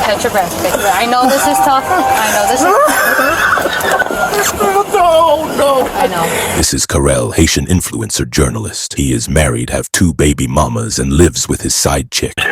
Catch your breath. I know this is tough. I know this is... No. I know. This is Carel, Haitian influencer journalist. He is married, have 2 baby mamas, and lives with his side chick. She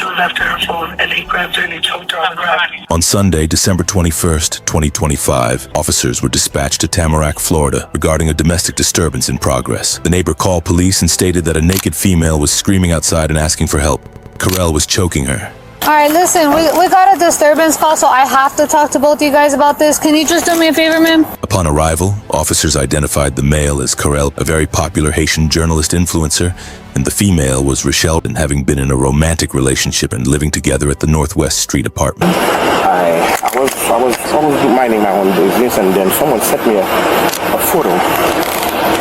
was after her phone, and he grabbed her and he choked her on the ground. On Sunday, December 21st, 2025, officers were dispatched to Tamarac, Florida, regarding a domestic disturbance in progress. The neighbor called police and stated that a naked female was screaming outside and asking for help. Carel was choking her. All right, listen, we got a disturbance call, so I have to talk to both of you guys about this. Can you just do me a favor, ma'am? Upon arrival, officers identified the male as Carel, a very popular Haitian journalist influencer, and the female was Richelle, and having been in a romantic relationship and living together at the Northwest Street apartment. I was minding my own business, and then someone sent me a photo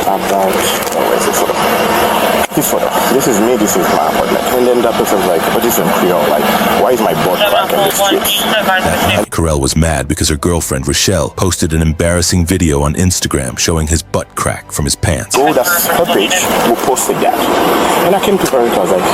about, where's the photo? This photo. This is me, this is my apartment. And then that person's like, but this is in Creole, like, why is my butt crack in the streets? And Carel was mad because her girlfriend, Richelle, posted an embarrassing video on Instagram showing his butt crack from his pants. Oh, that's her page who posted that. And I came to her and I was like,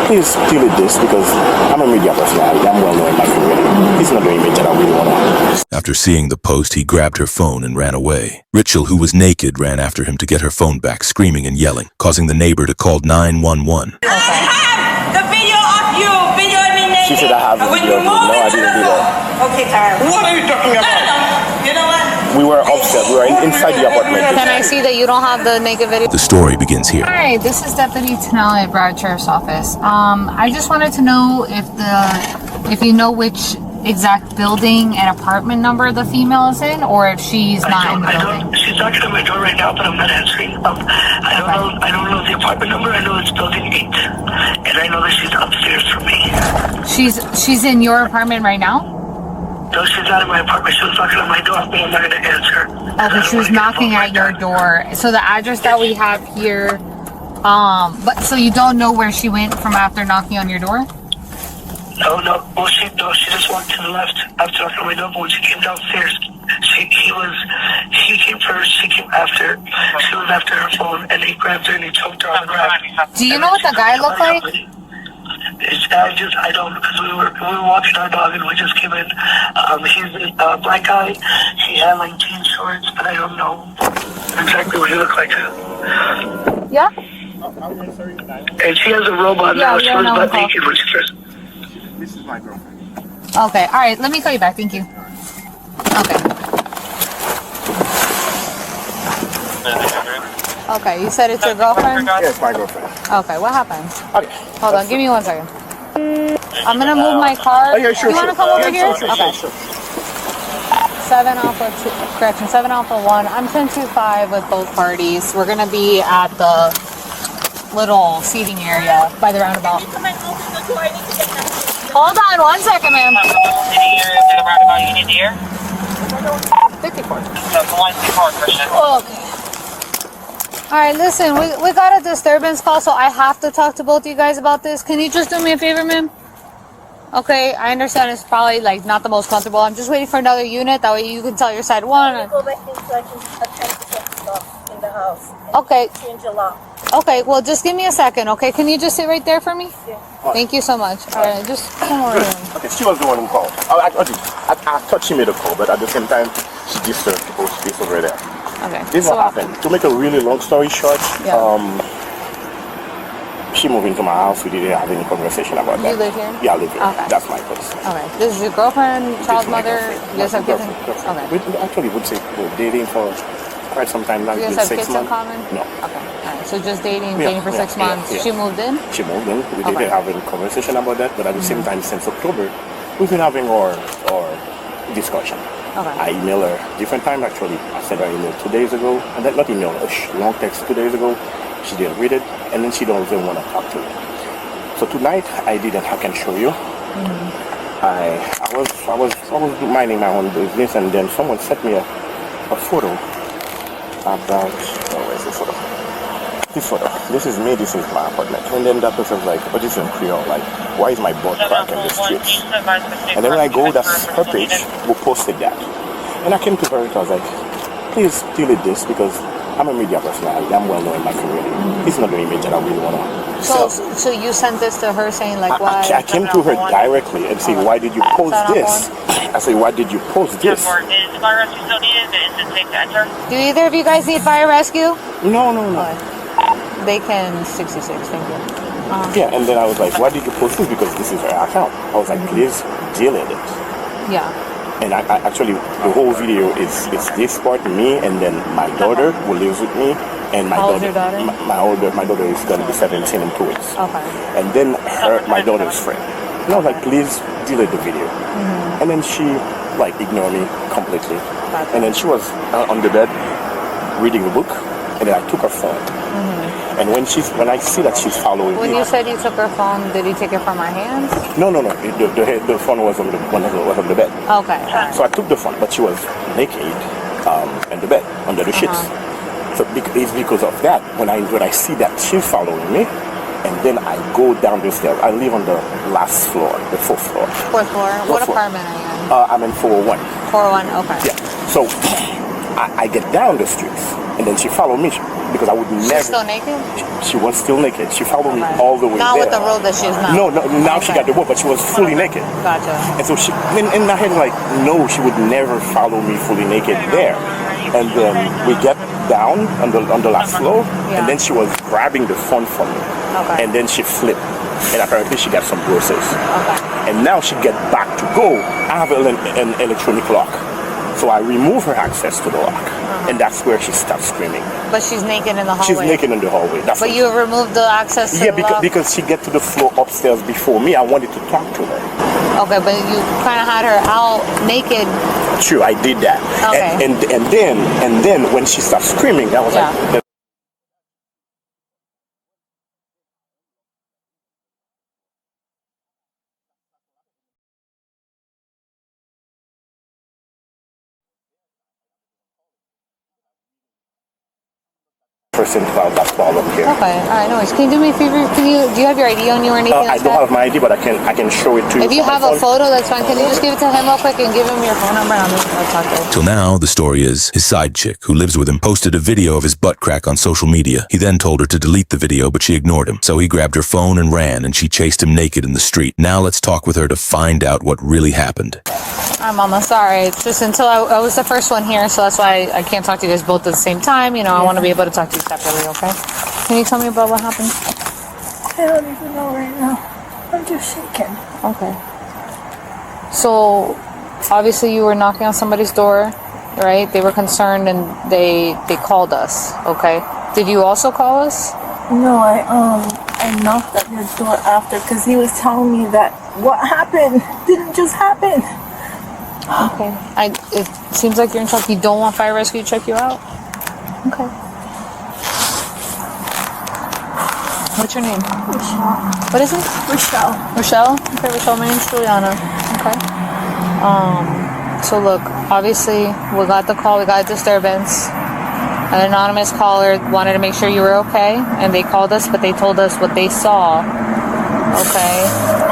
please deal with this because I'm a media personality. I'm well known in my community. It's not the image that I really want to. After seeing the post, he grabbed her phone and ran away. Richelle, who was naked, ran after him to get her phone back, screaming and yelling, causing the neighbor to call 911. I have the video of you videoing me naked. She said I have the video of you. No, I didn't do that. Okay, Carel. What are you talking about? You know what? We were upstairs. We were inside the apartment. Can I see that you don't have the naked video? The story begins here. Hi, this is Deputy Tanel at Broward Sheriff's Office. I just wanted to know if you know which exact building and apartment number the female is in, or if she's not in the building. She's knocking on my door right now, but I'm not answering. I don't know the apartment number. I know it's building 8, and I know that she's upstairs from me. She's in your apartment right now? No, she's not in my apartment. She was knocking on my door, but I'm not going to answer. Okay, she was knocking at your door. So the address that we have here, but so you don't know where she went from after knocking on your door? No. Well, she just walked to the left after knocking on my door. But when she came downstairs, he came first. She came after. She was after her phone, and he grabbed her and he choked her on the ground. Do you know what the guy looked like? I don't, because we were walking our dog and we just came in. He's a black guy. He had like jean shorts, but I don't know exactly what he looked like. Yeah. And she has a robe on now. She was butt naked when she first. This is my girlfriend. Okay, all right. Let me call you back. Thank you. Okay, you said it's your girlfriend? Yeah, it's my girlfriend. Okay, what happened? Okay. Hold on, give me 1 second. I'm gonna move my car. Oh, yeah, sure. You wanna come over here? Sure, okay. Sure. 7 Alpha 2, correction, 7 Alpha 1. I'm 1025 with both parties. We're gonna be at the little seating area by the roundabout. Come and open the door. I need to get that. Hold on 1 second, ma'am. You need the ear? 54. Okay. Okay. All right, listen, we got a disturbance call, so I have to talk to both of you guys about this. Can you just do me a favor, ma'am? Okay, I understand it's probably like not the most comfortable. I'm just waiting for another unit. That way you can tell your side one. I'm going to go back in so I can attend to some stuff in the house. Okay. Change a lock. Okay, well, just give me a second, okay? Can you just sit right there for me? Yeah. Thank you so much. All right, just come over here. Okay, she was the one who called. I thought she made a call, but at the same time, she disturbed the whole space over there. Okay. This is what happened. To make a really long story short, she moved into my house. We didn't have any conversation about that. You live here? Yeah, I live here. Okay. That's my place. Okay. This is your girlfriend, child's mother? You guys have kids? Okay. We actually would say we're dating for quite some time now. You guys have 6 kids in months. common? No. Okay. All right. So just dating for 6 months. Yeah. She moved in? She moved in. We didn't have any conversation about that, but at the same time, since October, we've been having our discussion. Okay. I emailed her different time actually. I sent her email 2 days ago, and then not email, a long text 2 days ago. She didn't read it, and then she don't even want to talk to me. So tonight I can show you. I was minding my own business, and then someone sent me a photo about, where's the photo? This photo. This is me, this is my apartment. And then that person's like, but this is in Creole, like, why is my butt crack in the streets? And then when I go, that's her page who posted that. And I came to her and I was like, please deal with this because I'm a media personality. I'm well known in my community. It's not an image that I really want to sell. So you sent this to her saying like why? I came to her directly and say, why did you post this? I say, why did you post this? Is fire rescue still needed? Is it safe to enter? Do either of you guys need fire rescue? No. They can 66. Thank you. Yeah, and then I was like, why did you post this? Because this is her account. I was like, please delete it. Yeah. And I actually, the whole video is this part, me, and then my daughter who lives with me, and my How old daughter. is your daughter? My daughter is gonna be 17 in 2 weeks. Okay. And then my daughter's friend. And I was like, please delete the video. And then she like ignored me completely. Gotcha. And then she was on the bed reading a book, and then I took her phone. And when I see that she's following When me. you said you took her phone, did you take it from my hands? No. The phone was on the bed. Okay. So I took the phone, but she was naked in the bed under the sheets. So it's because of that when I see that she's following me, and then I go down the stairs. I live on the last floor, the 4th floor. 4th floor. What floor. apartment are you in? I'm in 401. 401. Okay. Yeah. So I get down the streets, and then she followed me because I would never. She's still naked? She was still naked. She followed me all the way Not there. with the robe that she's not. No. Now she Okay. got the robe, but she was fully naked. Gotcha. And so she, in my head, like, no, she would never follow me fully naked there. And then we get down on the last floor, Yeah. and then she was grabbing the phone from me. Okay. And then she flipped, and apparently she got some bruises. Okay. And now she get back to go. I have an electronic lock, so I remove her access to the lock, and that's where she starts screaming. But she's naked in the hallway. She's naked in the hallway. That's But what- you removed the access to yeah, the lock? because she get to the floor upstairs before me. I wanted to talk to her. Okay, but you kind of had her out naked. True, I did that. Okay. And then when she started screaming, I was Yeah. like, person about that problem here. Okay, all right, no worries. Can you do me a favor? Do you have your ID on you or anything I like don't that? have my ID, but I can show it to you. If you from my have a phone. photo, that's fine. Can you just give it to him real quick and give him your phone number and I'll talk to him? Till now, the story is his side chick, who lives with him, posted a video of his butt crack on social media. He then told her to delete the video, but she ignored him. So he grabbed her phone and ran, and she chased him naked in the street. Now let's talk with her to find out what really happened. All right, Mama, sorry. It's just until I was the first one here, so that's why I can't talk to you guys both at the same time. You know, I want to be able to talk to you separately, okay? Can you tell me about what happened? I don't even know right now. I'm just shaking. Okay. So, obviously you were knocking on somebody's door, right? They were concerned and they called us, okay? Did you also call us? No, I knocked at your door after because he was telling me that what happened didn't just happen. Okay. It seems like you're in shock. You don't want fire rescue to check you out? Okay. What's your name? Richelle. What is it? Richelle? Okay, Richelle, my name's Juliana. Okay. So look, obviously we got the call, we got a disturbance. An anonymous caller wanted to make sure you were okay, and they called us, but they told us what they saw. Okay.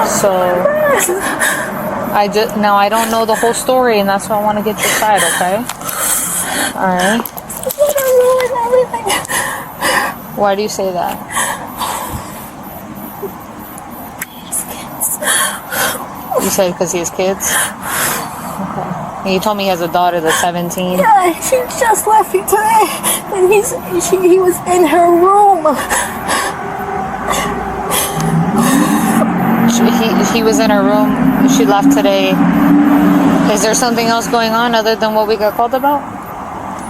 So now I don't know the whole story, and that's why I want to get your side, okay? Alright. Why do you say that? You said because he has kids? Okay. And you told me he has a daughter that's 17. Yeah, she just left me today, and he was in her room. He was in her room. She left today. Is there something else going on other than what we got called about?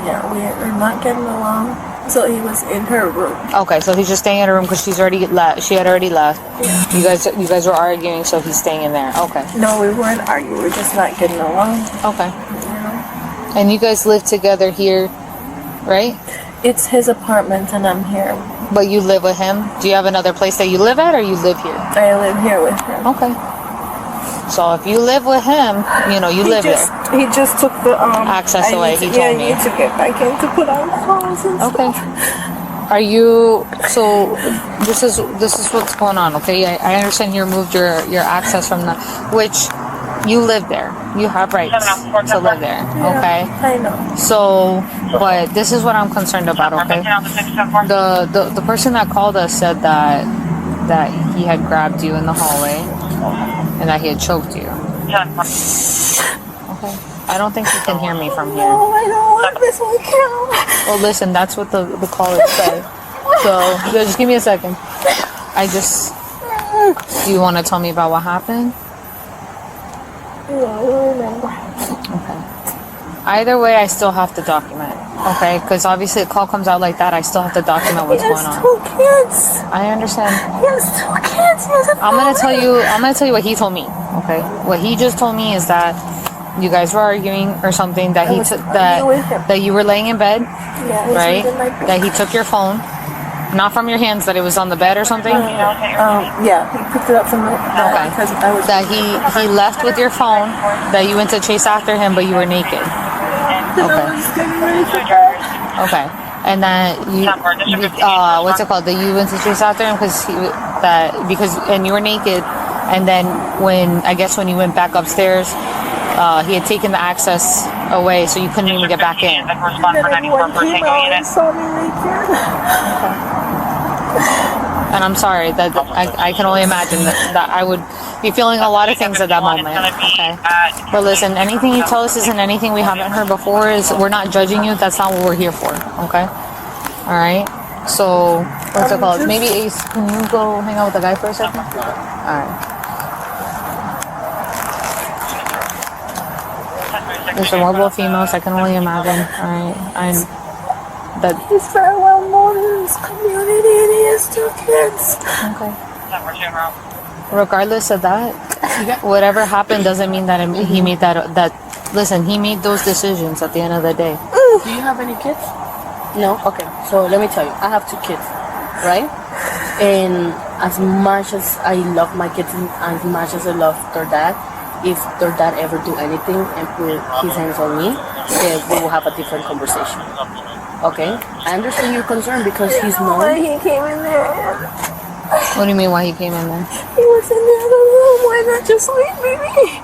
Yeah, we're not getting along. So he was in her room. Okay, so he's just staying in her room because she's already left. She had already left. Yeah. You guys were arguing, so he's staying in there. Okay. No, we weren't arguing. We're just not getting along. Okay. You know? And you guys live together here, right? It's his apartment, and I'm here. But you live with him. Do you have another place that you live at, or you live here? I live here with him. Okay. So if you live with him, you know, you live there. He just took the Access away, he told me. I need to get back in to put on clothes and Okay. stuff. Are you, so this is what's going on, okay? I understand you removed your access from that, which You live there. You have rights to live there. Okay. I know. So, but this is what I'm concerned about. Okay. The person that called us said that he had grabbed you in the hallway and that he had choked you. Okay. I don't think you can hear me from here. No, I don't want this one count. Well, listen, that's what the caller said. So, just give me a second. Do you want to tell me about what happened? No, I don't remember. Okay. Either way, I still have to document. Okay? Because obviously a call comes out like that, I still have to document what's going on. He has 2 kids. I understand. He has 2 kids. He has a I'm gonna tell you what he told me. Okay? What he just told me is that you guys were arguing or something, that he took that you were laying in bed, right? That he took your phone. Not from your hands, that it was on the bed or something? Yeah, he picked it up from the bed because I was... That he left with your phone, that you went to chase after him, but you were naked. Okay. And then what's it called? That you went to chase after him and you were naked, and then when you went back upstairs, he had taken the access away, so you couldn't even get back in. And I'm sorry that I can only imagine that I would be feeling a lot of things at that moment. Okay. But listen, anything you tell us isn't anything we haven't heard before. We're not judging you. That's not what we're here for. Okay. All right. So what's it called? Maybe Ace, can you go hang out with the guy for a second? All right. There's a mobile females. I can only imagine. All right. He's very well known in his community and he has 2 kids. Okay. Regardless of that, whatever happened doesn't mean that he made that. Listen, he made those decisions at the end of the day. Do you have any kids? No? Okay. So let me tell you, I have 2 kids, right? And as much as I love my kids and as much as I love their dad, if their dad ever do anything and put his hands on me, then we will have a different conversation. Okay? I understand your concern because he's known. Why he came in there? What do you mean why he came in there? He was in the other room. Why not just leave me?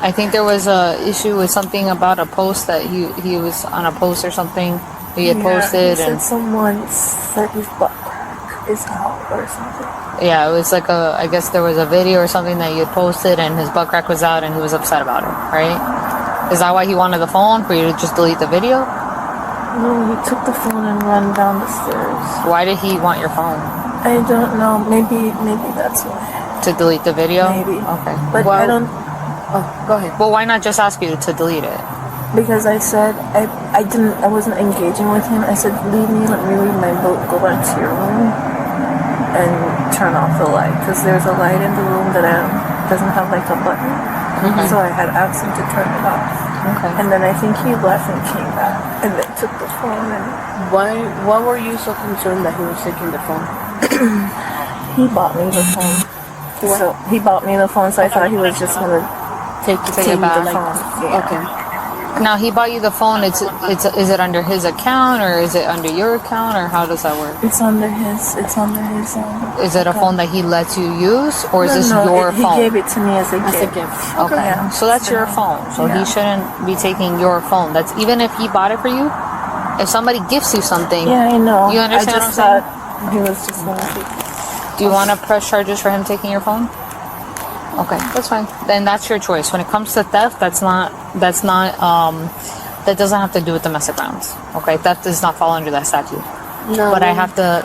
I think there was a issue with something about a post that he was on a post or something he had posted. He said and someone said his butt crack is out or something. Yeah, it was like I guess there was a video or something that you had posted and his butt crack was out and he was upset about it, right? Is that why he wanted the phone, for you to just delete the video? No, he took the phone and ran down the stairs. Why did he want your phone? I don't know. Maybe that's why. To delete the video? Maybe. Okay. But I don't... Oh, go ahead. Well, why not just ask you to delete it? Because I said I wasn't engaging with him. I said, leave me, let me leave my boat, go back to your room and turn off the light. Because there's a light in the room that doesn't have like a button. Mm-hmm. So I had asked him to turn it off. Okay. And then I think he left and came back and then took the phone and... Why were you so concerned that he was taking the phone? He bought me the phone. So he bought me the phone, so I thought he was just gonna take it back. the phone. Yeah. Okay. Now he bought you the phone. Is it under his account or is it under your account or how does that work? It's under his. Is it a phone that he lets you use or is this your phone? He gave it to me as a gift. Okay. Yeah. So that's your phone. So he shouldn't be taking your phone. That's even if he bought it for you. If somebody gifts you something. Yeah, I know. You understand what I'm saying? He was just gonna take it. Do you want to press charges for him taking your phone? Okay, that's fine. Then that's your choice. When it comes to theft, that doesn't have to do with domestic violence. Okay, theft does not fall under that statute. No. But I have to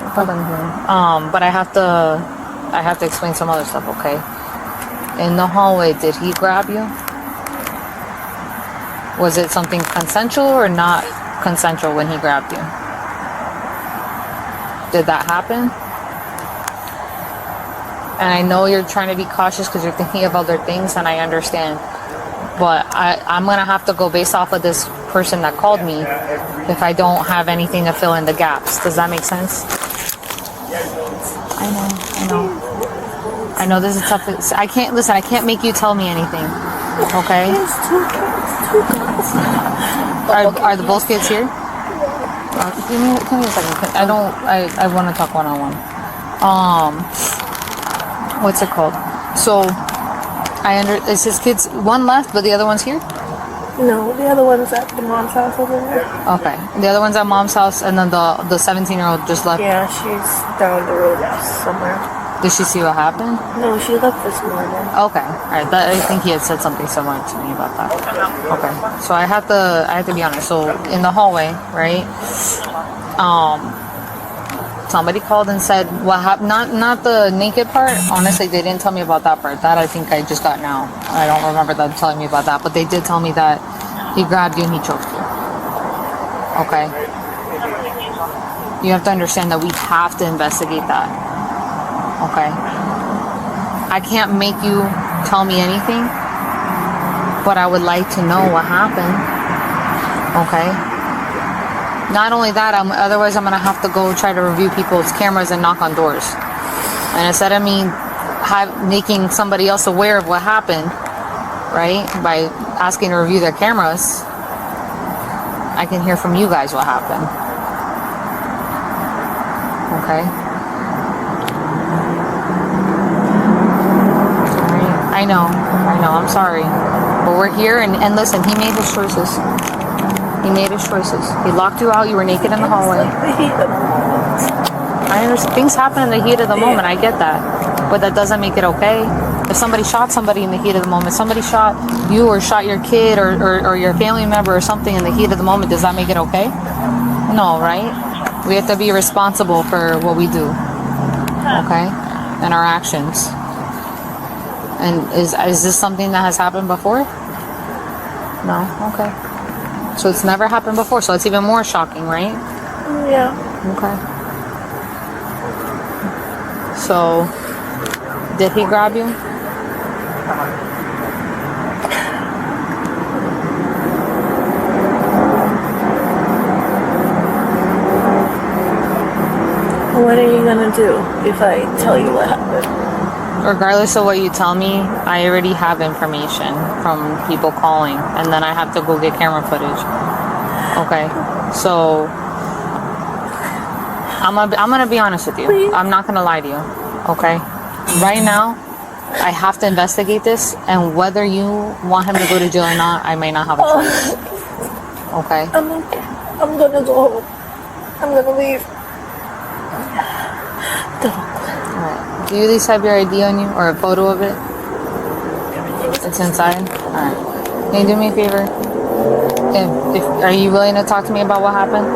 but I have to explain some other stuff, okay? In the hallway, did he grab you? Was it something consensual or not consensual when he grabbed you? Did that happen? And I know you're trying to be cautious because you're thinking of other things, and I understand. But I'm going to have to go based off of this person that called me if I don't have anything to fill in the gaps. Does that make sense? I know. I know this is tough. I can't make you tell me anything. Okay? Are the both kids here? Give me a second. I want to talk one-on-one. What's it called? So Is his kids one left, but the other one's here? No, the other one's at the mom's house over there. Okay. The other one's at mom's house, and then the 17-year-old just left. Yeah, she's down the road somewhere. Did she see what happened? No, she left this morning. Okay. All right. I think he had said something similar to me about that. Okay. So I have to be honest. So in the hallway, right? Somebody called and said what happened. Not the naked part. Honestly, they didn't tell me about that part. That I think I just got now. I don't remember them telling me about that. But they did tell me that he grabbed you and he choked you. Okay. You have to understand that we have to investigate that. Okay. I can't make you tell me anything, but I would like to know what happened. Okay. Not only that, otherwise I'm gonna have to go try to review people's cameras and knock on doors. And instead of me making somebody else aware of what happened, right, by asking to review their cameras, I can hear from you guys what happened. Okay. I know, I'm sorry. But we're here, and listen, he made his choices. He made his choices. He locked you out, you were naked in the hallway. I understand. Things happen in the heat of the moment, I get that. But that doesn't make it okay. If somebody shot somebody in the heat of the moment, somebody shot you or shot your kid or your family member or something in the heat of the moment, does that make it okay? No, right? We have to be responsible for what we do. Okay? And our actions. And is this something that has happened before? No? Okay. So it's never happened before, so it's even more shocking, right? Yeah. Okay. So, did he grab you? What are you gonna do if I tell you what happened? Regardless of what you tell me, I already have information from people calling, and then I have to go get camera footage. Okay, so I'm gonna be honest with you. Please? I'm not gonna lie to you. Okay, right now, I have to investigate this, and whether you want him to go to jail or not, I may not have a choice. Okay. I'm gonna go home. I'm gonna leave. Don't. Do you at least have your ID on you or a photo of it? It's inside? Alright. Can you do me a favor? Are you willing to talk to me about what happened?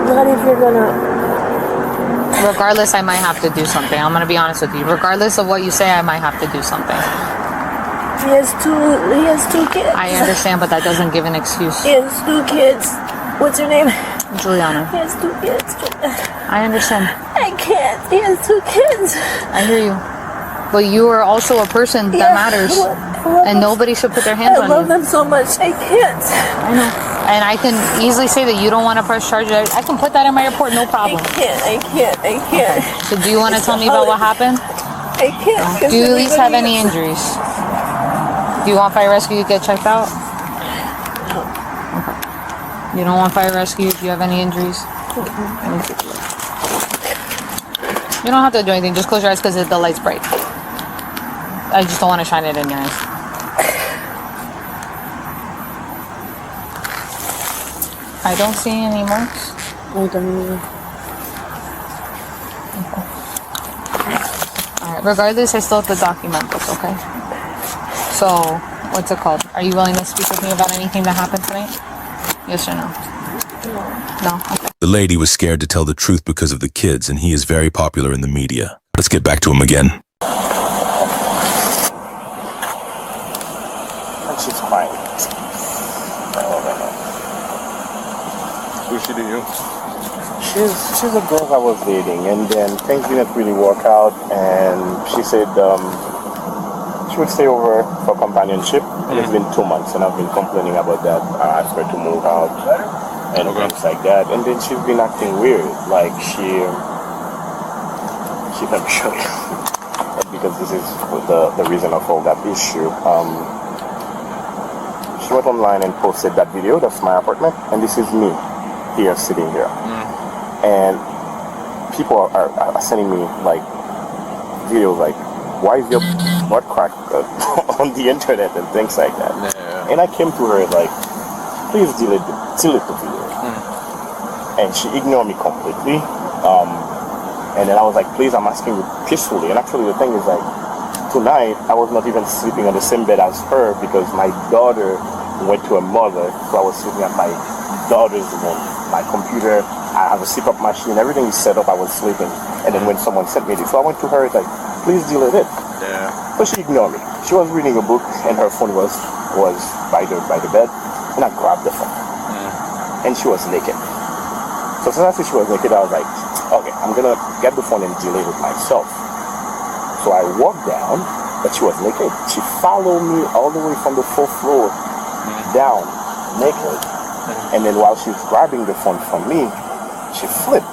Not if you're gonna... Regardless, I might have to do something. I'm gonna be honest with you. Regardless of what you say, I might have to do something. He has two kids. I understand, but that doesn't give an excuse. He has 2 kids. What's her name? Juliana. He has 2 kids. I understand. I can't. He has 2 kids. I hear you. But you are also a person that matters. And nobody should put their hands on you. I love them so much. I can't. I know. And I can easily say that you don't want to press charges. I can put that in my report, no problem. I can't. Okay. So do you want to tell me about what happened? I can't. Do you at least have any injuries? Do you want fire rescue to get checked out? No. Okay. You don't want fire rescue if you have any injuries? Let me take a look. You don't have to do anything. Just close your eyes because the light's bright. I just don't want to shine it in your eyes. I don't see any marks. I don't either. Alright, regardless, I still have to document this, okay? So, what's it called? Are you willing to speak with me about anything that happened tonight? Yes or no? No? Okay. The lady was scared to tell the truth because of the kids, and he is very popular in the media. Let's get back to him again. And she's crying. Who's she to you? She's a girl I was dating, and then things didn't really work out, and she said she would stay over for companionship. It's been 2 months, and I've been complaining about that. I asked her to move out and things like that, and then she's been acting weird, like she let me show you because this is the reason of all that issue. She went online and posted that video. That's my apartment, and this is me here sitting here. And people are sending me like videos like why is your butt crack on the internet and things like that. Yeah. And I came to her like, please delete the video. And she ignored me completely. And then I was like, please, I'm asking you peacefully. And actually the thing is like, tonight I was not even sleeping on the same bed as her because my daughter went to her mother, so I was sleeping at my daughter's room. My computer, I have a CPAP machine, everything is set up, I was sleeping. And then when someone sent me this, so I went to her like, please delete it. Yeah. But she ignored me. She was reading a book and her phone was by the bed, and I grabbed the phone. And she was naked. So since I said she was naked, I was like, okay, I'm gonna get the phone and delete it myself. So I walked down, but she was naked. She followed me all the way from the 4th floor down, naked. And then while she was grabbing the phone from me, she flipped.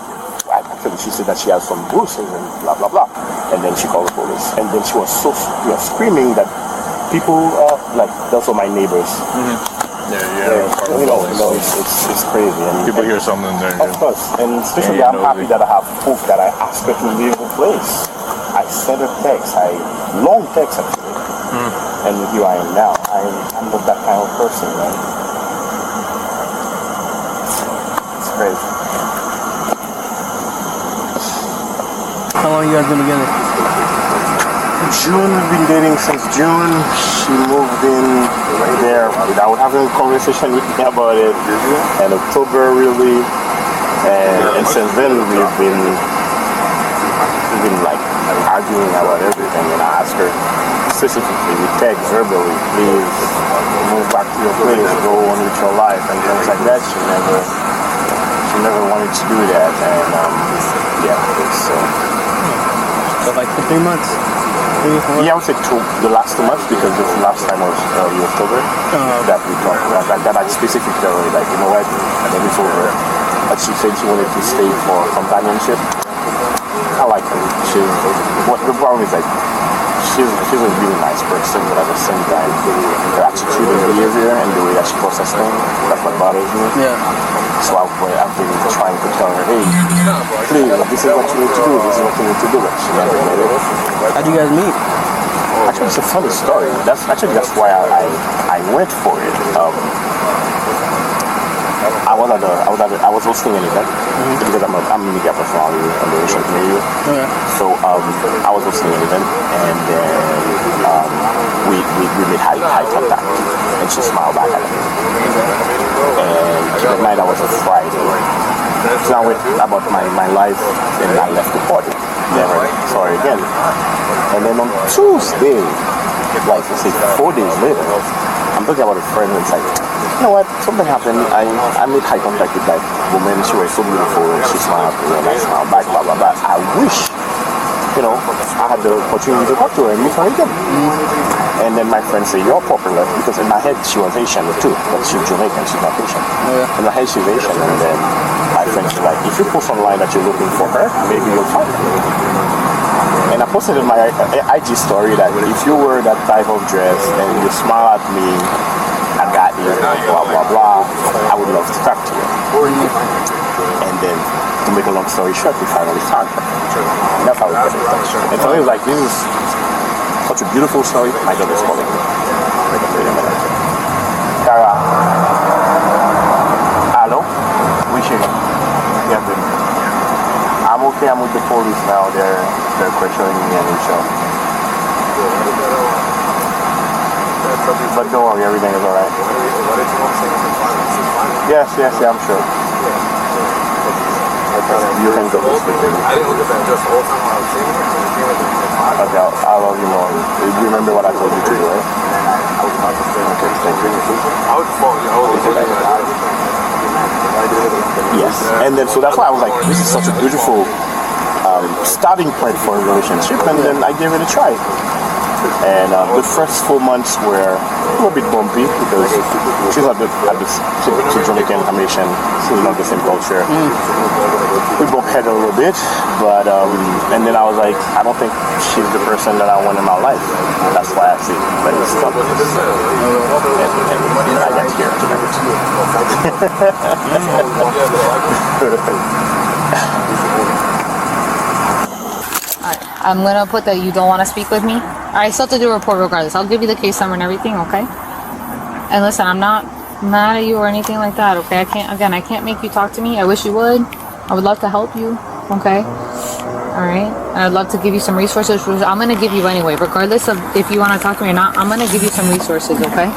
Actually, she said that she has some bruises and blah, blah, blah. And then she called the police. And then she was so screaming that people, like, those are my neighbors. It's crazy. And people hear something there. Of course. And especially I'm happy that I have proof that I asked her to leave the place. I sent a text, long text actually. And here I am now. I'm not that kind of person, man. It's crazy. How long you guys been together? June, we've been dating since June. She moved in right there without having a conversation with me about it. In October, really. And since then, we've been like arguing about everything. And I asked her specifically, we text verbally, please move back to your place, go on with your life, and things like that. She never wanted to do that. And So like for 3 months? 3 or 4? Yeah, I would say the last 2 months because the last time was early October that we talked about that. I specifically told her, like, you know what, and then it's over. But she said she wanted to stay for companionship. I like her. The problem is like she's a really nice person, but at the same time, her attitude and behavior and the way that she processes things, that's what bothers me. Yeah. So I've been trying to tell her, hey, please, this is what you need to do, this is what you need to do. But she never did it. How'd you guys meet? Actually, it's a funny story. That's why I went for it. I was hosting an event because I'm a media personality on the Haitian community. So I was hosting an event, and then we made eye contact, and she smiled back at me. And that night I was a Friday. So I went about my life, and I left the party. Never saw her again. And then on Tuesday, like let's say 4 days later, I'm talking about a friend who's like, you know what, something happened. I made eye contact with that woman. She was so beautiful, and she smiled at me, and I smiled back, blah, blah, blah. I wish, I had the opportunity to talk to her and meet her again. And then my friend said, you're popular, because in my head she was Haitian too, but she's Jamaican, she's not Haitian. In my head she's Haitian, and then my friend said, like, if you post online that you're looking for her, maybe you'll find her. And I posted in my IG story that if you wear that type of dress and you smile at me, I got you, blah, blah, blah, I would love to talk to you. And then, to make a long story short, we finally found her. And that's how we got in touch. And for me, it was like, this is such a beautiful story. My daughter's calling me. Wait a minute. Tara. Hello? Wishing. Yeah, good. I'm okay, I'm with the police now. They're questioning me and Richelle. But don't worry, everything is alright. Yes, I'm sure. You can go to sleep. Okay, I'll love you more. You remember what I told you to do, right? Okay, thank you. Yes, and then so that's why I was like, this is such a beautiful starting point for a relationship, and then I gave it a try. And the first 4 months were a little bit bumpy because she's not she's Jamaican, Haitian, she's not the same culture. We bumped head a little bit, but and then I was like, I don't think she's the person that I want in my life. That's why I see, let me stop this. And I got here tonight. I'm gonna put that you don't want to speak with me. I still have to do a report regardless. I'll give you the case number and everything, okay? And listen, I'm not mad at you or anything like that, okay? I can't make you talk to me. I wish you would. I would love to help you, okay? All right, and I'd love to give you some resources, which I'm gonna give you anyway, regardless of if you want to talk to me or not. I'm gonna give you some resources, okay?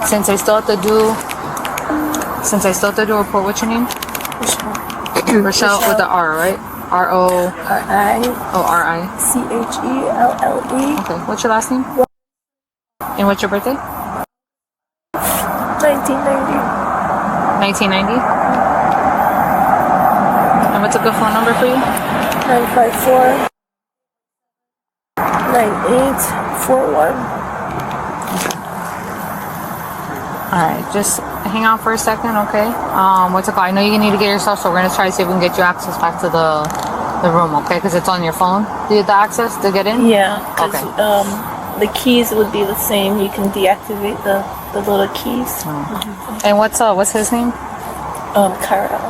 Since I still have to do a report. What's your name? Richelle with the R, right? R-O-R-I. Oh, R-I. C-H-E-L-L-E. Okay, what's your last name? And what's your birthday? 1990. 1990. And what's a good phone number for you? 954 9841. Alright, just hang on for a second, okay? What's it called? I know you need to get yourself, so we're gonna try to see if we can get you access back to the room, okay? Because it's on your phone. Do you have the access to get in? Yeah. Okay. The keys would be the same. You can deactivate the little keys. And what's his name? Carel.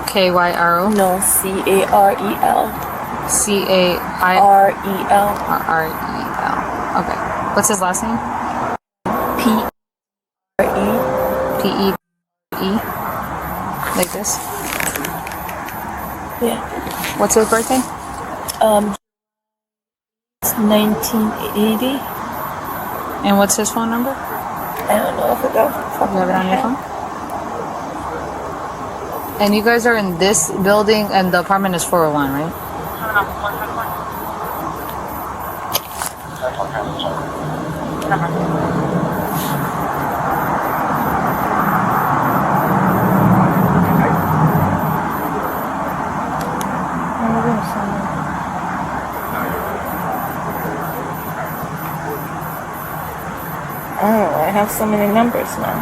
K-Y-R-O? No, C-A-R-E-L. C-A-I-R-E-L. R-E-L. Okay. What's his last name? P-E-E. Like this? Yeah. What's his birthday? It's 1980. And what's his phone number? I don't know if it does. You have it on your phone? And you guys are in this building, and the apartment is 401, right? Oh, I have so many numbers now.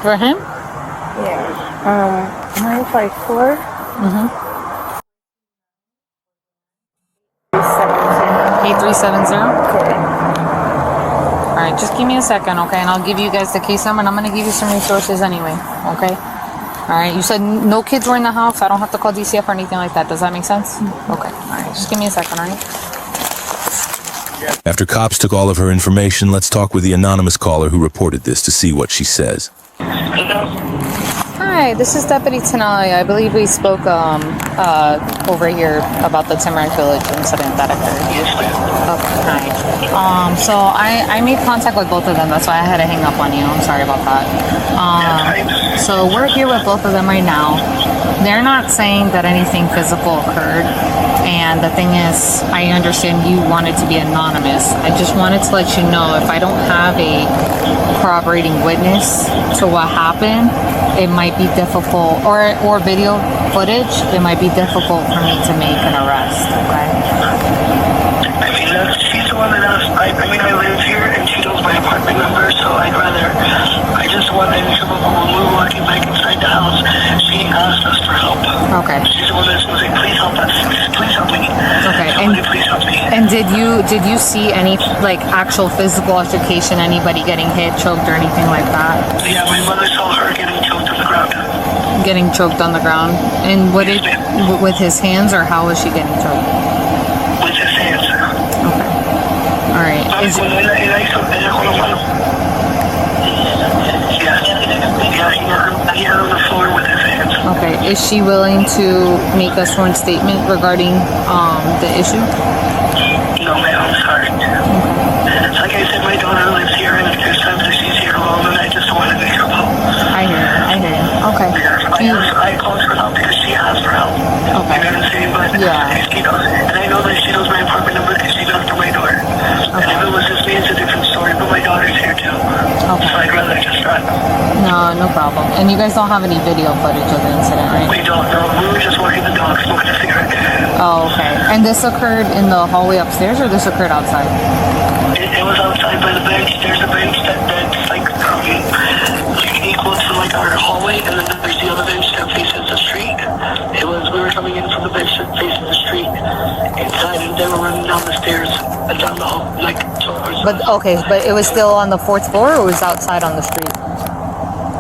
For him? Yeah. 954. 8370? Correct. Alright, just give me a second, okay? And I'll give you guys the case number, and I'm going to give you some resources anyway, okay? Alright, you said no kids were in the house. I don't have to call DCF or anything like that. Does that make sense? Okay, alright. Just give me a second, alright? After cops took all of her information, let's talk with the anonymous caller who reported this to see what she says. Hi, this is Deputy Tenali. I believe we spoke over here about the Tamarac Village incident that occurred. Okay, hi. So I made contact with both of them. That's why I had to hang up on you. I'm sorry about that. So we're here with both of them right now. They're not saying that anything physical occurred. And the thing is, I understand you wanted to be anonymous. I just wanted to let you know, if I don't have a corroborating witness to what happened, it might be difficult, or video footage, it might be difficult for me to make an arrest, okay? I mean, she's the one that asked. I live here and she knows my apartment number, so I just wanted to, when we were walking back inside the house, she asked us for help. Okay. She's the one that's saying, please help us. Please help me. Okay. Somebody please help me. And did you see any, like, actual physical altercation, anybody getting hit, choked, or anything like that? Yeah, my mother saw her getting choked on the ground. Getting choked on the ground? And with his hands, or how was she getting choked? With his hands. Okay. All right. He had on the floor with his hands. Okay. Is she willing to make a sworn statement regarding the issue? No, ma'am, I'm sorry. Okay. Like I said, my daughter lives here, and there's times that she's here alone, and I just want to make her help. I hear you. Okay. I called for help because she asked for help. Okay. You know what I'm saying? But yeah. She knows, and I know that she knows my apartment number because she knocked on my door. Okay. And if it was just me, it's a different story, but my daughter's here too. Okay. So I'd rather just not. No problem. And you guys don't have any video footage of the incident, right? We don't, no. We were just walking the dog, smoking a cigarette. Oh, okay. And this occurred in the hallway upstairs, or this occurred outside? It was outside by the bench. There's a bench that's like equal to like our hallway, and then there's the other bench that faces the street. We were coming in from the bench that faces the street inside, and they were running down the stairs and down the hall, like towards. But it was still on the 4th floor, or was outside on the street?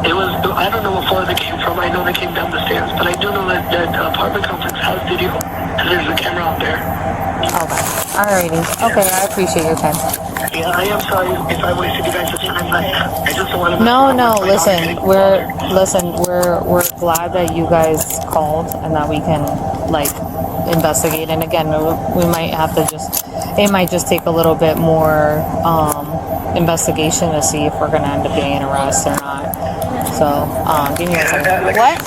It was. I don't know what floor they came from. I know they came down the stairs, but I do know that apartment complex has video. there's a camera out there. Okay. Alrighty. Okay, I appreciate your time. Yeah, I am sorry if I wasted you guys' time. I just don't want to. No. Listen. We're glad that you guys called and that we can like investigate. And again, we might have to it might just take a little bit more investigation to see if we're gonna end up getting an arrest or not. So, give me a second. What?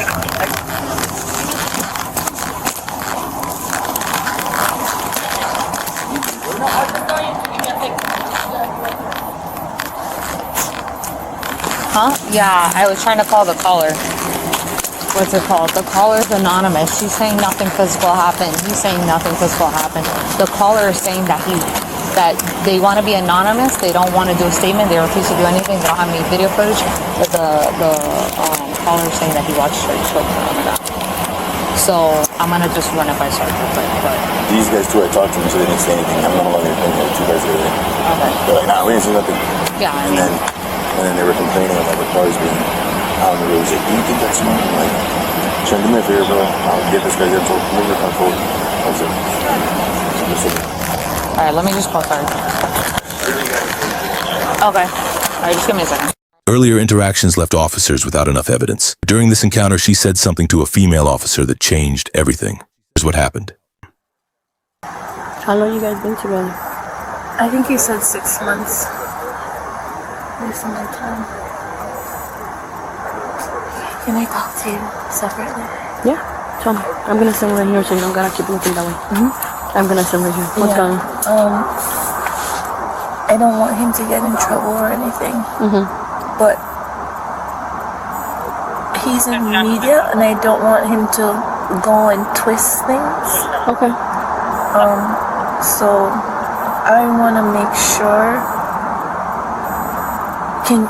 Huh? Yeah, I was trying to call the caller. What's it called? The caller's anonymous. She's saying nothing physical happened. He's saying nothing physical happened. The caller is saying that they want to be anonymous. They don't want to do a statement. They refuse to do anything. They don't have any video footage. But the caller is saying that he watched her choke her on that. So I'm gonna just run it by Sergeant real quick. But these guys too, I talked to them, so they didn't say anything. I'm not allowed anything. Two guys over there. okay. They're like, nah, we didn't see nothing. Yeah. And then they were complaining about the cars being out on the road. He's like, do you think that's smart? I'm like, Sean, do me a favor, bro. I'll get this guy's info. Move your phone forward. I was like, Alright, let me just call Sergeant. Okay. Alright, just give me a second. Earlier interactions left officers without enough evidence. During this encounter, she said something to a female officer that changed everything. Here's what happened. How long you guys been together? I think he said 6 months. Based on my time. Can I talk to you separately? Yeah. Tell me. I'm gonna send right here so you don't gotta keep looking that way. I'm gonna send right here. What's going on? I don't want him to get in trouble or anything. But he's in media and I don't want him to go and twist things. Okay. So I want to make sure. Can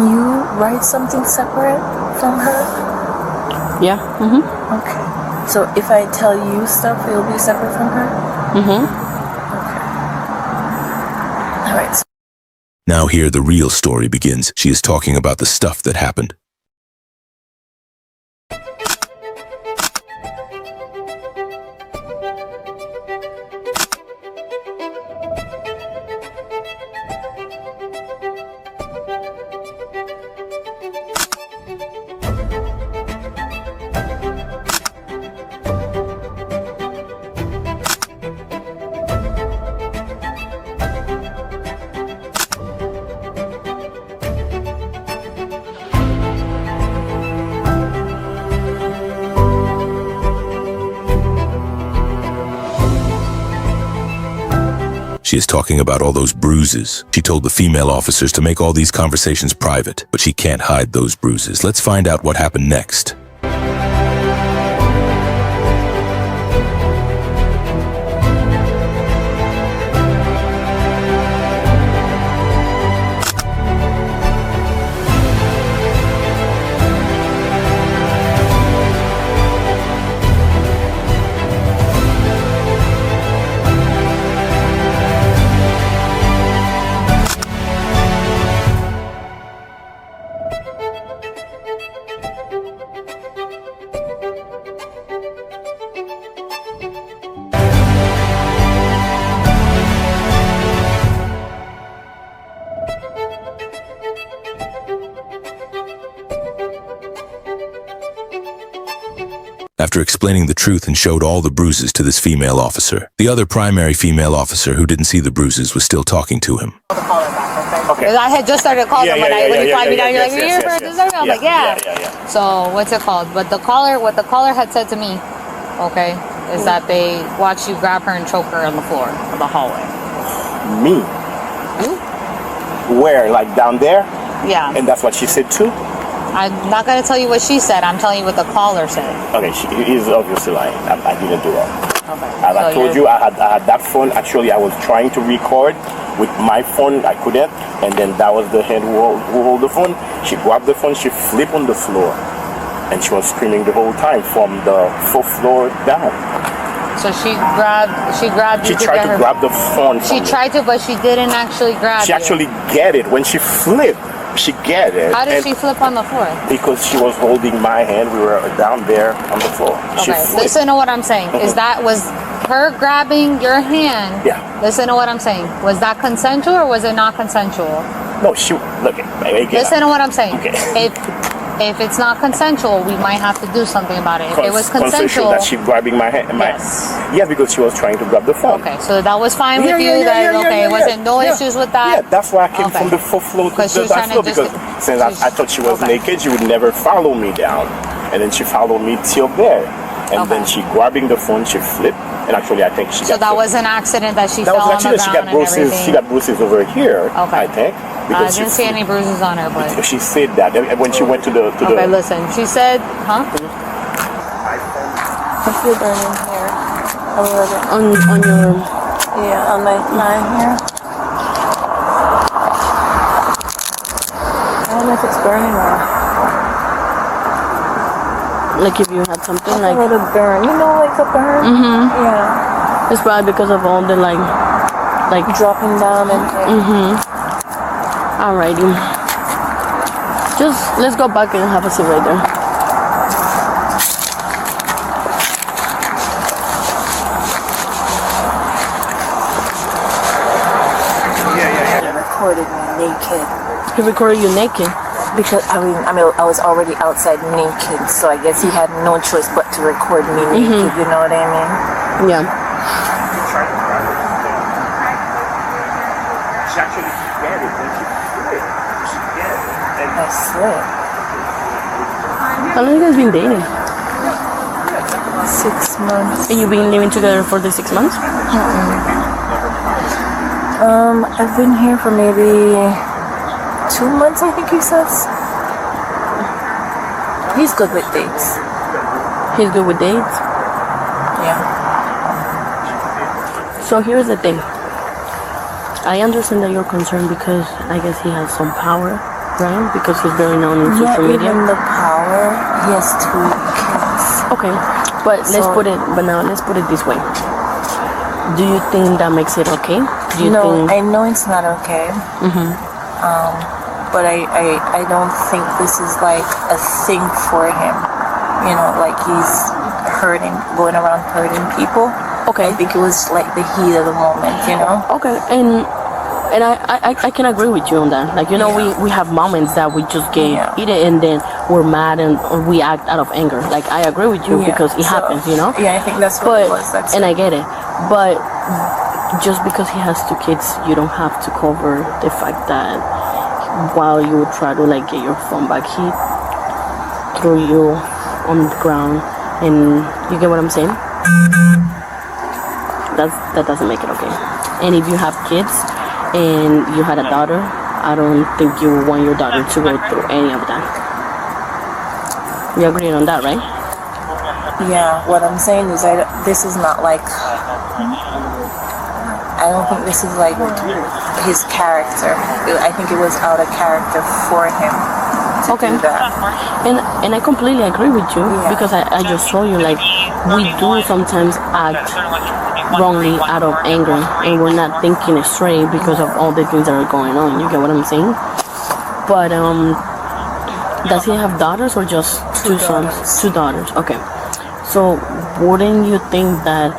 you write something separate from her? Yeah. Okay. So if I tell you stuff, it'll be separate from her? Okay. All right. Now here the real story begins. She is talking about the stuff that happened. She is talking about all those bruises. She told the female officers to make all these conversations private, but she can't hide those bruises. Let's find out what happened next. After explaining the truth and showed all the bruises to this female officer, the other primary female officer who didn't see the bruises was still talking to him. Okay. I had just started calling him when you flagged me down. You're like, you're here for this? I'm like, yeah. So what's it called? But what the caller had said to me, okay, is that they watched you grab her and choke her on the floor of the hallway. Me? You? Where? Like down there? Yeah. And that's what she said too? I'm not going to tell you what she said. I'm telling you what the caller said. Okay, she is obviously lying. I didn't do that. Okay. As I told you, I had that phone. Actually, I was trying to record with my phone. I couldn't. And then that was the hand who hold the phone. She grabbed the phone. She flipped on the floor. And she was screaming the whole time from the 4th floor down. So she grabbed She tried to grab the phone from She tried to, but she didn't actually grab it. She actually get it. When she flipped, she get it. How did she flip on the floor? Because she was holding my hand. We were down there on the floor. Okay, listen to what I'm saying. Is that was her grabbing your hand. Yeah. Listen to what I'm saying. Was that consensual or was it not consensual? No, she look. Again, Listen to what I'm saying. Okay. If it's not consensual, we might have to do something about it. If it was consensual, that she grabbing my hand. Yes. Yeah, because she was trying to grab the phone. Okay, so that was fine with you. Wasn't no issues with that. Yeah, that's why I came from the fourth floor to the dance floor, because since I thought she was naked, she would never follow me down, and then she followed me till there, and then she grabbing the phone, she flipped, and actually I think she. So got that was an accident that she fell on the ground she got bruises. She got bruises over here. Okay. I think. I didn't see any bruises on her, but she said that when she went to the. Okay, listen. She said, huh? I feel burning here. A little bit. On your... Yeah, on my here. I don't know if it's burning or... Like if you had something like... A little burn. You know, like a burn? Mm-hmm. Yeah. It's probably because of all the like dropping down and... Mm-hmm. Alrighty. Just let's go back and have a seat right there. He recorded me naked. He recorded you naked? Because I mean, I was already outside naked, so I guess he had no choice but to record me naked. You know what I mean? Yeah. She actually scared it. I swear. How long have you guys been dating? 6 months. And you've been living together for the 6 months? I've been here for maybe 2 months, I think he says. He's good with dates. He's good with dates? Yeah. So here's the thing. I understand that you're concerned because I guess he has some power, right? Because he's very known in social media. Even the power, he has 2 kids. Okay, but let's put it this way. Do you think that makes it okay? Do you think... I know it's not okay. But I don't think this is like a thing for him. You know, like he's going around hurting people. Okay. I think it was like the heat of the moment, you know? Okay, and I can agree with you on that. Like, you know, we have moments that we just get eat it and then we're mad and or we act out of anger. Like, I agree with you because it happens, you know? Yeah, I think that's what it was. And I get it. But just because he has 2 kids, you don't have to cover the fact that while you try to, like, get your phone back, he threw you on the ground. And you get what I'm saying? That doesn't make it okay. And if you have kids and you had a daughter, I don't think you would want your daughter to go through any of that. You agreeing on that, right? Yeah, what I'm saying is this is not like... I don't think this is like his character. I think it was out of character for him to do that. And I completely agree with you because I just saw you, like, we do sometimes act wrongly out of anger and we're not thinking straight because of all the things that are going on. You get what I'm saying? But does he have daughters or just 2 sons? 2 daughters. Okay. So wouldn't you think that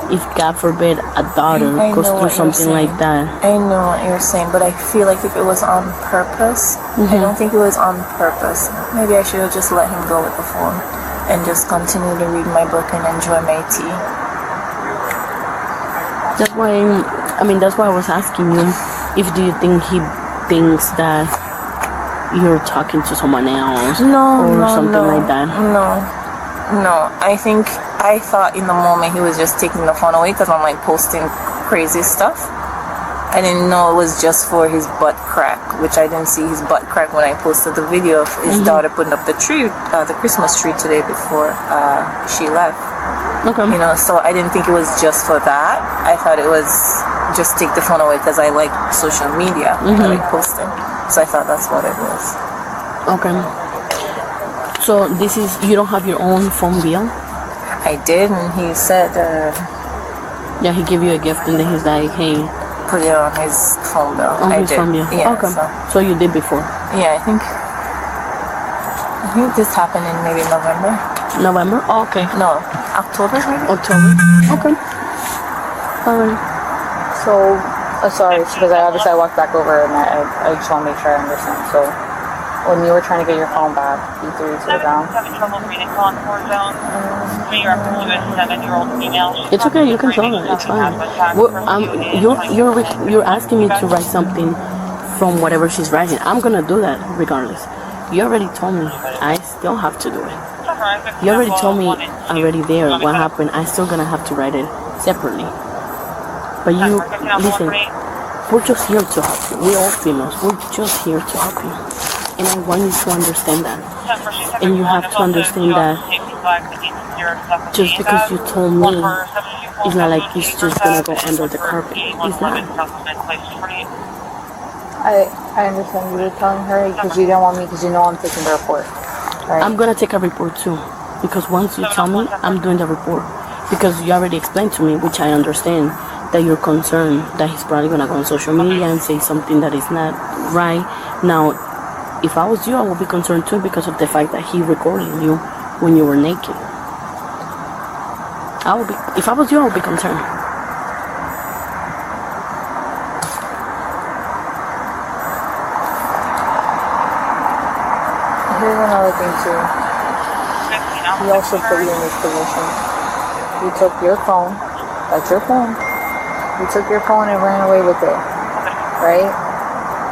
if God forbid a daughter goes through something like that? I know what you're saying, but I feel like if it was on purpose, I don't think it was on purpose. Maybe I should have just let him go with the phone and just continue to read my book and enjoy my tea. That's why I was asking you if do you think he thinks that you're talking to someone else or something like that? No, I thought in the moment he was just taking the phone away because I'm like posting crazy stuff. I didn't know it was just for his butt crack, which I didn't see his butt crack when I posted the video of his daughter putting up the Christmas tree today before she left. Okay. You know, so I didn't think it was just for that. I thought it was just take the phone away because I like social media. I like posting. So I thought that's what it was. Okay. So you don't have your own phone bill? I did, and he said... yeah, he gave you a gift and then he's like, hey... Put it on his phone bill. On his phone bill. Yeah, okay. So you did before? Yeah, I think this happened in maybe November. November? Oh, okay. No, October maybe? October. Okay. Alright. So, sorry, because I walked back over and I just want to make sure I understand. So, when you were trying to get your phone back, you threw it to the ground. Having trouble reading on 4 zone. You're up to a 7-year-old female. It's okay. You can tell her. It's fine. You're asking me to write something from whatever she's writing. I'm gonna do that regardless. You already told me. I still have to do it. You already told me already there what happened. I still gonna have to write it separately. But you listen. We're just here to help you. We're all females. We're just here to help you. And I want you to understand that. And you have to understand that just because you told me, it's not like it's just gonna go under the carpet. It's not. I understand you were telling her because you didn't want me because you know I'm taking the report. Right? I'm gonna take a report too. Because once you tell me, I'm doing the report. Because you already explained to me, which I understand, that you're concerned that he's probably gonna go on social media and say something that is not right. Now, if I was you, I would be concerned too because of the fact that he recorded you when you were naked. If I was you, I would be concerned. Here's another thing too. He also put you in this position. You took your phone. That's your phone. You took your phone and ran away with it. Right?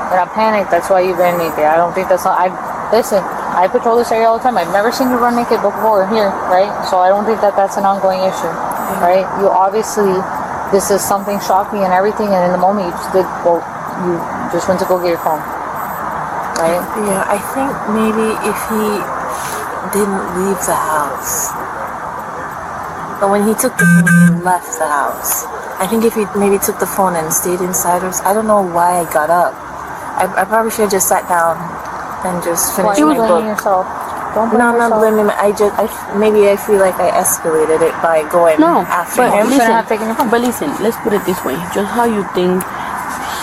And I panicked. That's why you ran naked. I don't think that's not. Listen, I patrol this area all the time. I've never seen you run naked before here, right? So I don't think that that's an ongoing issue, right? You obviously, this is something shocking and everything, and in the moment you just did, well, you just went to go get your phone, right? Yeah, I think maybe if he didn't leave the house, but when he took the phone and left the house, I think if he maybe took the phone and stayed inside, or I don't know why I got up. I probably should have just sat down and just finished my book. Yourself. Don't blame No, I'm not blaming him. Maybe I feel like I escalated it by going after him. But listen, let's put it this way. Just how you think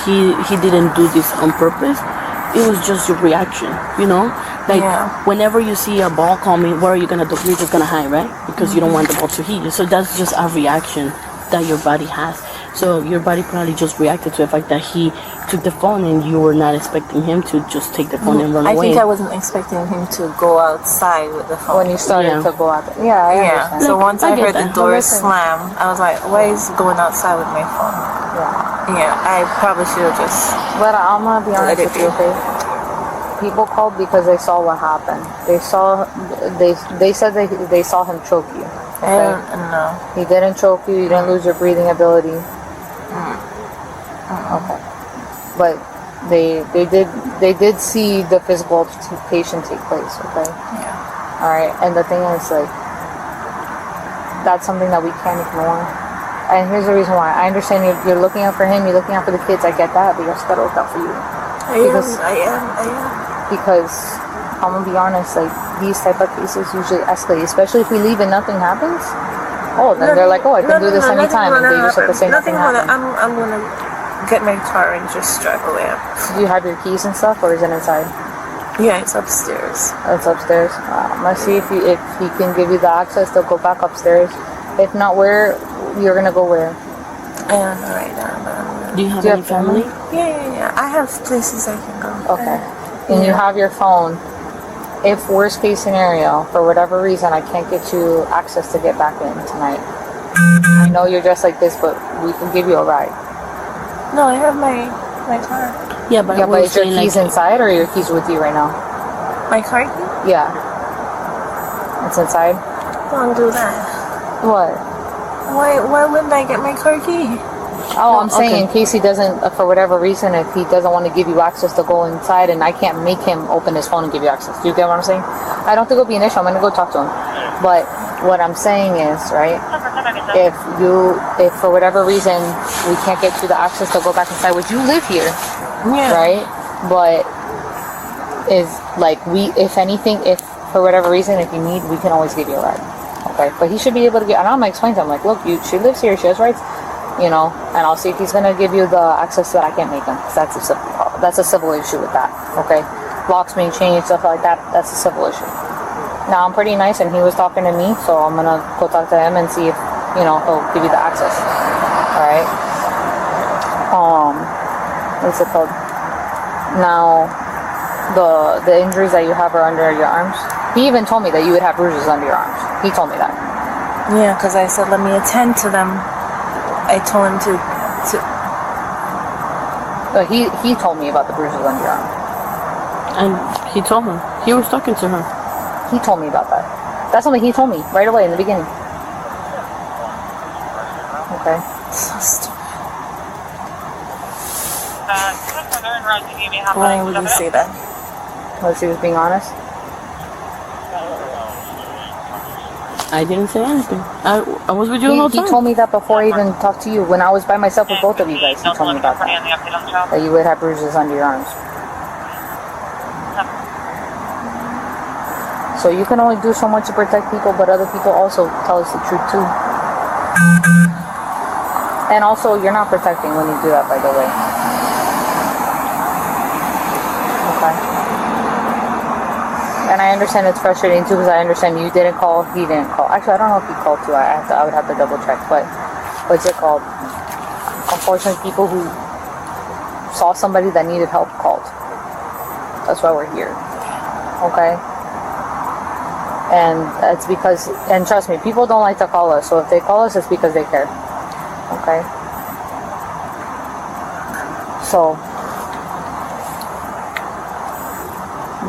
he didn't do this on purpose, it was just your reaction, you know? Like, whenever you see a ball coming, what are you gonna do? You're just gonna hide, right? Because you don't want the ball to hit you. So that's just a reaction that your body has. So your body probably just reacted to the fact that he took the phone and you were not expecting him to just take the phone and run away. I think I wasn't expecting him to go outside with the phone. When you started to go out there. Yeah, I understand. So once I heard the door slam, I was like, why is he going outside with my phone? Yeah, I probably should have just... But I'm going to be honest with you, okay? People called because they saw what happened. They said they saw him choke you. Okay? I don't know. He didn't choke you. You didn't lose your breathing ability. Okay. But they did see the physical altercation take place. Okay. Yeah. All right. And the thing is, like, that's something that we can't ignore. And here's the reason why. I understand you're looking out for him. You're looking out for the kids. I get that. But you also gotta look out for you. I am. Because I'm gonna be honest, like, these type of cases usually escalate, especially if we leave and nothing happens. Oh, then they're like, oh, I can do this anytime, and they just have to say nothing happened. I'm gonna get my car and just drive away. Do you have your keys and stuff, or is it inside? Yeah, it's upstairs. It's upstairs. I'm gonna see if he can give you the access to go back upstairs. If not, where you're gonna go where? I don't know right now. Do you have any family? Yeah. I have places I can go. Okay. And you have your phone. If worst case scenario, for whatever reason, I can't get you access to get back in tonight. I know you're dressed like this, but we can give you a ride. No, I have my car. Yeah, but is your keys inside or are your keys with you right now? My car key? Yeah. It's inside? Don't do that. What? Why wouldn't I get my car key? Oh, I'm saying in case he doesn't, for whatever reason, if he doesn't want to give you access to go inside, and I can't make him open his phone and give you access. Do you get what I'm saying? I don't think it'll be an issue. I'm going to go talk to him. But what I'm saying is, right, if for whatever reason we can't get you the access to go back inside, which you live here, right? But is like if anything, if for whatever reason, if you need, we can always give you a ride. Okay? But he should be able to get, and I'm going to explain to him, like, look, she lives here, she has rights. You know, and I'll see if he's gonna give you the access that I can't make him. Cause that's a civil issue with that. Okay, locks being changed, stuff like that. That's a civil issue. Now I'm pretty nice, and he was talking to me, so I'm gonna go talk to him and see if he'll give you the access. All right? What's it called? Now, the injuries that you have are under your arms. He even told me that you would have bruises under your arms. He told me that. Yeah, because I said, let me attend to them. I told him to he told me about the bruises under your arm. And he told her. He was talking to her. He told me about that. That's something he told me right away in the beginning. Okay. So stupid. Why Why would you say that? Unless he was being honest. I didn't say anything. I was with you the whole time. He told me that before I even talked to you. When I was by myself with both of you guys, he told me about that. That you would have bruises under your arms. So you can only do so much to protect people, but other people also tell us the truth too. And also, you're not protecting when you do that, by the way. Okay. And I understand it's frustrating too, because I understand you didn't call, he didn't call. Actually, I don't know if he called too. I would have to double check. But what's it called? Unfortunately, people who saw somebody that needed help called. That's why we're here. Okay. And it's because, and trust me, people don't like to call us. So if they call us, it's because they care. Okay. So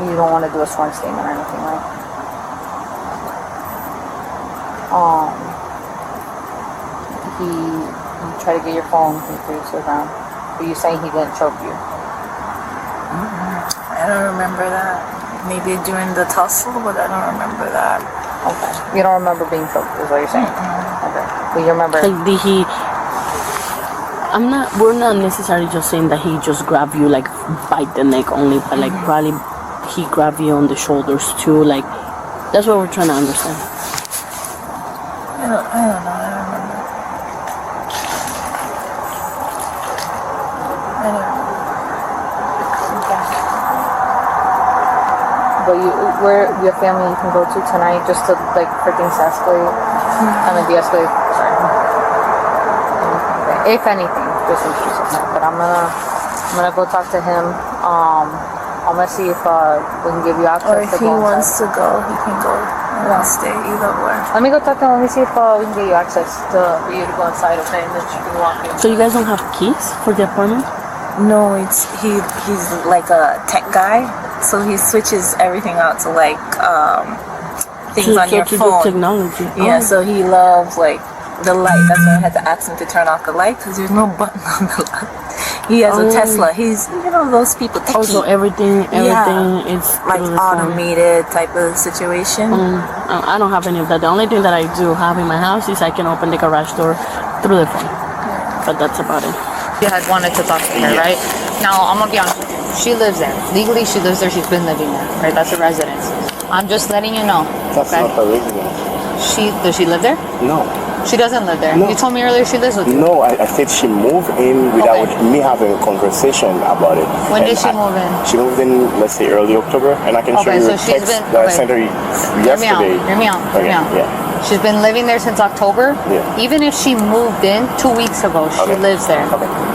you don't want to do a sworn statement or anything, right? He tried to get your phone. He threw it to the ground. But you saying he didn't choke you? I don't remember that. Maybe during the tussle, but I don't remember that. Okay. You don't remember being choked, is what you're saying? Okay. But you remember? Like, did he? We're not necessarily just saying that he just grabbed you, like, bite the neck only, but, like, probably he grabbed you on the shoulders, too. Like, that's what we're trying to understand. I don't know. I don't remember. I don't know. Okay. But where your family you can go to tonight just to, like, for things to escalate? I mean, de-escalate. Sorry. Okay. If anything, just in case. But I'm gonna go talk to him. I'm gonna see if we can give you access. Or if to he go wants to go, he can go. I'll stay either way. Let me go talk to him. Let me see if we can get you access for you to go inside, okay? And then you can walk in. So you guys don't have keys for the apartment? No, he's like a tech guy, so he switches everything out to like things on your phone. Technology. Yeah, so he loves like the light. That's why I had to ask him to turn off the light because there's no button on the light. He has a Tesla. He's those people. Techie. Also, everything is like automated type of situation. I don't have any of that. The only thing that I do have in my house is I can open the garage door through the phone. But that's about it. You had wanted to talk to her, right? Now, I'm gonna be honest with you. She lives there. Legally, she lives there. She's been living there, right? That's a residence. I'm just letting you know. That's okay? not her residence. Does she live there? No. She doesn't live there. No. You told me earlier she lives with you. No, I said she moved in without me having a conversation about it. When did she move in? She moved in, let's say, early October, and I can show you so a she's text been, that I sent her yesterday. Hear me out. Yeah. She's been living there since October. Yeah. Even if she moved in 2 weeks ago, she lives there.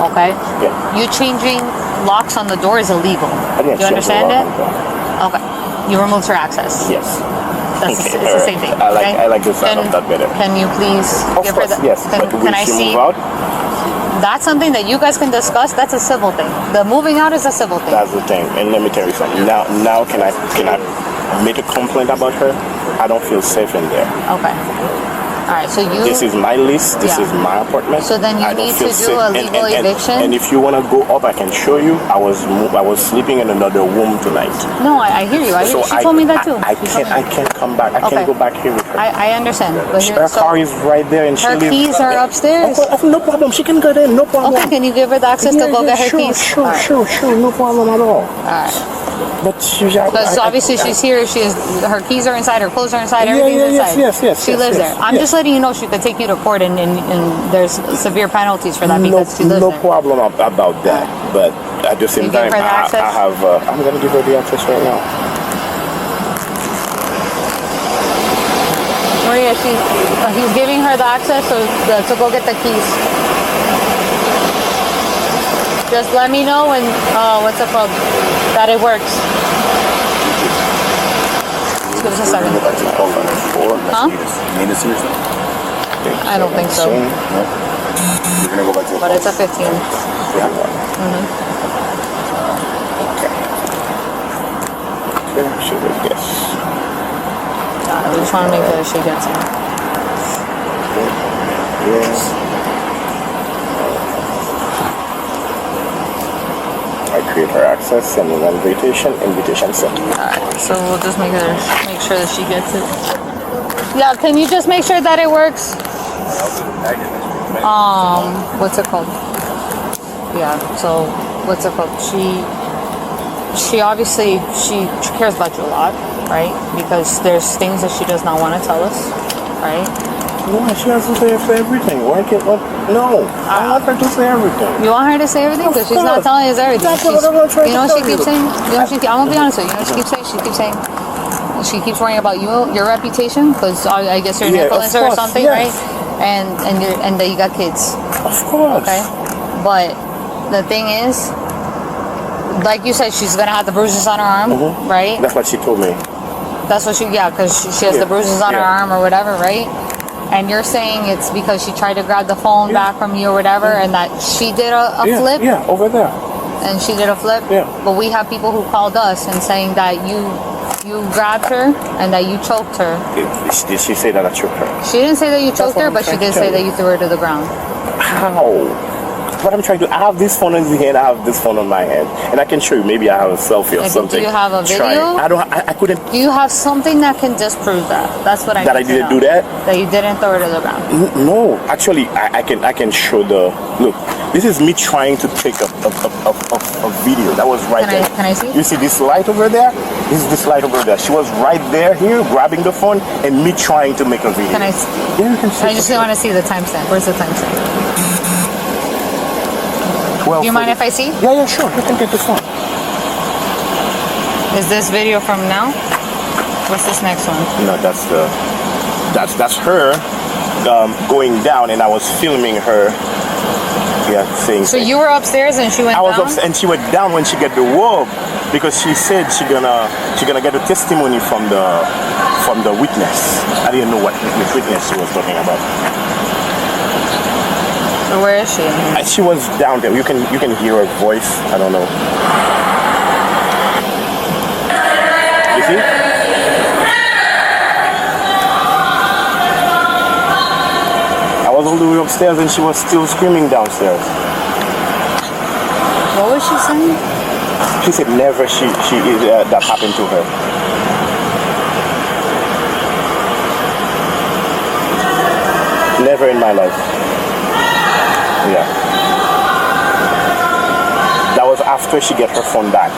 Okay? Yeah. You changing locks on the door is illegal. Do you understand it? Okay. You removed her access. Yes. It's the same thing. I like the sound of that better. Can you please give her that? Yes, but can I see? Move out? That's something that you guys can discuss. That's a civil thing. The moving out is a civil thing. That's the thing. And let me tell you something. Now can I make a complaint about her? I don't feel safe in there. Okay. All right. So This is my list. This is my apartment. So then you need to do a legal eviction. And if you want to go up, I can show you. I was sleeping in another room tonight. No, I hear you. She told me that too. I can't come back. I can't go back here with her. I understand. But her car is right there, and her keys are upstairs. No problem. She can go there. No problem. Okay. Can you give her the access to go get her keys? Sure. No problem at all. All right. But because obviously she's here. Her keys are inside. Her clothes are inside. Everything's inside. Yes. She lives there. I'm just letting you know she could take you to court, and there's severe penalties for that because she lives there. No problem about that. But at the same time, I have. I'm gonna give her the access right now. Maria, he's giving her the access to go get the keys. Just let me know when, what's it called, that it works. Just give us a second. Huh? Need to see yourself? I don't think so. No? You're gonna go back to the But it's a 15. Yeah. Okay, should we guess? We just want to make sure she gets it. Yes. I create her access and an invitation sent. Alright, so we'll just make sure that she gets it. Yeah, can you just make sure that it works? What's it called? Yeah, so what's it called? She obviously she cares about you a lot, right? Because there's things that she does not want to tell us, right? Why? She has to say everything. Why can't? No, I want her to say everything. You want her to say everything? Because she's not telling us everything. You know what she keeps saying? I'm gonna be honest with you. You know what she keeps saying? She keeps worrying about your reputation, because I guess you're an influencer or something, right? And that you got kids. Of course. Okay. But the thing is, like you said, she's gonna have the bruises on her arm, right? That's what she told me. That's what because she has the bruises on her arm or whatever, right? And you're saying it's because she tried to grab the phone back from you or whatever, and that she did a flip? Yeah, over there. And she did a flip? Yeah. But we have people who called us and saying that you grabbed her and that you choked her. Did she say that I choked her? She didn't say that you choked her, but she did say that you threw her to the ground. How? What I'm trying to, I have this phone in the hand, I have this phone on my hand, and I can show you. Maybe I have a selfie or something. Do you have a video? I couldn't. Do you have something that can disprove that? That's what I. That I didn't do that. That you didn't throw her to the ground. No, actually, I can show the look. This is me trying to take a video. That was right there. Can I see? You see this light over there? This is this light over there. She was right there, here, grabbing the phone, and me trying to make a video. Can I see? Yeah, you can see. I just want to see the timestamp. Where's the timestamp? Do you mind if I see? Yeah, sure. You can get this one. Is this video from now? What's this next one? No, that's her going down, and I was filming her. Yeah, saying. So you were upstairs and she went down? I was upstairs and she went down when she got the robe, because she said she gonna get a testimony from the witness. I didn't know what witness she was talking about. Where is she? She was down there. You can hear her voice. I don't know. You see? I was all the way upstairs and she was still screaming downstairs. What was she saying? She said never that happened to her. Never in my life. Yeah. That was after she get her phone back.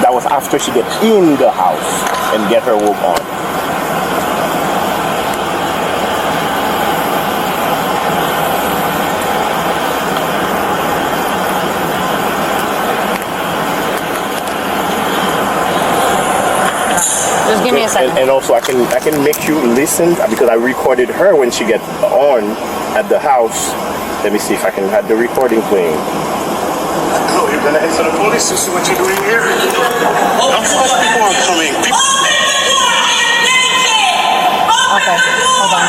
That was after she get in the house and get her robe on. Just give me a second. And also I can make you listen, because I recorded her when she get on at the house. Let me see if I can have the recording playing. No, you're gonna answer the police to see what you're doing here. Of course people are coming. Okay, hold on.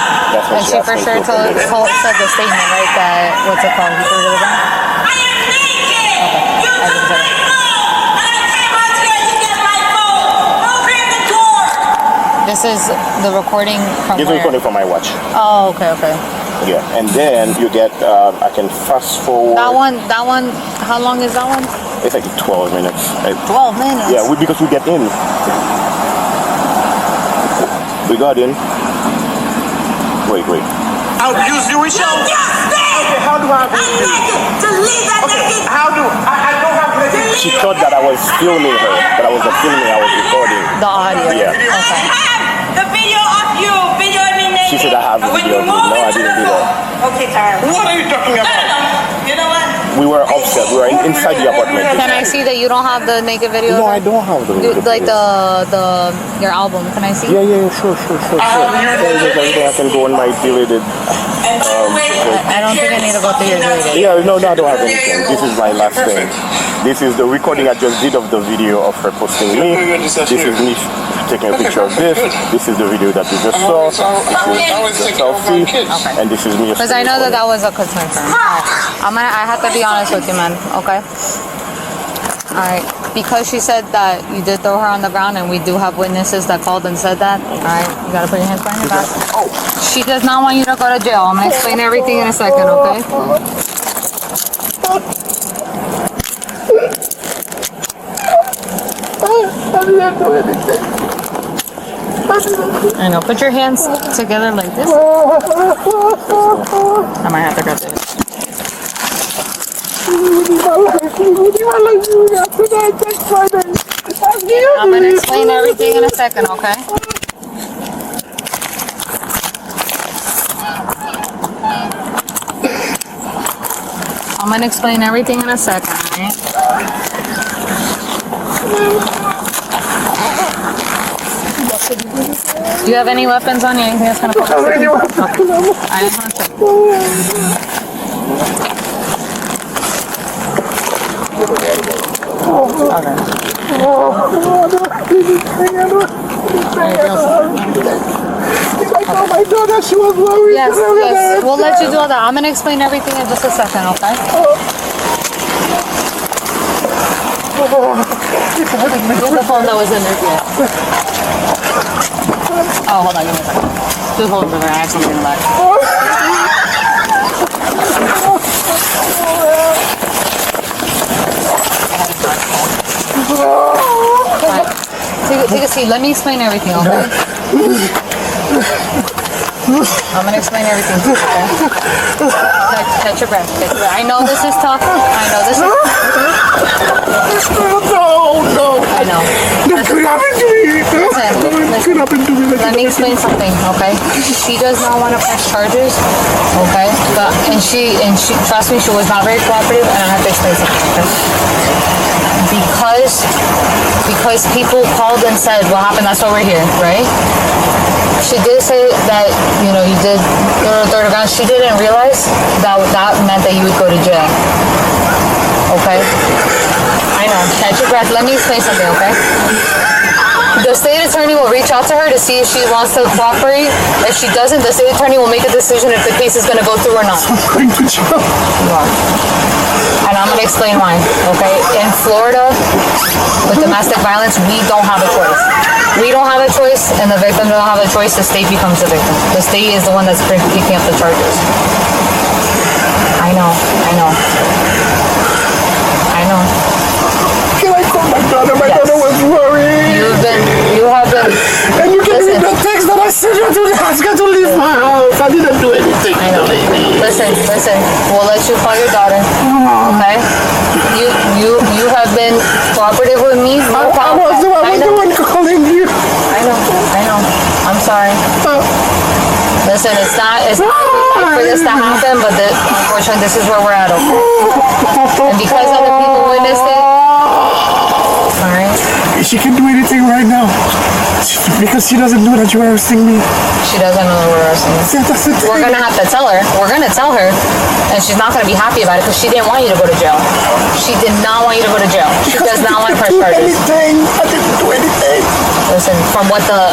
And she for sure said the statement, right? That, what's it called? You threw it to the ground? Okay, I can tell you. This is the recording from This is where? recording from my watch. Oh, okay. Yeah, and then you get, I can fast forward. That one, how long is that one? It's like 12 minutes. 12 minutes? Yeah, because we get in. We got in. Wait. I'll abuse you, Richelle? Okay, how do I abuse you? Okay, how do I don't have to. She thought that I was filming her, but I wasn't filming, I was recording. The audio? Yeah. Okay. The video of you, video eliminated. She said I have the video of you. No, I didn't do that. Okay, Carel. What are you talking about? You know what? We were upstairs. We were inside the apartment. Can I see that you don't have the naked video? No, I don't have the naked like video. your album. Can I see? Yeah, sure. I can go on my deleted. I don't think I need to go through your deleted. Yeah, no, I don't have anything. This is my last thing. This is the recording I just did of the video of her posting me. This is me taking a picture of this. This is the video that you just saw. This is the selfie. And this is me. Because I know that was a concern for me. I have to be honest with you, man. Okay? Alright. Because she said that you did throw her on the ground, and we do have witnesses that called and said that. Alright? You gotta put your hands behind your back. She does not want you to go to jail. I'm gonna explain everything in a second, okay? I know. Put your hands together like this. I might have to grab this. I'm gonna explain everything in a second, okay? I'm gonna explain everything in a second, right? Do you have any weapons on you? Anything that's gonna pop up? Okay. I just want to check. My daughter, she was worried. Yes, we'll let you do all that. I'm gonna explain everything in just a second, okay? Here's the phone that was in there. Oh, hold on, give me a second. Just hold it there. I have something in the back. Take a seat. Let me explain everything, okay? I'm gonna explain everything to you, okay? Catch your breath. I know this is tough. I know this is... No. I know. That could happen to me. Listen, let me explain something, okay? She does not want to press charges, okay? But and she trust me, she was not very cooperative, and I have to explain something, okay? Because people called and said what happened, that's why we're here, right? She did say that, you did throw her ground. She didn't realize that meant that you would go to jail. Okay? I know. Catch your breath. Let me explain something, okay? The state attorney will reach out to her to see if she wants to cooperate. If she doesn't, the state attorney will make a decision if the case is going to go through or not. I'm going to jail. You are. And I'm going to explain why, okay? In Florida, with domestic violence, we don't have a choice. We don't have a choice, and the victim don't have a choice. The state becomes the victim. The state is the one that's picking up the charges. I know. Can I call my daughter? My daughter was worried. You have been. And you can read the text that I sent her to ask her to leave my house. I didn't do anything. I know. Listen. We'll let you call your daughter. Okay? You have been cooperative with me. I was the one calling you. I know. I'm sorry. Listen, it's not for this to happen, but unfortunately, this is where we're at, okay? And because other people witnessed it, alright? She can do anything right now. Because she doesn't know that you're arresting me. She doesn't know that we're arresting you. We're going to have to tell her. We're going to tell her. And she's not going to be happy about it because she didn't want you to go to jail. She did not want you to go to jail. She does not want to press charges. I didn't do anything. Listen, from what the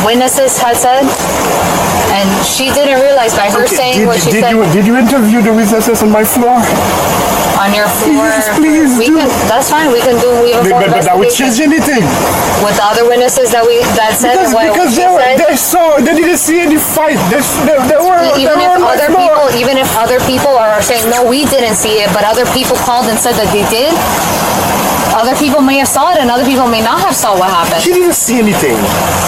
witnesses had said, and she didn't realize by her saying what she said. Did you interview the witnesses on my floor? On your floor? Please do. That's fine. We can do. But that would change anything. With the other witnesses that said because they didn't see any fight. Even if other people are saying no, we didn't see it, but other people called and said that they did. Other people may have saw it, and other people may not have saw what happened. She didn't see anything.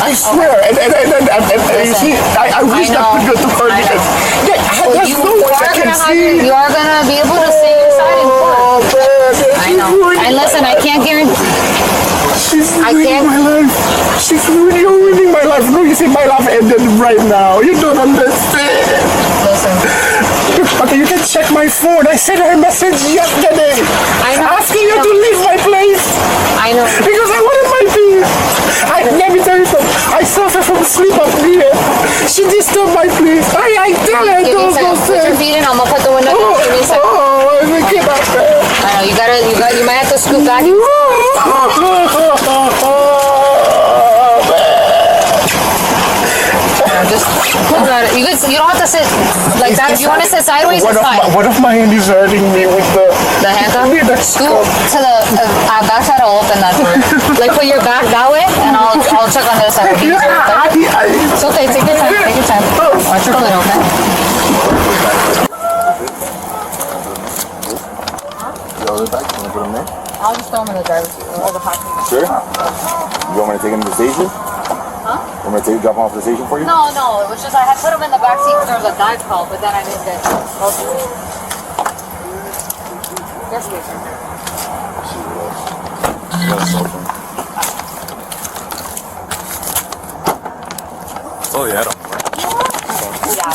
I swear. And you see, I wish that could go to her because there's no way I can see. You are gonna be able to see your side in court. I know. And listen, I can't guarantee. She's ruining my life. You're ruining my life. No, you see, my life ended right now. You don't understand. Listen. Okay, you can check my phone. I sent her a message yesterday. I know. Asking you to leave my place. I know. Because I wanted my peace. Let me tell you something. I suffer from sleep apnea. She disturbed my place. I tell her Give me a second. Put your feet in. I'm gonna put the window down. Give me a second. Oh, I get up there. I know. You might have to scoot back. Just hold on. You don't have to sit like that. If you want to sit sideways, it's fine. One of my hand is hurting me with the handcuff. Scoot to the back side. I'll open that door. Like put your back that way, and I'll check on this side. It's okay. Take your time. Take your time. Watch your foot, okay? I'll just throw them in the driver's seat or the passenger. Sure? You want me to take him to the station? Huh? You want me to drop him off at the station for you? No. It was just I had put him in the back seat because there was a dive call, but then I didn't get both of them. Yes, please. Oh, yeah.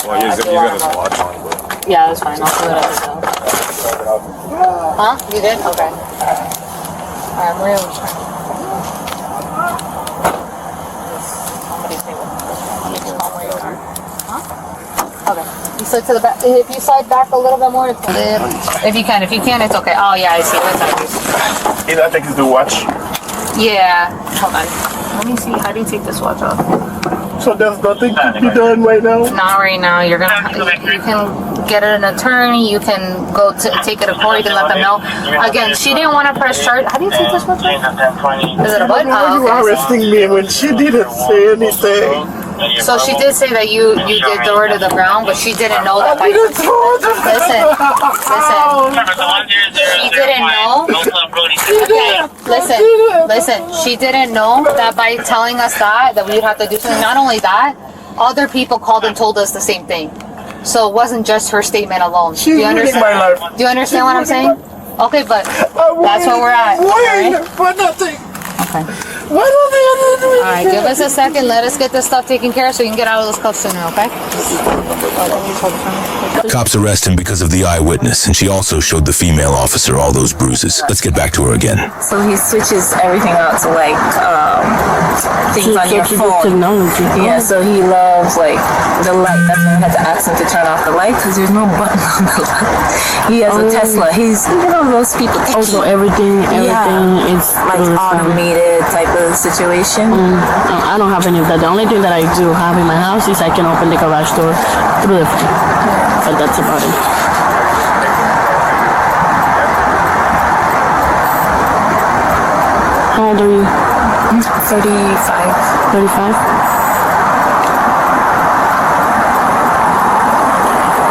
Well, he's got his watch on, but... Yeah, that's fine. I'll do it as well. Huh? You did? Okay. Alright, Maria was trying. Okay. You slide to the back. If you slide back a little bit more, it's if you can. If you can't, it's okay. Oh yeah, I see. That's Is that takes the watch? Yeah. Hold on. Let me see. How do you take this watch off? So there's nothing to be done right now? Not right now. You can get an attorney. You can go to take it to court. You can let them know. Again, she didn't want to press charge. How do you take this watch off? Is it a button? Why are you arresting me when she didn't say anything? So she did say that you did throw her to the ground, but she didn't know that by Listen. She didn't know. Okay, listen. She didn't know that by telling us that we would have to do something. Not only that, other people called and told us the same thing. So it wasn't just her statement alone. Do you understand? My life. Do you understand what I'm saying? Okay, but that's where we're at. Wait for nothing. Okay. Why don't they do it? All right, give us a second. Let us get this stuff taken care of so you can get out of those cuffs sooner, okay? Cops arrest him because of the eyewitness, and she also showed the female officer all those bruises. Let's get back to her again. So he switches everything out to like things on your phone. Technology. Yeah, so he loves like the light. That's why I had to ask him to turn off the light because there's no button on the light. He has a Tesla. He's one of those people. Also, everything is like automated type of situation. I don't have any of that. The only thing that I do have in my house is I can open the garage door through the phone. But that's about it. How old are you? 35. 35?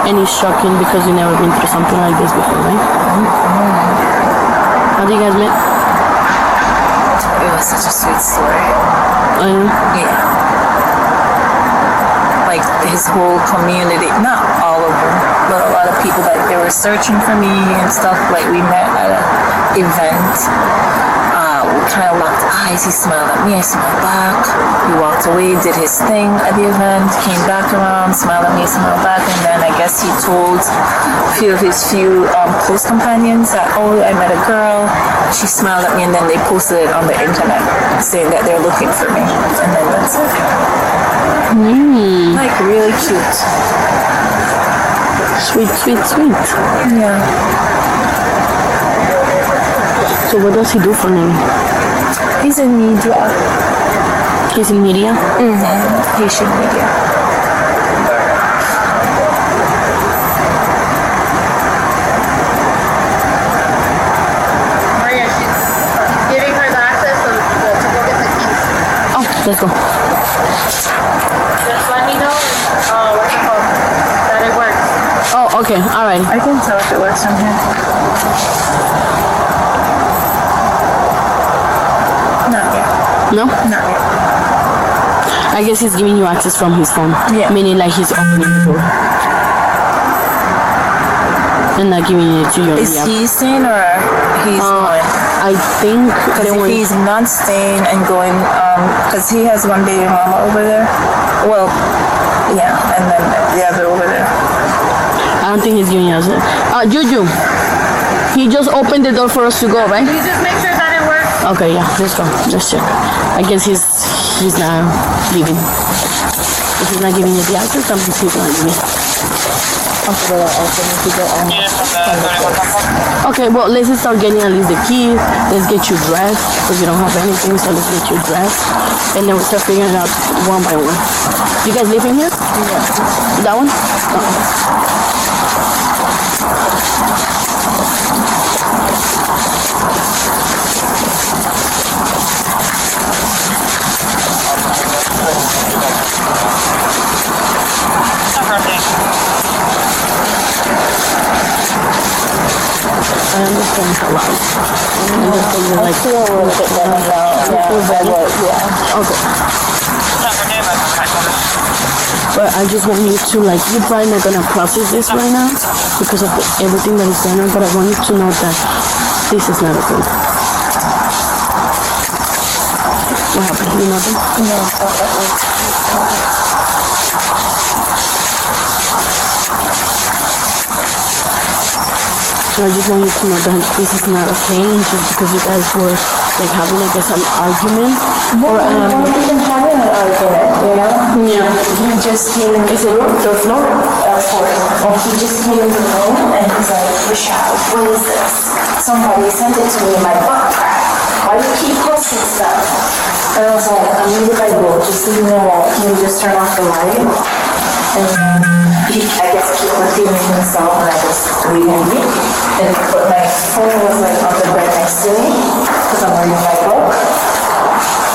And it's shocking because you've never been through something like this before, right? How do you guys meet? It was such a sweet story. Yeah. Like his whole community, not all of them, but a lot of people that they were searching for me and stuff. Like we met at an event. We kind of locked eyes. He smiled at me. I smiled back. He walked away, did his thing at the event, came back around, smiled at me, smiled back, and then I guess he told a few of his close companions that, oh, I met a girl. She smiled at me, and then they posted it on the internet saying that they're looking for me, and then that's it. Like really cute. Sweet, sweet, sweet. Yeah. So what does he do for me? He's in media. He's in media? Haitian media. Maria, she's giving her the access to go get the keys. Oh, let's go. Just let me know what's it called, that it works. Oh, okay, alright. I can tell if it works from here. Not yet. No? Not yet. I guess he's giving you access from his phone. Yeah. Meaning like he's opening the door. And not giving it to you. Is he staying or he's going? I think because if he's not staying and going, because he has one baby mama over there. Well, yeah, and then the other over there. I I don't think he's giving us it. Juju, he just opened the door for us to go, right? Can you just make sure that it works? Okay, yeah, let's go. Let's check. I guess he's not leaving. If he's not giving you the access, I'm just he's not leaving. Okay, well, let's start getting at least the key. Let's get you dressed because you don't have anything, so let's get you dressed. And then we'll start figuring it out one by one. You guys live in here? Yeah. That one? I understand a lot. I feel a little bit better now. Okay. But I just want you to, like, you're probably not gonna process this right now because of everything that is going on, but I want you to know that this is not okay. What happened? You nothing? No. So I just want you to know that this is not okay, and just because you guys were like having, I guess, an argument. Or we didn't have an argument, you know? Yeah. He just came in. Is it the floor? He just came in the room and he's like, Richelle, what is this? Somebody sent it to me in my butt crack. Why do you keep posting stuff? And I was like, I'm really like, well, just leave me alone. Can you just turn off the light? And I guess keep repeating himself, and I just leave him be. But my phone was like on the bed next to me because I'm wearing my book.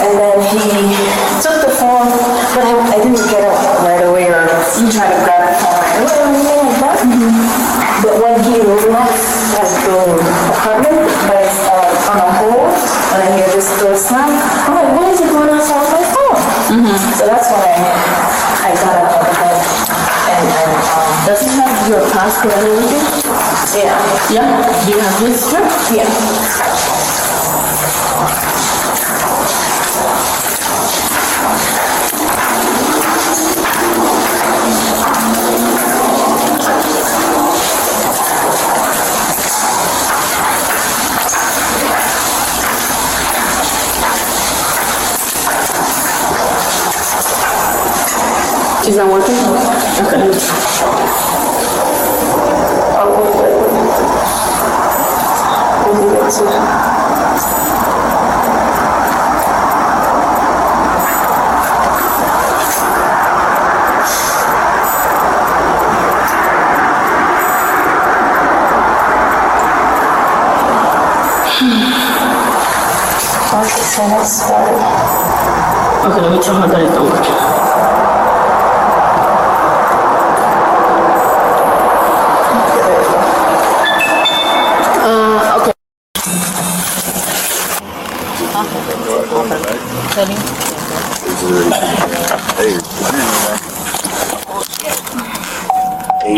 And then he took the phone, but I didn't get up right away or try to grab the phone or anything like that. But when he left the apartment, but it's on a hold, and I hear this door slam, I'm like, what is he doing outside of my phone? So that's when I got up on the bed. And does he have your passport and everything? Yeah. Yeah? Do you have his trip? Yeah. She's not working? Okay. Okay, let me tell her that it's not working.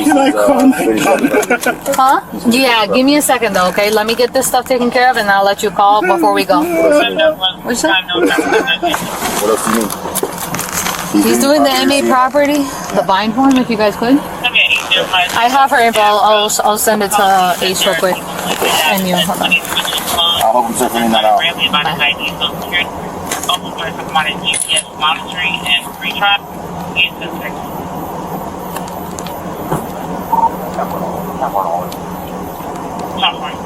Can I call my Huh? Yeah, give me a second though, okay? Let me get this stuff taken care of and I'll let you call before we go. What's that? What else do you need? He's doing the MA property, the bind form, if you guys could. I have her info. I'll send it to Ace real quick. And you, hold on. I hope I'm circling that out. GPS monitoring and retrial. Top one.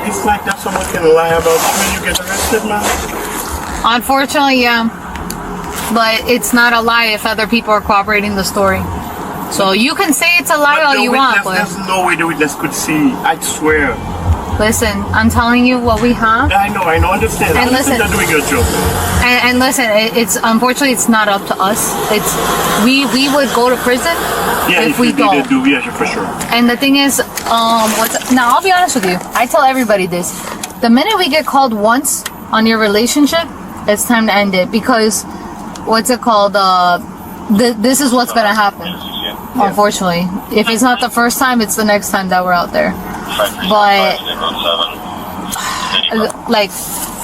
It's like that someone can lie about you when you get arrested, man. Unfortunately, yeah. But it's not a lie if other people are cooperating the story. So you can say it's a lie all you want, but there's no way the witness could see. I swear. Listen, I'm telling you what we have. I know, understand. And listen, you're doing your job. And listen, it's unfortunately it's not up to us. It's we would go to prison if we don't. Yeah, for sure. And the thing is, now I'll be honest with you. I tell everybody this: the minute we get called once on your relationship, it's time to end it because this is what's gonna happen. Unfortunately, if it's not the first time, it's the next time that we're out there. But like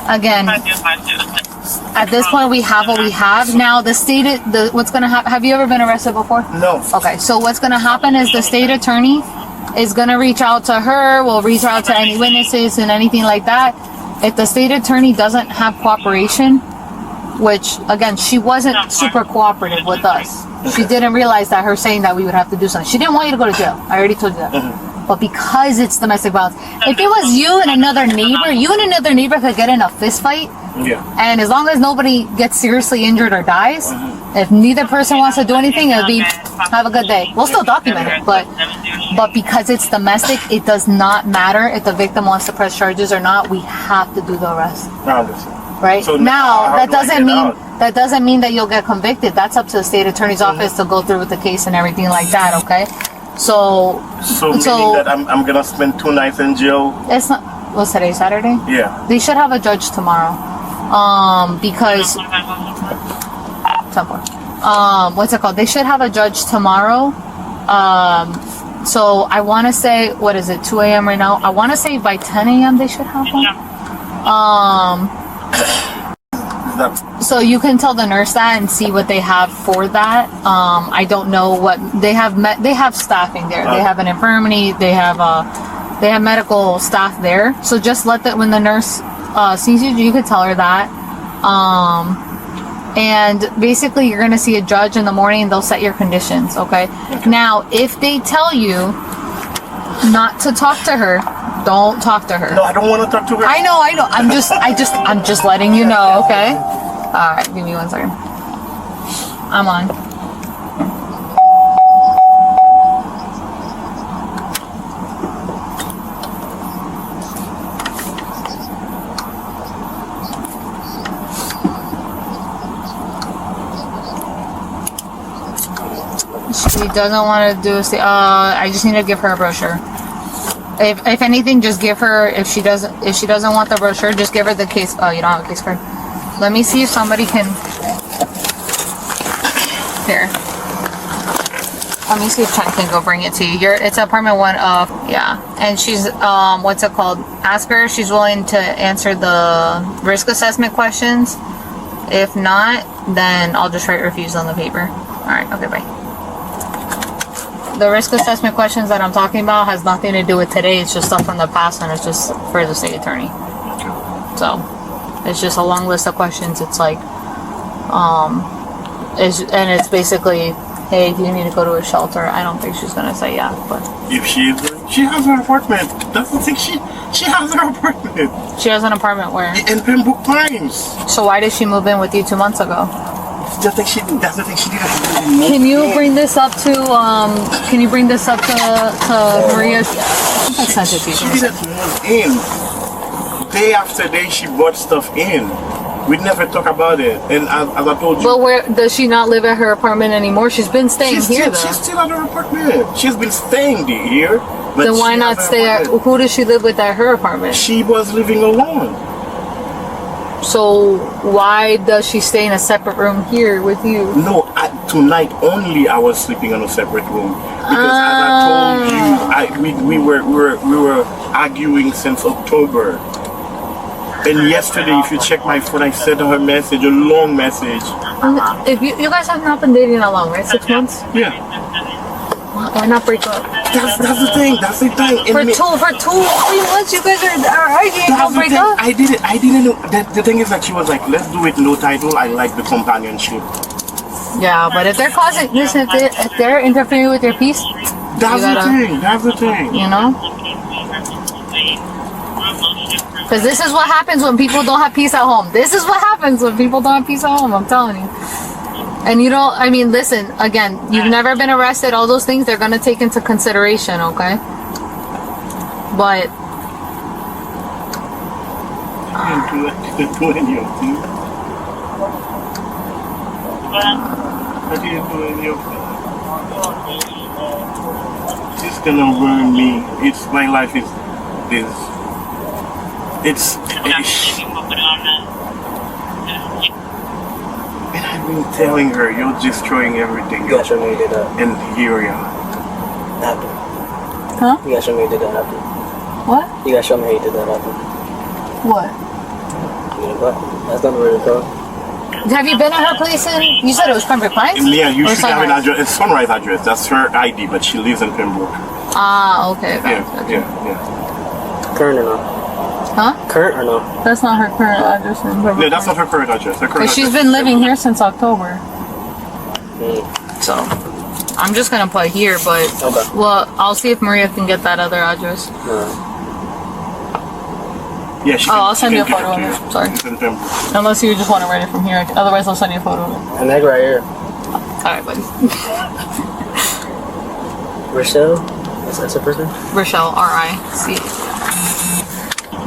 again, at this point we have what we have. Now what's gonna happen? Have you ever been arrested before? No. Okay, so what's gonna happen is the state attorney is gonna reach out to her. We'll reach out to any witnesses and anything like that. If the state attorney doesn't have cooperation, which again she wasn't super cooperative with us. She didn't realize that her saying that we would have to do something. She didn't want you to go to jail. I already told you that. But because it's domestic violence, if it was you and another neighbor could get in a fist fight. Yeah. And as long as nobody gets seriously injured or dies, if neither person wants to do anything, it'll be have a good day. We'll still document it, but because it's domestic, it does not matter if the victim wants to press charges or not. We have to do the arrest. Right? So now that doesn't mean that you'll get convicted. That's up to the state attorney's office to go through with the case and everything like that, okay? So meaning that I'm gonna spend 2 nights in jail. It's not. What's today? Saturday? Yeah. They should have a judge tomorrow. Because what's it called? They should have a judge tomorrow. So I want to say, what is it? 2 a.m. right now. I want to say by 10 a.m. they should have one. So you can tell the nurse that and see what they have for that. I don't know what they have. They have staffing there. They have an infirmary. They have medical staff there. So just when the nurse sees you can tell her that. And basically, you're gonna see a judge in the morning. They'll set your conditions. Okay. Now, if they tell you not to talk to her, don't talk to her. No, I don't want to talk to her. I know. I'm just letting you know, okay? All right, give me 1 second. I'm on. She doesn't want to do I just need to give her a brochure. If anything, just give her. If she doesn't want the brochure, just give her the case. Oh, you don't have a case card. Let me see if somebody can. Here. Let me see if Chen can go bring it to you. It's apartment 1. Yeah, and she's what's it called? Ask her if she's willing to answer the risk assessment questions. If not, then I'll just write refuse on the paper. All right. Okay. Bye. The risk assessment questions that I'm talking about has nothing to do with today. It's just stuff from the past, and it's just for the state attorney. So it's just a long list of questions. It's like, it's basically, hey, do you need to go to a shelter? I don't think she's gonna say yeah, but if she has her apartment, doesn't think she has her apartment. She has an apartment where? In Pembroke Pines. So why did she move in with you 2 months ago? That's the thing she did. Can you bring this up to Maria? I think I sent it to you. She didn't move in. Day after day, she brought stuff in. We never talk about it. And as I told you. But where does she not live at her apartment anymore? She's been staying here though. She's still at her apartment. She's been staying here. But then why not stay at? Who does she live with at her apartment? She was living alone. So why does she stay in a separate room here with you? No, tonight only I was sleeping in a separate room because as I told you, we were arguing since October. And yesterday, if you check my phone, I sent her a message, a long message. If you guys have not been dating that long, right? 6 months? Yeah. Why not break up? That's the thing. That's the thing. For 3 months, you guys are arguing. Don't break up. I didn't know. The thing is that she was like, let's do it no title. I like the companionship. Yeah, but if they're causing, listen, if they're interfering with your peace, that's the thing. You know. Because this is what happens when people don't have peace at home. This is what happens when people don't have peace at home. I'm telling you. And listen, again, you've never been arrested. All those things, they're going to take into consideration, okay? But didn't do any of this. I didn't do any of that. It's gonna ruin me. It's my life is this. It's and I've been telling her you're destroying everything. You gotta show me you did that. And here we are. Happen. Huh? You gotta show me you did that happen. What? You gotta show me how you did that happen. What? What? That's not really cool. Have you been at her place you said it was Pembroke Pines? Yeah, you Or should have an Sunrise? address. It's Sunrise address. That's her ID, but she lives in Pembroke. Ah, okay. Yeah. Current or no? Huh? Current or no? That's not her current address in Pembroke Yeah, that's not her current address. Her current But she's address been is living Pembroke. here since October. So, I'm just gonna put here, but Okay. well, I'll see if Maria can get that other address. Yeah, she I'll send you a can photo of give it. to you. Sorry. It's in Pembroke. Unless you just want to write it from here. Otherwise, I'll send you a photo of it. And that right here. Alright, buddy. Richelle? That's her first name? Richelle, R-I-C.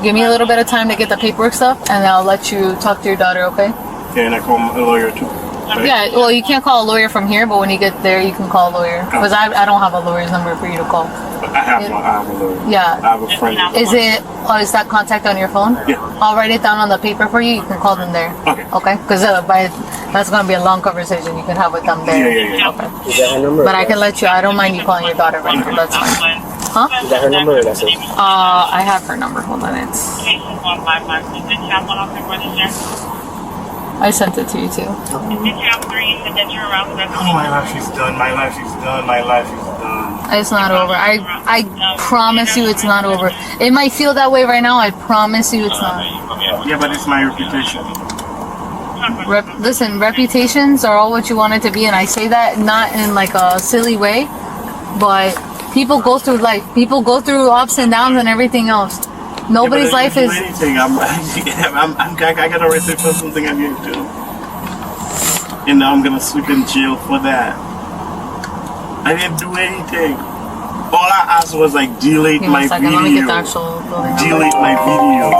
Give me a little bit of time to get the paperwork stuff, and I'll let you talk to your daughter, okay? Yeah, and I call a lawyer too. Right? Yeah, well, you can't call a lawyer from here, but when you get there, you can call a lawyer. Because I don't have a lawyer's number for you to call. I have a lawyer. Yeah. I have a friend. Is that contact on your phone? Yeah. I'll write it down on the paper for you. You can call them there. Okay. Okay? Because that's going to be a long conversation. You can have with them there. Yeah. Okay. Is that her number? But I can let you. I don't mind you calling your daughter right now. That's fine. Huh? Is that her number or that's it? I have her number. Hold on. I sent it to you too. Oh, my life is done. My life is done. My life is done. It's not over. I promise you it's not over. It might feel that way right now. I promise you it's not. Yeah, but it's my reputation. Listen, reputations are all what you want it to be, and I say that not in like a silly way, but people go through life. People go through ups and downs and everything else. Nobody's life is. Anything. I got arrested for something I didn't do, and now I'm gonna sleep in jail for that. I didn't do anything. All I asked was like delete Give me my a second. video. Let me get the actual building. Delete my video.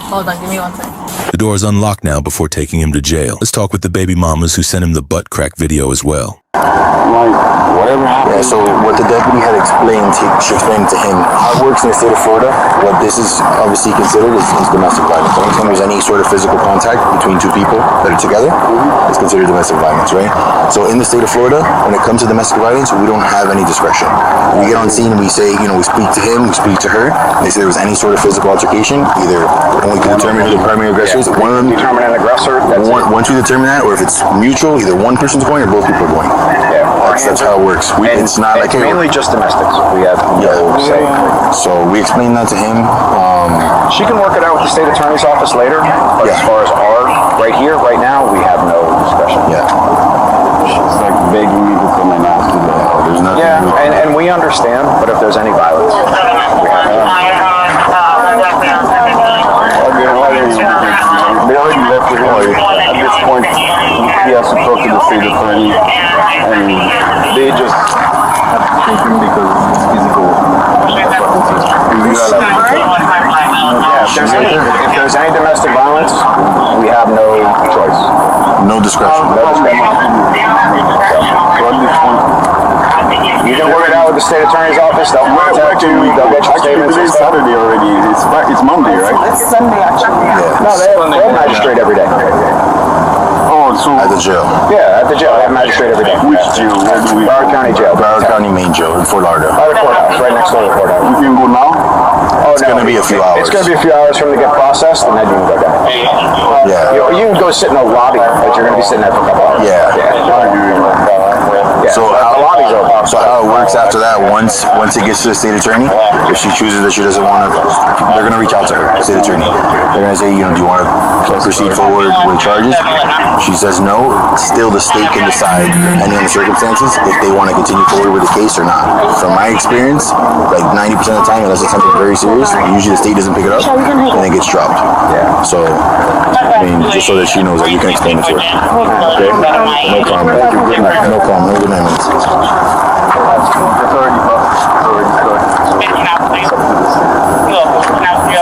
Hold on, give me 1 second. The door is unlocked now before taking him to jail. Let's talk with the baby mamas who sent him the butt crack video as well. Like, whatever happened. Yeah, so what the deputy had explained, she explained to him how it works in the state of Florida. What this is obviously considered is domestic violence. Anytime there's any sort of physical contact between two people that are together, it's considered domestic violence, right? So in the state of Florida, when it comes to domestic violence, we don't have any discretion. We get on scene and we say, we speak to him, we speak to her. They say there was any sort of physical altercation, either when we can determine who the primary aggressor is, one of them determine an aggressor. Once we determine that, or if it's mutual, either one person's going or both people are going. Yeah, that's how it works. It's not like mainly just domestics. We have no say. So we explained that to him. She can work it out with the state attorney's office later, but as far as right here, right now, we have no discretion. Yeah. She's like begging me to come and ask you that. There's nothing. Yeah, and we understand, but if there's any violence, we have to. They already left it here. At this point, he has to talk to the state attorney, and they just have to take him because it's physical. If there's any domestic violence, we have no choice. No discretion. You can work it out with the state attorney's office. They'll contact you. They'll get your statements. Today's Saturday already. It's Monday, right? It's Sunday, actually. Yeah. No, they have a magistrate every day. Oh, so at the jail. Yeah, at the jail. They have a magistrate every day. Which jail? Where do we? Broward County Jail. Broward County main jail in Fort Lauderdale. By the courthouse, right next door to the courthouse. You can go now? Oh, It's gonna be a few hours. It's going to be a few hours for them to get processed, and then you can go down. Yeah. You can go sit in the lobby, but you're going to be sitting there for a couple hours. Yeah. So how it works after that, once it gets to the state attorney, if she chooses that she doesn't want to, they're going to reach out to her, the state attorney. They're going to say, do you want to proceed forward with charges? She says no. Still, the state can decide, depending on the circumstances, if they want to continue forward with the case or not. From my experience, like 90% of the time, unless it's something very serious, usually the state doesn't pick it up, and it gets dropped. Yeah. So, just so that she knows that you can explain it to her. Okay? No problem. Good night. No problem. No good night. It's already published. It's already started.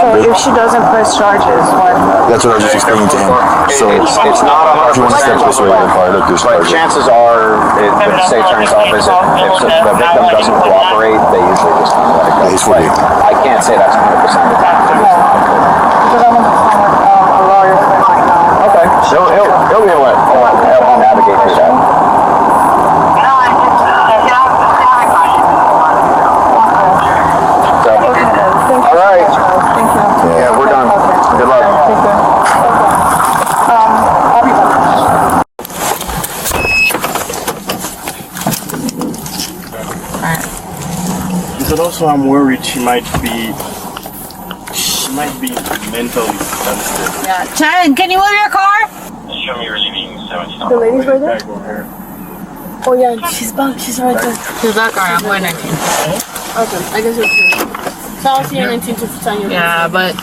So if she doesn't press charges, what? That's what I was just explaining to him. So It's not 100%. if you want to step this way, then fire up this But charge. chances are, with the state attorney's office, if the victim doesn't cooperate, they usually just let it go. He's fully. I can't say that's 100% of the time. Because I want to find a lawyer for it right now. Okay. He'll be able to navigate through that. So, all right. Thank you. Yeah, we're done. Good luck. Take care. I'll be back. But also, I'm worried she might be mentally sensitive. Yeah. Chen, can you move your car? Show me you're leaving 70. The lady's right there? Oh yeah, she's back. She's right there. She's back. All right, I'm going 19. Okay, I guess you're true. So I'll see you 19 to time. Yeah, but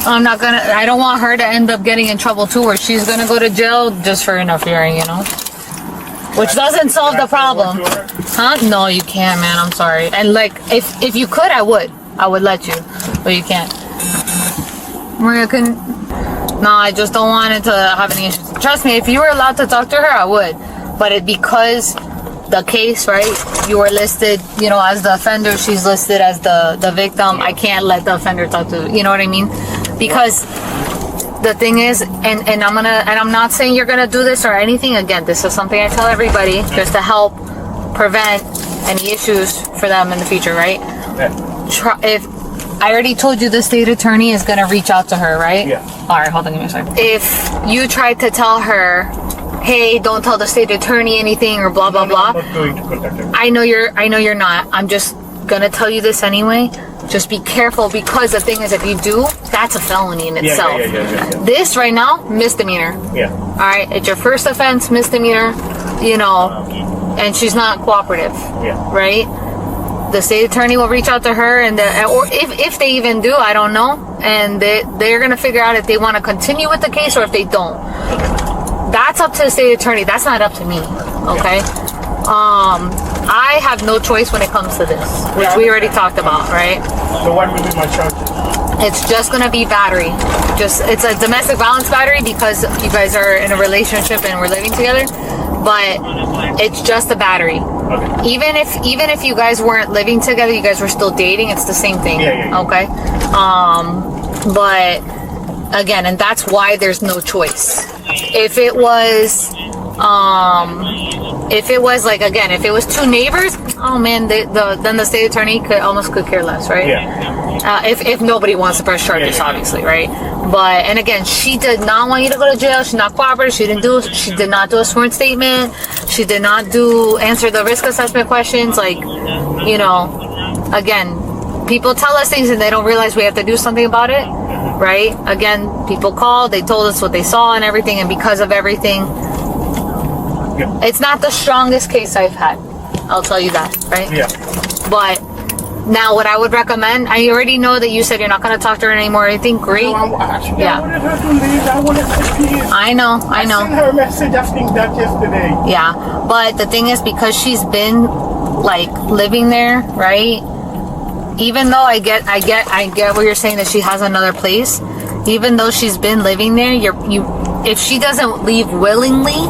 I'm not gonna. I don't want her to end up getting in trouble too, where she's gonna go to jail just for interfering. You know. Which doesn't solve the problem. Huh? No, you can't, man. I'm sorry. And like, if you could, I would let you, but you can't. Maria couldn't. No, I just don't want it to have any issues. Trust me, if you were allowed to talk to her, I would. But because the case, right? You were listed, you know, as the offender. She's listed as the victim. I can't let the offender talk to. You know what I mean? Because the thing is, and I'm not saying you're gonna do this or anything. Again, this is something I tell everybody just to help prevent any issues for them in the future, right? If I already told you the state attorney is gonna reach out to her, right? Yeah. All right, hold on, give me a second. If you tried to tell her, hey, don't tell the state attorney anything or blah blah blah. I'm not going to contact her. I know you're not. I'm just gonna tell you this anyway. Just be careful, because the thing is, if you do, that's a felony in itself. Yeah. This right now, misdemeanor. Yeah. All right, it's your first offense, misdemeanor. You know, and she's not cooperative. Yeah. Right. The state attorney will reach out to her, and or if they even do, I don't know, and they're gonna figure out if they want to continue with the case or if they don't. That's up to the state attorney. That's not up to me. Okay. I have no choice when it comes to this, which we already talked about, right? So what will be my charges? It's just gonna be battery. It's a domestic violence battery because you guys are in a relationship and we're living together. But it's just a battery. Okay. Even if you guys weren't living together, you guys were still dating, it's the same thing. Yeah. Okay. But again, and that's why there's no choice. If it was like, again, if it was two neighbors, oh man, then the state attorney could care less, right? Yeah. If nobody wants to press charges, obviously, right? But, and again, she did not want you to go to jail. She's not cooperative. She did not do a sworn statement. She did not answer the risk assessment questions. Like, you know, again, people tell us things and they don't realize we have to do something about it, right? Again, people called, they told us what they saw and everything, and because of everything, it's not the strongest case I've had. I'll tell you that, right? Yeah. But now, what I would recommend, I already know that you said you're not going to talk to her anymore. I think great. No, I wanted her to leave. I wanted her to leave. I know. I sent her a message asking that yesterday. Yeah, but the thing is, because she's been like living there, right? Even though I get what you're saying, that she has another place. Even though she's been living there, if she doesn't leave willingly,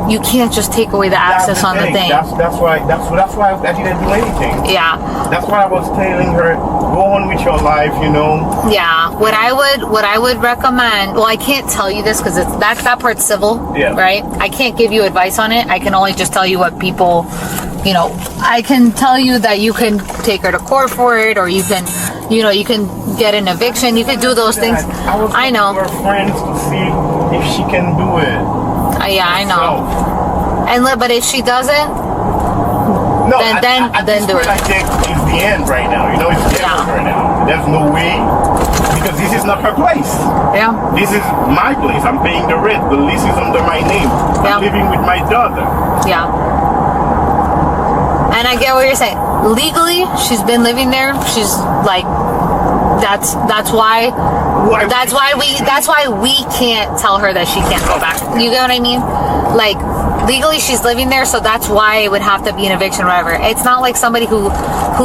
you can't just take away the access on the thing. That's why I didn't do anything. Yeah. That's why I was telling her, go on with your life, you know. Yeah. What I would recommend. Well, I can't tell you this because that part's civil. Yeah. Right. I can't give you advice on it. I can only just tell you what people. You know, I can tell you that you can take her to court for it, or you can get an eviction. You could do those things. I know. We're friends to see if she can do it. Yeah, I know. But if she doesn't, then do it. I think it's the end right now. You know, it's the end right now. There's no way, because this is not her place. Yeah. This is my place. I'm paying the rent. The lease is under my name. I'm living with my daughter. Yeah. And I get what you're saying. Legally, she's been living there. She's like, that's why That's why we can't tell her that she can't go back. You get what I mean? Like, legally she's living there, so that's why it would have to be an eviction or whatever. It's not like somebody who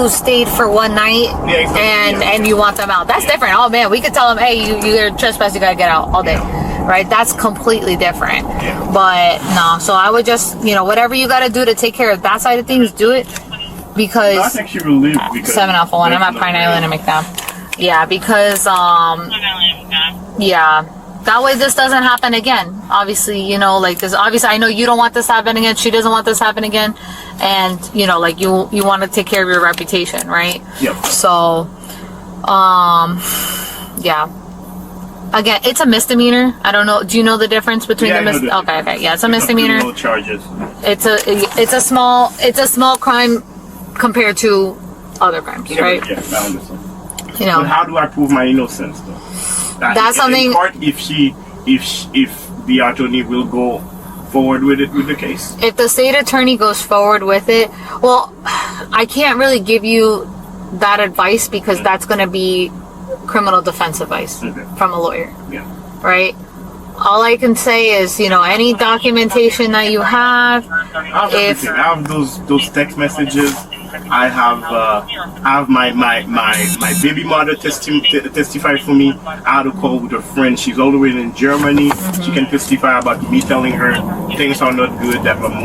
stayed for one night and you want them out. That's different. Oh man, we could tell them, hey, you're trespassing, you gotta get out all day. Right? That's completely different. But no, so I would just, whatever you gotta do to take care of that side of things, do it. Because I think she will leave because 7 Alpha 1. I'm at Pine Island and McNabb. Yeah, because that way this doesn't happen again. Obviously, like this. Obviously, I know you don't want this happening again. She doesn't want this happen again, and like you want to take care of your reputation, right? Yep. So, yeah. Again, it's a misdemeanor. I don't know. Do you know the difference between Okay. Yeah, it's a misdemeanor. No charges. It's a small crime compared to other crimes, right? Yeah, I understand. But how do I prove my innocence, though? That's something. In court, if the attorney will go forward with the case. If the state attorney goes forward with it, well, I can't really give you that advice because that's going to be criminal defense advice from a lawyer. Yeah. Right. All I can say is, any documentation that you have. I have those text messages. I have my baby mother testify for me. I had a call with a friend. She's all the way in Germany. She can testify about me telling her things are not good. That I'm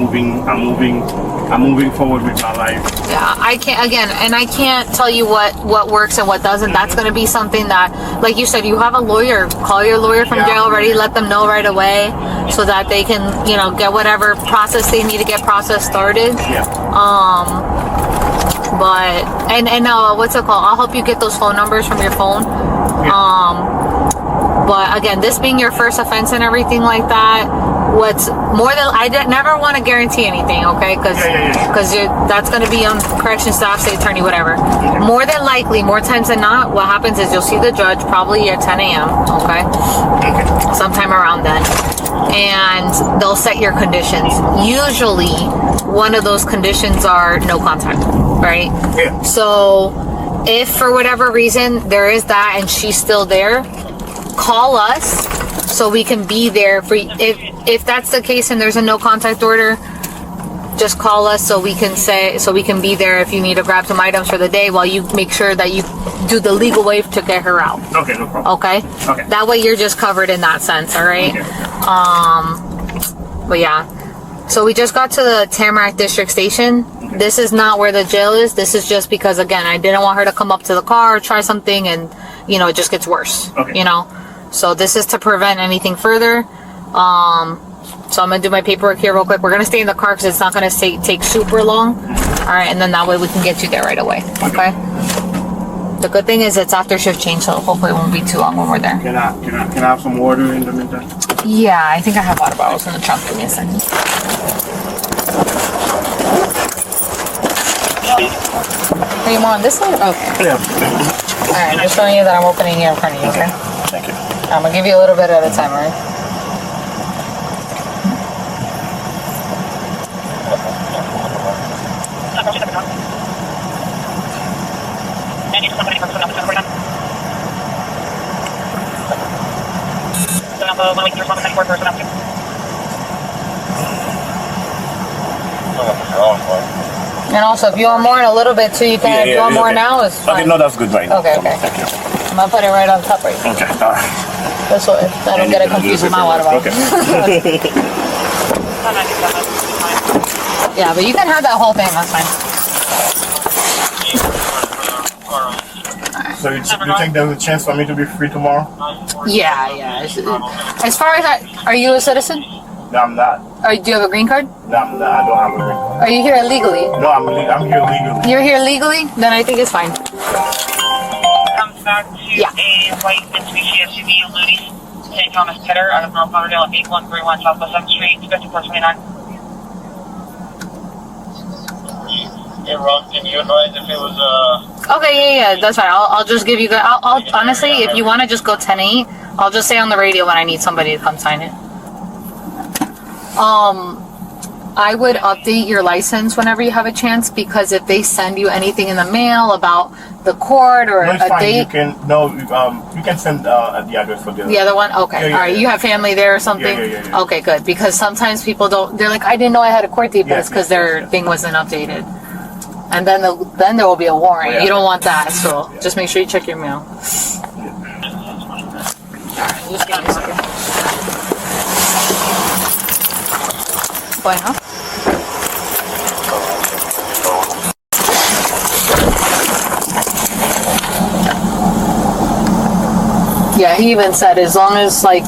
moving forward with my life. Yeah, I can't tell you what works and what doesn't. That's going to be something that, like you said, you have a lawyer. Call your lawyer from jail already. Let them know right away so that they can, get whatever process they need to get process started. Yeah. But what's it called? I'll help you get those phone numbers from your phone. But again, this being your first offense and everything like that, I never want to guarantee anything, okay? Because that's going to be on correction staff, state attorney, whatever. More than likely, more times than not, what happens is you'll see the judge probably at 10 a.m. Okay, sometime around then, and they'll set your conditions. Usually, one of those conditions are no contact, right? Yeah. So, if for whatever reason there is that and she's still there, call us so we can be there for you. If that's the case and there's a no contact order, just call us so we can be there if you need to grab some items for the day while you make sure that you do the legal way to get her out. Okay, no problem. Okay? That way you're just covered in that sense, all right? Okay. But yeah. So we just got to the Tamarac District Station. Okay. This is not where the jail is. This is just because, again, I didn't want her to come up to the car, try something, and, it just gets worse. Okay. So this is to prevent anything further. So I'm going to do my paperwork here real quick. We're going to stay in the car because it's not going to take super long. All right, and then that way we can get you there right away. Okay? The good thing is it's after shift change, so hopefully it won't be too long when we're there. Can I have some water in the meantime? Yeah, I think I have water bottles in the trunk. Give me a second. Are you more on this side? Okay. Yeah. All right, I'm just showing you that I'm opening here in front of you, okay? Thank you. I'm going to give you a little bit at a time, all right? And also, if you want more in a little bit too, you can. If you want more now, it's fine. Okay, no, that's good right now. Okay. Thank you. I'm gonna put it right on top right here. Okay, all right. This way, I don't get it confused with my water bottle. Okay. Yeah, but you can have that whole thing. That's fine. So you think there's a chance for me to be free tomorrow? Yeah. As far as are you a citizen? No, I'm not. Do you have a green card? No, I'm not. I don't have a green card. Are you here illegally? No, I'm here legally. You're here legally? Then I think it's fine. Comes back to a white Mitsubishi SUV eluding St. Thomas Pitter out of North Lauderdale at 8131 Southwest 7th Street, 5429. Hey, Ron, can you advise if it was Okay, yeah, that's fine. I'll just give you I'll honestly, if you want to just go 10-8, I'll just say on the radio when I need somebody to come sign it. I would update your license whenever you have a chance, because if they send you anything in the mail about the court or No, it's a fine. date. You can send the address for The other one? Okay. All right. You have family there or something? Yeah. Okay, good. Because sometimes people they're like, I didn't know I had a court date, but it's because their thing wasn't updated. And then there will be a warrant. Yeah. You don't want that, so just make sure you check your mail. Alright, just give me a second. Bueno. Yeah, he even said as long as like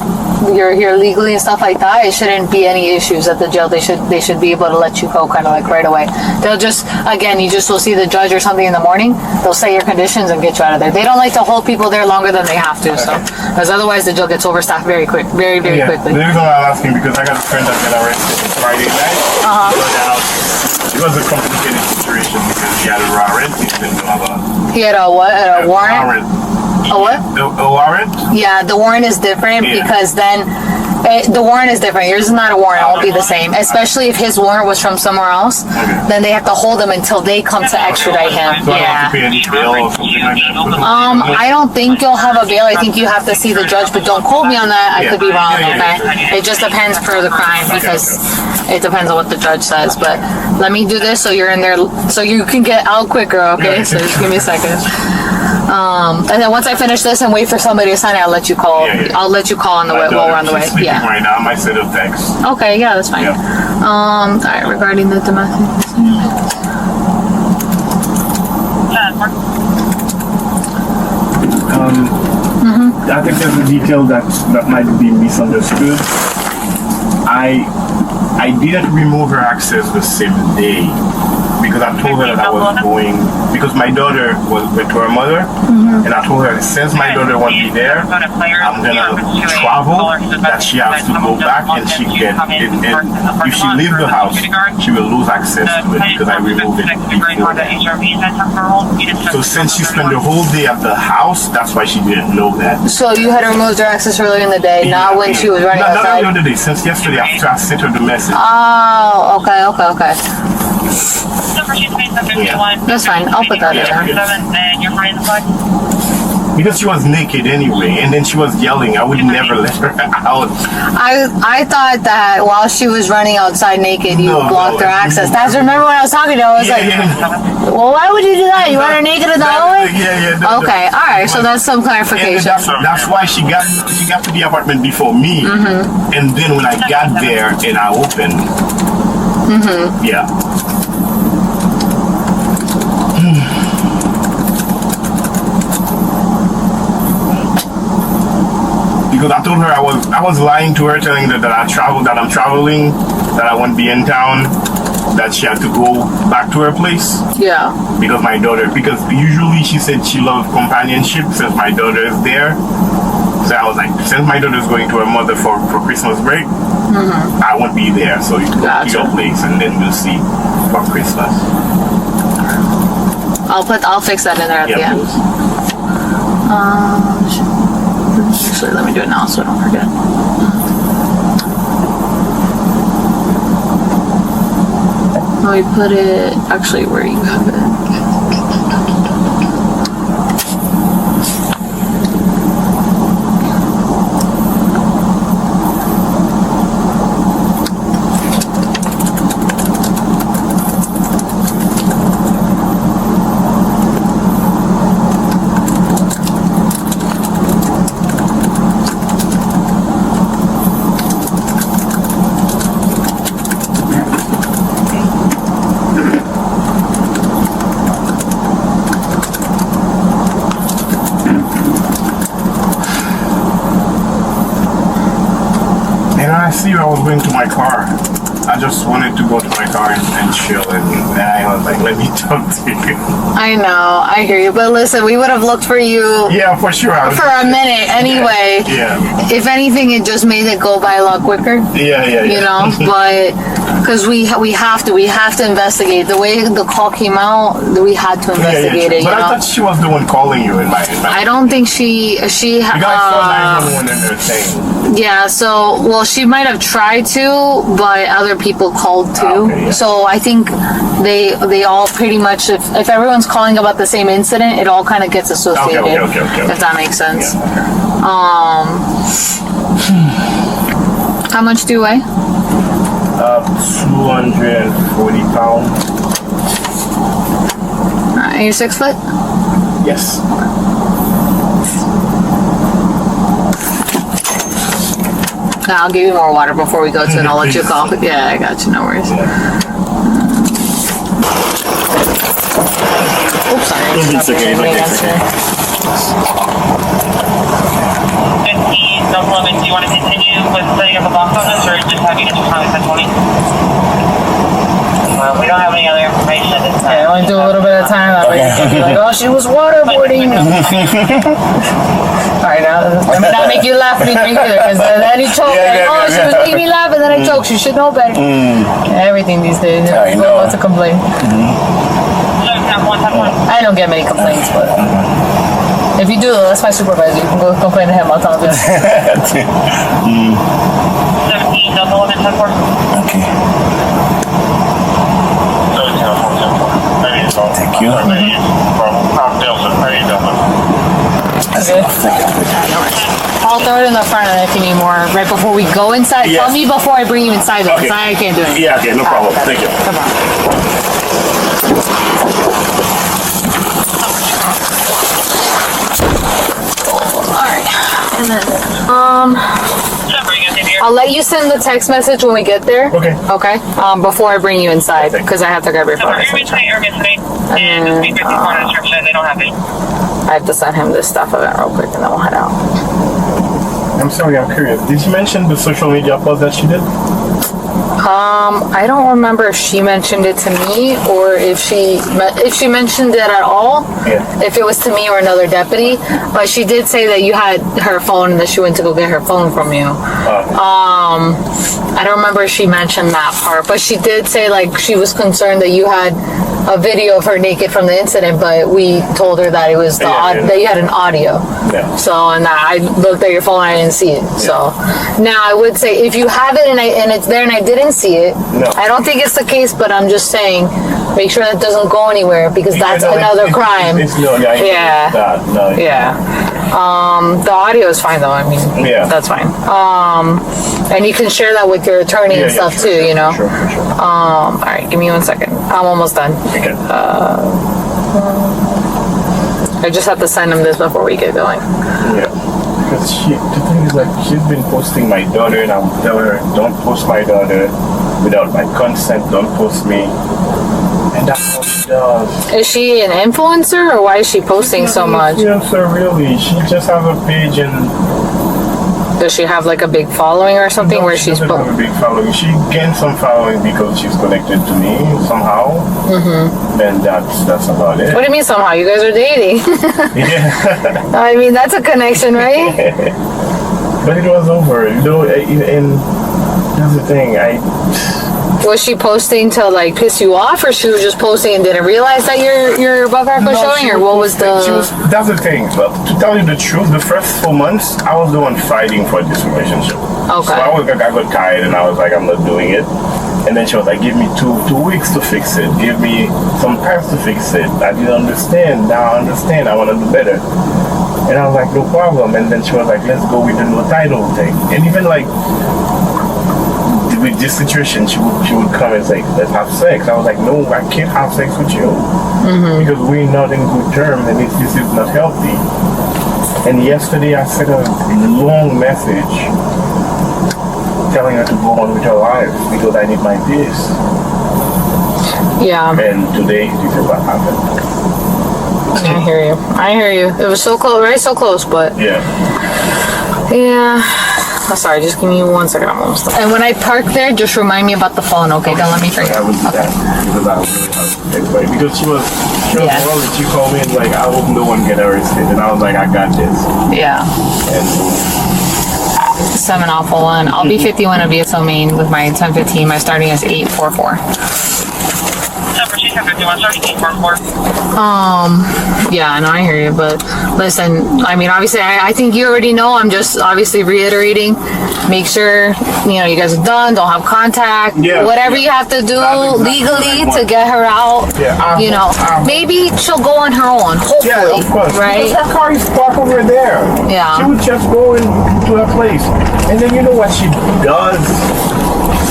you're here legally and stuff like that, it shouldn't be any issues at the jail. They should be able to let you go kind of like right away. They'll just, again, you just will see the judge or something in the morning. They'll say your conditions and get you out of there. They don't like to hold people there longer than they have to, so because otherwise the jail gets overstaffed very quickly. The reason why I'm asking, because I got a friend that got arrested Friday night. It was a complicated situation because he had a warrant. He had a what? A warrant? A what? A warrant? Yeah, the warrant is different because then the warrant is different. Yours is not a warrant. It won't be the same. Especially if his warrant was from somewhere else, then they have to hold him until they come to extradite him. So I don't have to pay any bail or something like that? I don't think you'll have a bail. I think you have to see the judge, but don't quote me on that. I could be wrong, okay? It just depends per the crime because it depends on what the judge says. But let me do this so you're in there, so you can get out quicker, okay? So just give me a second. And then once I finish this and wait for somebody to sign it, I'll let you call. I'll let you call on the way while we're on the way. Yeah. Right now, I might send a text. Okay, yeah, that's fine. All right, regarding the domestic. I think there's a detail that might be misunderstood. I didn't remove her access the same day because I told her that I was going, because my daughter went to her mother, and I told her since my daughter won't be there, I'm gonna travel, that she has to go back and she can, and if she leaves the house, she will lose access to it because I removed it before that. So since she spent the whole day at the house, that's why she didn't know that. So you had removed her access earlier in the day, not when she was running outside? Not earlier in the day, since yesterday after I sent her the message. Oh, okay. That's fine. I'll put that in there. Because she was naked anyway, and then she was yelling. I would never let her out. I thought that while she was running outside naked, you blocked her access. That's, remember when I was talking to her, I was well, why would you do that? You want her naked in the hallway? Okay, all right. So that's some clarification. That's why she got to the apartment before me, and then when I got there and I opened, because I told her I was lying to her, telling her that I'm traveling, that I won't be in town, that she had to go back to her place. Yeah. Because usually she said she loved companionship since my daughter is there. So I was like, since my daughter is going to her mother for Christmas break, I won't be there. So you go to your place and then we'll see for Christmas. I'll fix that in there at the end. Actually, let me do it now so I don't forget. Let me put it actually where you have it. I was going to my car. I just wanted to go to my car and chill, and I was like, let me talk to you. I know, I hear you, but listen, we would have looked for you. Yeah, for sure. For a minute, anyway. Yeah. If anything, it just made it go by a lot quicker. Yeah. You know, but Because we have to investigate. The way the call came out, we had to investigate it. But I thought she was the one calling you in my. I don't think she. Because I saw 911 in her thing. Yeah. So she might have tried to, but other people called too. Okay, yeah. So I think they all pretty much, if everyone's calling about the same incident, it all kind of gets associated. Okay. If that makes sense. Yeah. How much do you weigh? 240 pounds. Are you 6 foot? Yes. I'll give you more water before we go to, and I'll let you call. Yeah, I got you. No worries. Oops, sorry. It's okay. 15, no problem. Do you want to continue with setting up a box on this, or just have you get your time at 10:20? Well, we don't have any other information at this time. Yeah, only do a little bit of time. That way you can be like, oh, she was waterboarding. Alright, now, let me not make you laugh when you drink it, because then you choke. She was making me laugh, and then I choke. She should know better. Everything these days. I know. Lots of complaint. I don't get many complaints, but if you do, that's my supervisor. You can go complain to him. I'll tell him. 17, Delta 11, 10-4. Okay. Thank you. Okay. I'll throw it in the front, and if you need more, right before we go inside, Yes. tell me before I bring you inside. Though, 'cause I can't do it. Yeah, okay, no problem. Thank you. Come on. Alright. And then, I'll let you send the text message when we get there. Okay. Okay? Before I bring you inside, because I have to grab your phone. And just speak with the corner description. They don't have it. I have to send him this stuff event real quick, and then we'll head out. I'm sorry, I'm curious. Did you mention the social media post that she did? I don't remember if she mentioned it to me or if she mentioned it at all. Yeah. If it was to me or another deputy, but she did say that you had her phone and that she went to go get her phone from you. I don't remember if she mentioned that part, but she did say like she was concerned that you had a video of her naked from the incident, but we told her that it was that you had an audio. Yeah. So, and I looked at your phone and I didn't see it. So, now I would say if you have it and it's there and I didn't see it, I don't think it's the case, but I'm just saying, make sure that doesn't go anywhere because that's another crime. The audio is fine though. I mean, that's fine. And you can share that with your attorney and stuff too. You know. Sure. All right, give me 1 second. I'm almost done. Okay. I just have to send him this before we get going. Yeah. Because the thing is, like, she's been posting my daughter, and I'm telling her, don't post my daughter without my consent. Don't post me. And that's what she does. Is she an influencer, or why is she posting so much? Influencer, really. She just has a page and. Does she have like a big following or something where she's doesn't have a big following. She gained some following because she's connected to me somehow. Then that's about it. What do you mean somehow? You guys are dating. Yeah. I mean, that's a connection, right? But it was over. You know, and that's the thing. Was she posting to like piss you off, or she was just posting and didn't realize that your butt crack was showing, or what was the? That's the thing. But to tell you the truth, the first 4 months, I was the one fighting for this relationship. Okay. So I got tired, and I was like, I'm not doing it. And then she was like, give me two weeks to fix it. Give me some time to fix it. I didn't understand. Now I understand. I want to do better. And I was like, no problem. And then she was like, let's go with the no title thing. And even like. With this situation, she would come and say, let's have sex. I was like, no, I can't have sex with you. Because we're not in good terms and this is not healthy. And yesterday I sent her a long message telling her to go on with her life because I need my peace. Yeah. And today, this is what happened. I hear you. It was so close, right? So close, but. Yeah. Oh, sorry, just give me 1 second. I'm almost done. And when I park there, just remind me about the phone, okay? Don't let me forget. I would do that because I really have to because she was worried. She called me and like, I hope no one get arrested. And I was like, I got this. Yeah. And 701. I'll be 51 at BSO Maine with my 1015. My starting is 844. Deportation 51, starting 844. Yeah, no, I hear you, but listen, I mean, obviously, I think you already know. I'm just obviously reiterating. Make sure, you guys are done. Don't have contact. Yeah, whatever you have to do legally to get her out. Yeah, maybe she'll go on her own. Hopefully, yeah, of course. right? Because her car is parked over there. Yeah. She would just go into her place, and then you know what she does.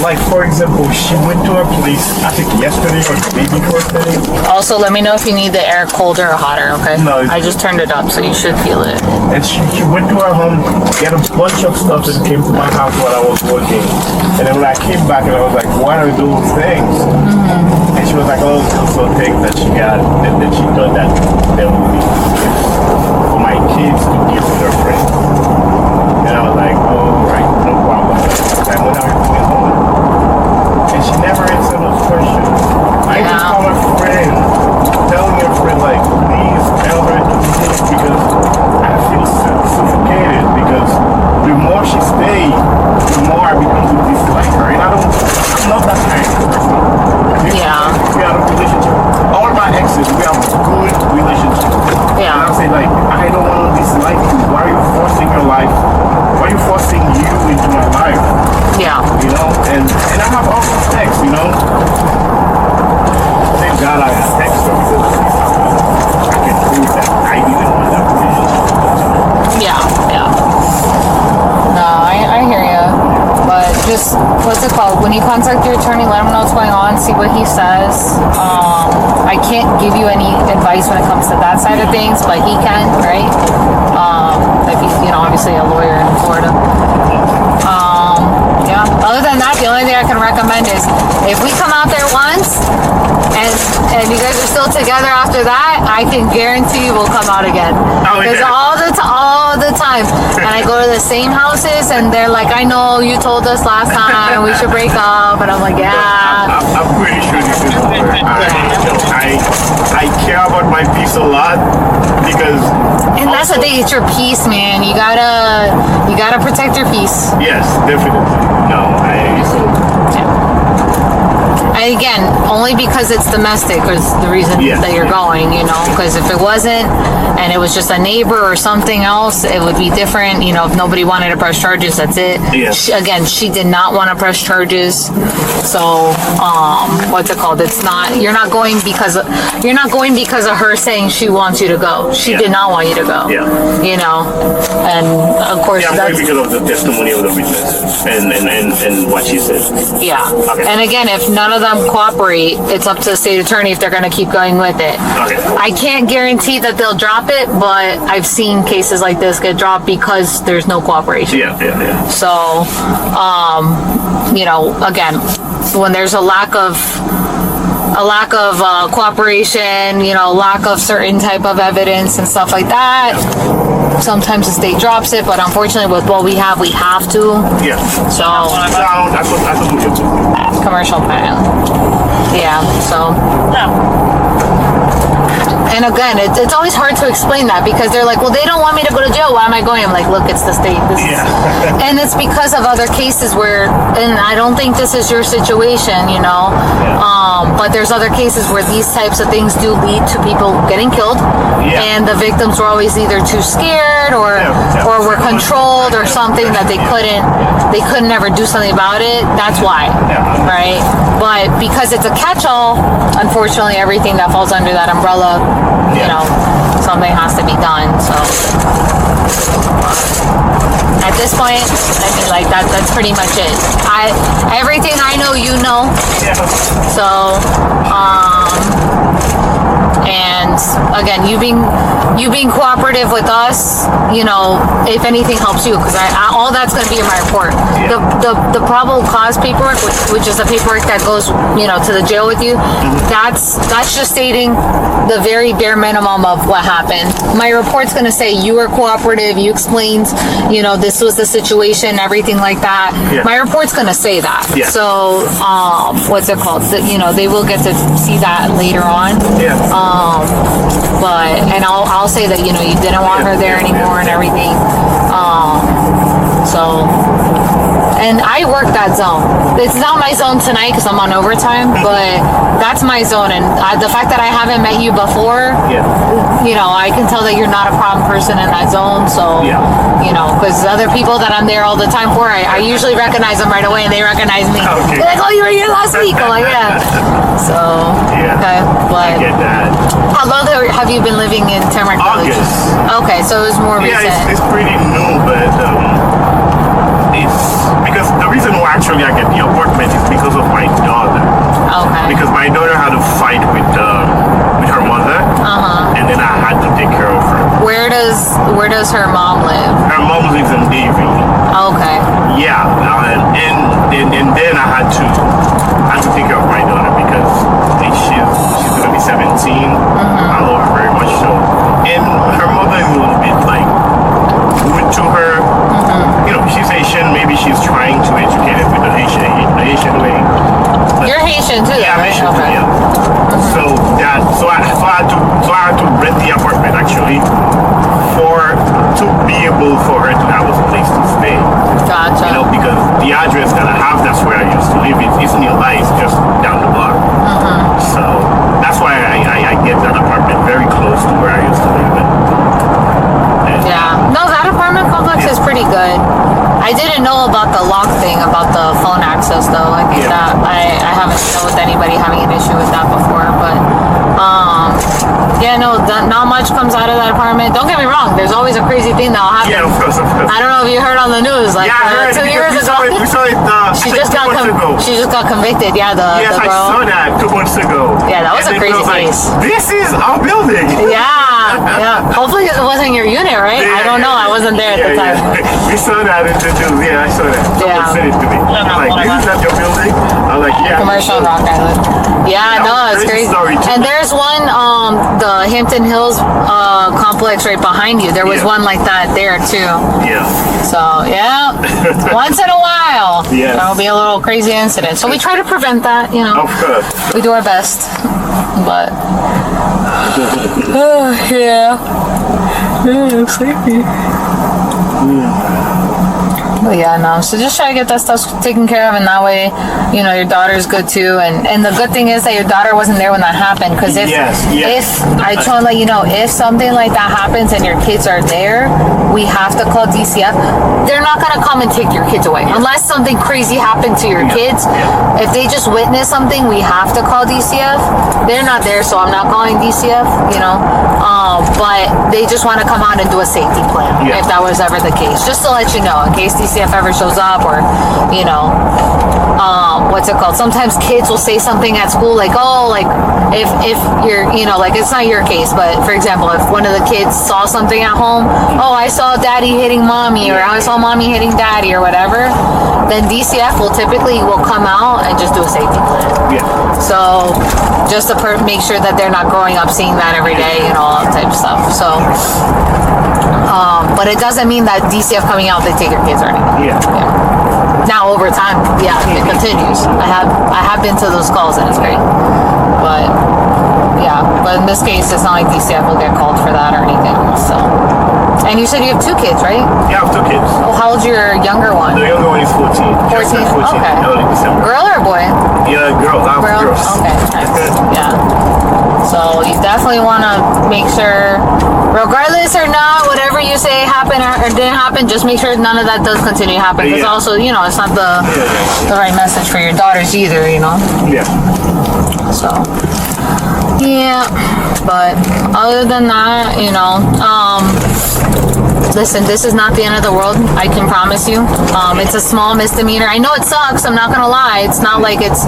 Like, for example, she went to her place, I think yesterday or the day before yesterday. Also, let me know if you need the air colder or hotter, okay? No, I just turned it up, so you should feel it. And she went to her home, get a bunch of stuff and came to my house while I was working. And then when I came back and I was like, what are those things? And she was like, oh, those little things that she got, and then she thought that they would be for my kids to give to their friends. And I was like, oh, right, no problem. And when I was going home, and she never answered those questions. I just call her friend, telling her friend, like, please tell her to leave because I feel suffocated because the more she stays, the more I begin to dislike her. And I'm not that kind of person. We have a relationship. All my exes, we have a good relationship. Yeah. And I'm saying, like, I don't want to dislike you. Why are you forcing your life? Why are you forcing you into my life? Yeah. And I have all those texts, Thank God I have texts because I can prove that I didn't want that relationship. Yeah. No, I hear you. But just, what's it called? When you contact your attorney, let him know what's going on, see what he says. I can't give you any advice when it comes to that side of things, but he can, right? If he's, obviously a lawyer in Florida. Yeah. Other than that, the only thing I can recommend is if we come out there once and you guys are still together after that, I can guarantee you we'll come out again. Because all the time, and I go to the same houses, and they're like, I know you told us last time we should break up, and I'm like, yeah. I'm pretty sure this is over. I care about my peace a lot because. And that's the thing, it's your peace, man. You gotta protect your peace. Yes, definitely. No, And again, only because it's domestic is the reason that you're going, because if it wasn't and it was just a neighbor or something else, it would be different. If nobody wanted to press charges, that's it. Yes. She did not want to press charges. So, what's it called? You're not going because of her saying she wants you to go. She did not want you to go. Yeah. And of course, I'm going because of the testimony of the witnesses and what she said. Yeah. Okay. And again, if none of them cooperate, it's up to the state attorney if they're going to keep going with it. Okay. I can't guarantee that they'll drop it, but I've seen cases like this get dropped because there's no cooperation. Yeah. So, again, when there's a lack of cooperation, lack of certain type of evidence and stuff like that, sometimes the state drops it, but unfortunately with what we have to. Yeah. So, I could commercial pilot. Yeah, so. And again, it's always hard to explain that because they're like, well, they don't want me to go to jail. Why am I going? I'm like, look, it's the state. And it's because of other cases where, and I don't think this is your situation, but there's other cases where these types of things do lead to people getting killed. And the victims were always either too scared or were controlled or something that they couldn't ever do something about it. That's why, right? But because it's a catch-all, unfortunately, everything that falls under that umbrella, something has to be done. So at this point, I mean, like that's pretty much it. Everything I know, So, and again, you being cooperative with us, if anything helps you, because all that's going to be in my report. The probable cause paperwork, which is the paperwork that goes, to the jail with you, that's just stating the very bare minimum of what happened. My report's going to say you were cooperative, you explained, this was the situation, everything like that. My report's going to say that. So, what's it called? They will get to see that later on. But I'll say that you didn't want her there anymore and everything. So, and I work that zone. It's not my zone tonight because I'm on overtime, but that's my zone. And the fact that I haven't met you before, you know, I can tell that you're not a problem person in that zone. So, you know, because other people that I'm there all the time for, I usually recognize them right away, and they recognize me. They're like, "Oh, you were here last week." I'm like, "Yeah." So, okay, but I get that. how long have you been living in Tamarac Village? August. Okay, so it was more recent. Yeah, it's pretty new, but it's because the reason why actually I get the apartment is because of my daughter. Okay. Because my daughter had a fight with her mother, and then I had to take care of her. Where does her mom live? Her mom lives in Davie. Okay. Yeah, and then I had to take care of my daughter because she's gonna be 17. I love her very much so, and her mother is a little bit like rude to her. You know, she's Haitian. Maybe she's trying to educate her with the Haitian way. But you're Haitian too, yeah, I'm right? Haitian too. Okay. Yeah. So I had to rent the apartment actually to be able for her to have a place to stay. Gotcha. You know, because the address that I have, that's where I used to live. It's nearby. It's just down the block. So that's why I get that apartment very close to where I used to live. Yeah. No, that apartment complex is pretty good. I didn't know about the lock thing, about the phone access though. I think that I haven't dealt with anybody having an issue with that before, but yeah, no, not much comes out of that apartment. Don't get me wrong, there's always a crazy thing that'll happen. Yeah, of course. I don't know if you heard on the news, like I heard 2 years ago. We saw it she just got convicted. Yeah, the yes, girl. I saw that 2 months ago. Yeah, that was a crazy case. Like, this is our building. Yeah. Hopefully it wasn't your unit, right? I don't know. I wasn't there at the time. We saw that in the news. Yeah, I saw that. Someone said it to me. Like, this is not your building? I was like, yeah. Commercial on Rock Island. Yeah, no, it's crazy. And there's one, the Hampton Hills complex right behind you. There was one like that there too. Yeah. So, yeah. Once in a while, there'll be a little crazy incident. So we try to prevent that, you know. Of course. We do our best. But, yeah. I'm sleepy. But yeah, no. So just try to get that stuff taken care of, and that way, you know, your daughter's good too. And the good thing is that your daughter wasn't there when that happened. Because if I try to let you know, if something like that happens and your kids are there, we have to call DCF. They're not gonna come and take your kids away unless something crazy happened to your kids. If they just witness something, we have to call DCF. They're not there, so I'm not calling DCF. You know, but they just want to come out and do a safety plan if that was ever the case, just to let you know in case DCF ever shows up, or you know, what's it called? Sometimes kids will say something at school like, oh, like if you're, you know, like it's not your case, but for example, if one of the kids saw something at home, oh, I saw daddy hitting mommy, or I saw mommy hitting daddy, or whatever, then DCF will come out and just do a safety plan. Yeah. So just to make sure that they're not growing up seeing that every day, you know, all that type of stuff. So, but it doesn't mean that DCF coming out, they take your kids or anything. Yeah. Now over time, it continues. I have been to those calls and it's great. But in this case, it's not like DCF will get called for that or anything. So, and you said you have 2 kids, right? Yeah, I have 2 kids. Oh, how old's your younger one? The younger one is 14. 14. Okay. Early December. Girl or boy? Yeah, girl. I have girls. Okay, nice. Yeah. So you definitely want to make sure, regardless or not, whatever you say happened or didn't happen, just make sure none of that does continue to happen. Because also, you know, it's not the right message for your daughters either, you know? Yeah. So, yeah. But other than that, you know, listen, this is not the end of the world. I can promise you. It's a small misdemeanor. I know it sucks. I'm not gonna lie. It's not like it's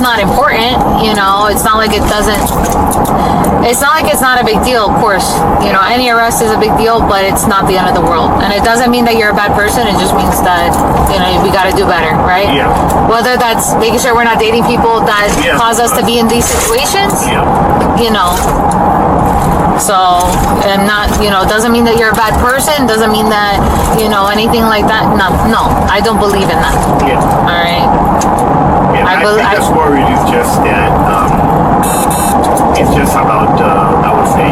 not important. You know, it's not like it doesn't. It's not like it's not a big deal. Of course, you know, any arrest is a big deal, but it's not the end of the world. And it doesn't mean that you're a bad person. It just means that, you know, we got to do better, right? Yeah. Whether that's making sure we're not dating people that cause us to be in these situations. Yeah. You know. So, and not, you know, doesn't mean that you're a bad person, doesn't mean that, you know, anything like that. No, I don't believe in that. Yeah. All right? Yeah, I think that's worried is just that, it's just about, I would say,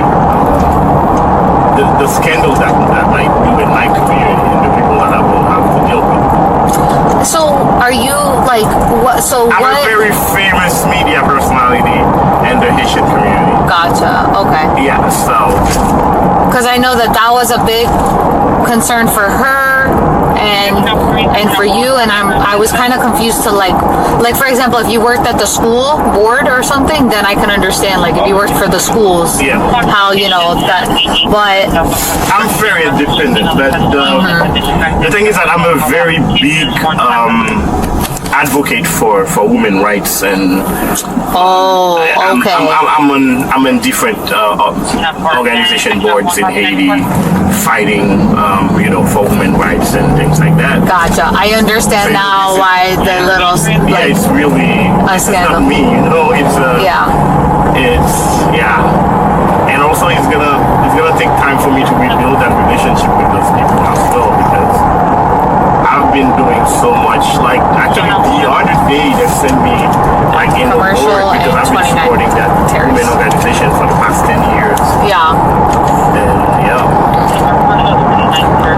the scandals that might do in my community and the people that I will like what? So I'm what? a very famous media personality in the Haitian community. Gotcha. Okay. Yeah, so. Because I know that was a big concern for her and for you, and I was kind of confused to like for example, if you worked at the school board or something, then I can understand, like if you worked for the schools, how that. But I'm very independent, but the thing is that I'm a very big advocate for women rights, and I'm in different organization boards in Haiti fighting for women rights and things like that. Gotcha. I understand now why the little it's really a scandal. It's not me, and also it's gonna take time for me to rebuild that relationship with those people as well, because I've been doing so much. Like actually the other day they sent me like in the board because I've been supporting that women organization for the past 10 years. Yeah.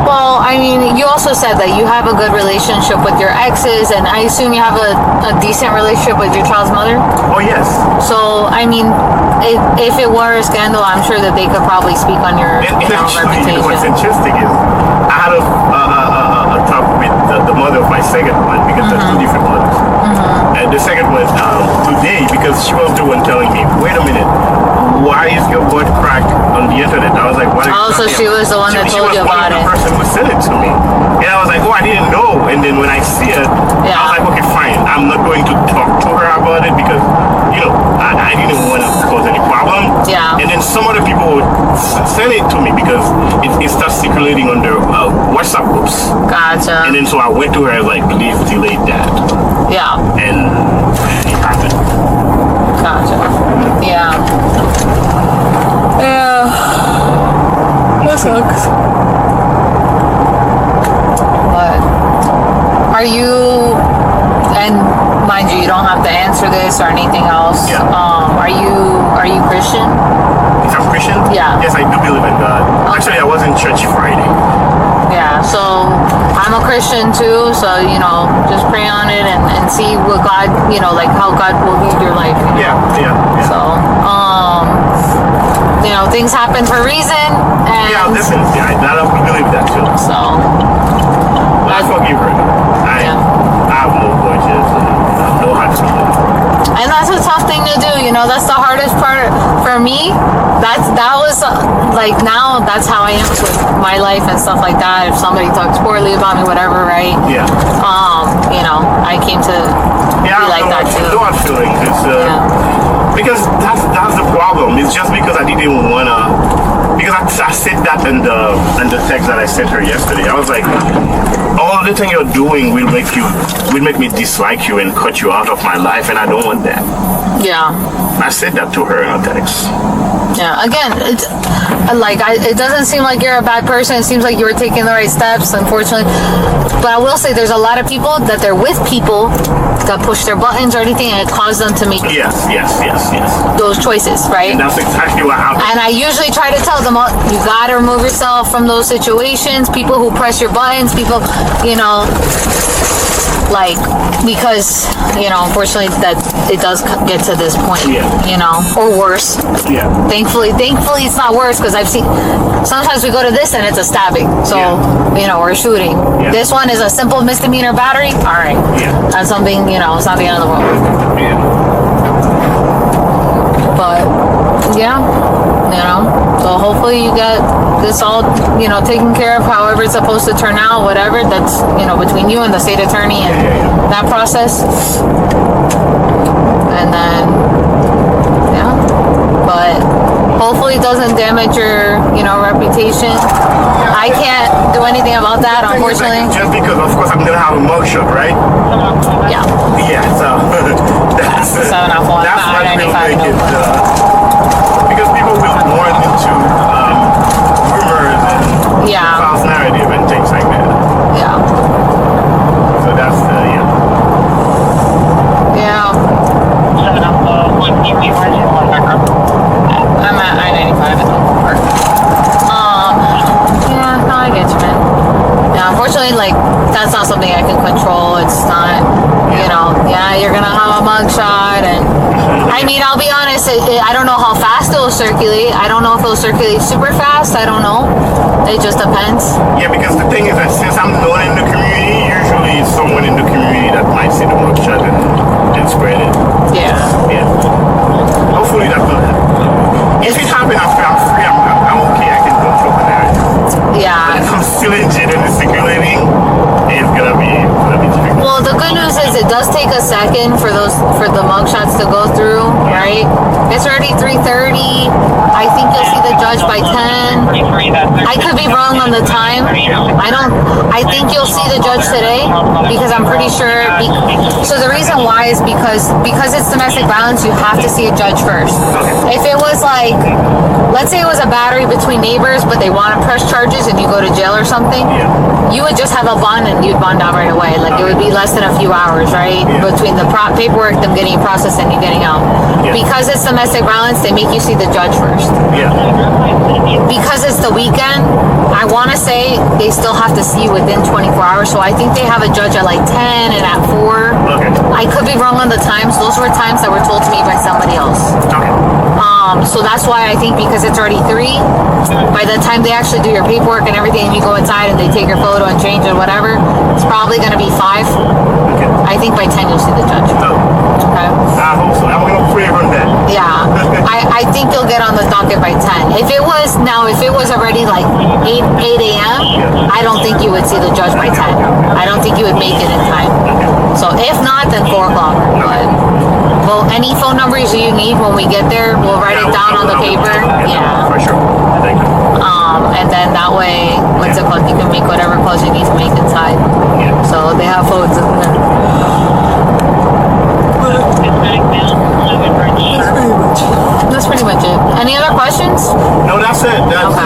Well, I mean, you also said that you have a good relationship with your exes, and I assume you have a decent relationship with your child's mother? Oh, yes. So, I mean, if it were a scandal, I'm sure that they could probably speak on your reputation. What's interesting is I had a talk with the mother of my second one, because there's two different mothers. And the second one today, because she was the one telling me, wait a minute, why is your butt cracked on the internet? I was like, what? So she was the one that told you about it. She was the person who sent it to me. And I was like, I didn't know. And then when I see it, I was like, okay, fine. I'm not going to talk to her about it because, I didn't want to cause any problem. Yeah. And then some other people would send it to me because it starts circulating on their WhatsApp groups. Gotcha. And then so I went to her and was like, please delete that. Yeah. And it happened. Gotcha. Yeah. Yeah. That sucks. But are you, and mind you don't have to answer this or anything else. Yeah. Are you Christian? If I'm Christian? Yeah. Yes, I do believe in God. Okay. Actually, I was in church Friday. Yeah, so I'm a Christian too, so just pray on it and see what God, like how God will lead your life. Yeah. So, things happen for a reason. And yeah, definitely. I believe that too. So, I forgive her. I have no grudges and no hard feelings. And that's a tough thing to do, that's the hardest part for me. That was like, now that's how I am with my life and stuff like that. If somebody talks poorly about me, whatever, right? Yeah. I came to be like that too. No hard feelings. It's because that's the problem. It's just because I didn't wanna. Because I said that in the text that I sent her yesterday. I was like, all the thing you're doing will make me dislike you and cut you out of my life, and I don't want that. Yeah. I said that to her in a text. Yeah. Again, it's it doesn't seem like you're a bad person. It seems like you were taking the right steps, unfortunately. But I will say, there's a lot of people that they're with people that push their buttons or anything, and it caused them to make those choices, right? And that's exactly what happened. And I usually try to tell them, you gotta remove yourself from those situations. People who press your buttons, people, because unfortunately that it does get to this point, or worse. Yeah. Thankfully it's not worse, because I've seen sometimes we go to this and it's a stabbing, or a shooting. Yeah. This one is a simple misdemeanor battery. All right. Yeah. That's something, it's not the end of the world. Yeah. But so hopefully you get this all taken care of however it's supposed to turn out, whatever that's between you and the state attorney and that process, and then but hopefully it doesn't damage your reputation. I can't do anything about that, unfortunately. Just because of course I'm gonna have a mugshot, right? Yeah, so that's what will make it because people will born into rumors and false narrative and things like that. Yeah. So that's I'm at I-95 at the park. No, I get you, man. Yeah, unfortunately, that's not something I can control. It's not, have a mugshot, and I mean, I'll be honest, I don't know how fast it'll circulate. I don't know if it'll circulate super fast. I don't know. It just depends. Yeah, because the thing is that since I'm known in the community, usually it's someone in the community that might see the mugshot and spread it. Yeah. Yeah. Hopefully that will happen. If it happens after I'm free, I'm okay. I can go for it. Yeah. But if I'm still injured and it's circulating, it's gonna be difficult. Well, the good news is it does take a second for the mugshots to go through, right? It's already 3:30. I think you'll see the judge by 10. I could be wrong on the time. I think you'll see the judge today because I'm pretty sure. So the reason why is because it's domestic violence, you have to see a judge first. If it was like, let's say it was a battery between neighbors, but they want to press charges and you go to jail or something, you would just have a bond and you'd bond out right away. Like it would be less than a few hours, right? Between the paperwork, them getting you processed and you getting out. Because it's domestic violence, they make you see the judge first. Because it's the weekend, I want to say they still have to see you within 24 hours. So I think they have a judge at like 10 and at 4. I could be wrong on the times. Those were times that were told to me by somebody else. So that's why I think because it's already 3, by the time they actually do your paperwork and everything and you go inside and they take your photo and change it, whatever, it's probably going to be 5. I think by 10 you'll see the judge. Okay. I hope so. I'm going to pray on that. Yeah. I think you'll get on the docket by 10. If it was already like 8 a.m., I don't think you would see the judge by 10. I don't think you would make it in time. So if not, then 4 o'clock. Well, any phone numbers you need when we get there, we'll write it down on the paper. Yeah. For sure. Thank you. And then that way, what's it called? You can make whatever calls you need to make inside. So they have phones in there. That's pretty much it. Any other questions? No, that's it. That's